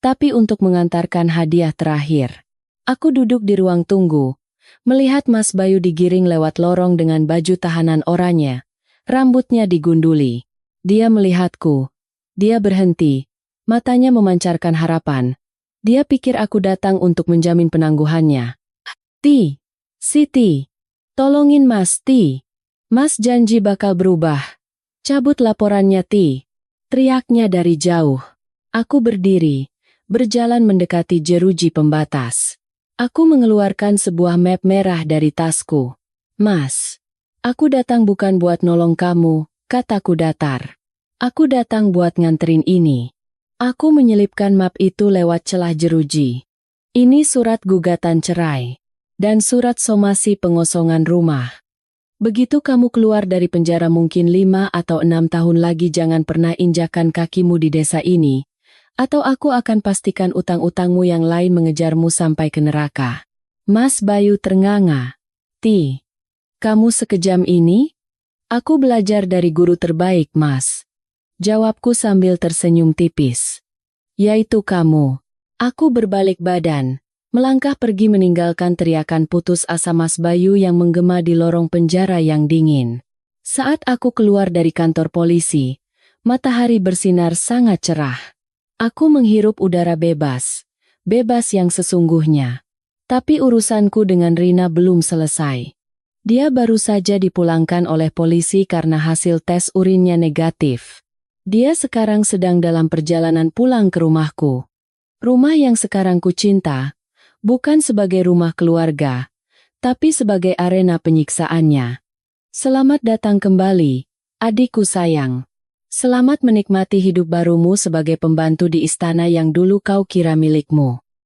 tapi untuk mengantarkan hadiah terakhir. Aku duduk di ruang tunggu, melihat Mas Bayu digiring lewat lorong dengan baju tahanan oranye, rambutnya digunduli. Dia melihatku. Dia berhenti, matanya memancarkan harapan. Dia pikir aku datang untuk menjamin penangguhannya. Siti, tolongin Mas Ti. Mas janji bakal berubah. Cabut laporannya Ti. Teriaknya dari jauh. Aku berdiri, berjalan mendekati jeruji pembatas. Aku mengeluarkan sebuah map merah dari tasku. Mas, aku datang bukan buat nolong kamu, kataku datar. Aku datang buat nganterin ini. Aku menyelipkan map itu lewat celah jeruji. Ini surat gugatan cerai. Dan surat somasi pengosongan rumah. Begitu kamu keluar dari penjara mungkin 5 atau 6 tahun lagi jangan pernah injakan kakimu di desa ini. Atau aku akan pastikan utang-utangmu yang lain mengejarmu sampai ke neraka. Mas Bayu ternganga. Ti, kamu sekejam ini? Aku belajar dari guru terbaik, Mas. Jawabku sambil tersenyum tipis. Yaitu kamu. Aku berbalik badan, melangkah pergi meninggalkan teriakan putus asa Mas Bayu yang menggema di lorong penjara yang dingin. Saat aku keluar dari kantor polisi, matahari bersinar sangat cerah. Aku menghirup udara bebas. Bebas yang sesungguhnya. Tapi urusanku dengan Rina belum selesai. Dia baru saja dipulangkan oleh polisi karena hasil tes urinnya negatif. Dia sekarang sedang dalam perjalanan pulang ke rumahku. Rumah yang sekarang ku cinta, bukan sebagai rumah keluarga, tapi sebagai arena penyiksaannya. Selamat datang kembali, adikku sayang. Selamat menikmati hidup barumu sebagai pembantu di istana yang dulu kau kira milikmu.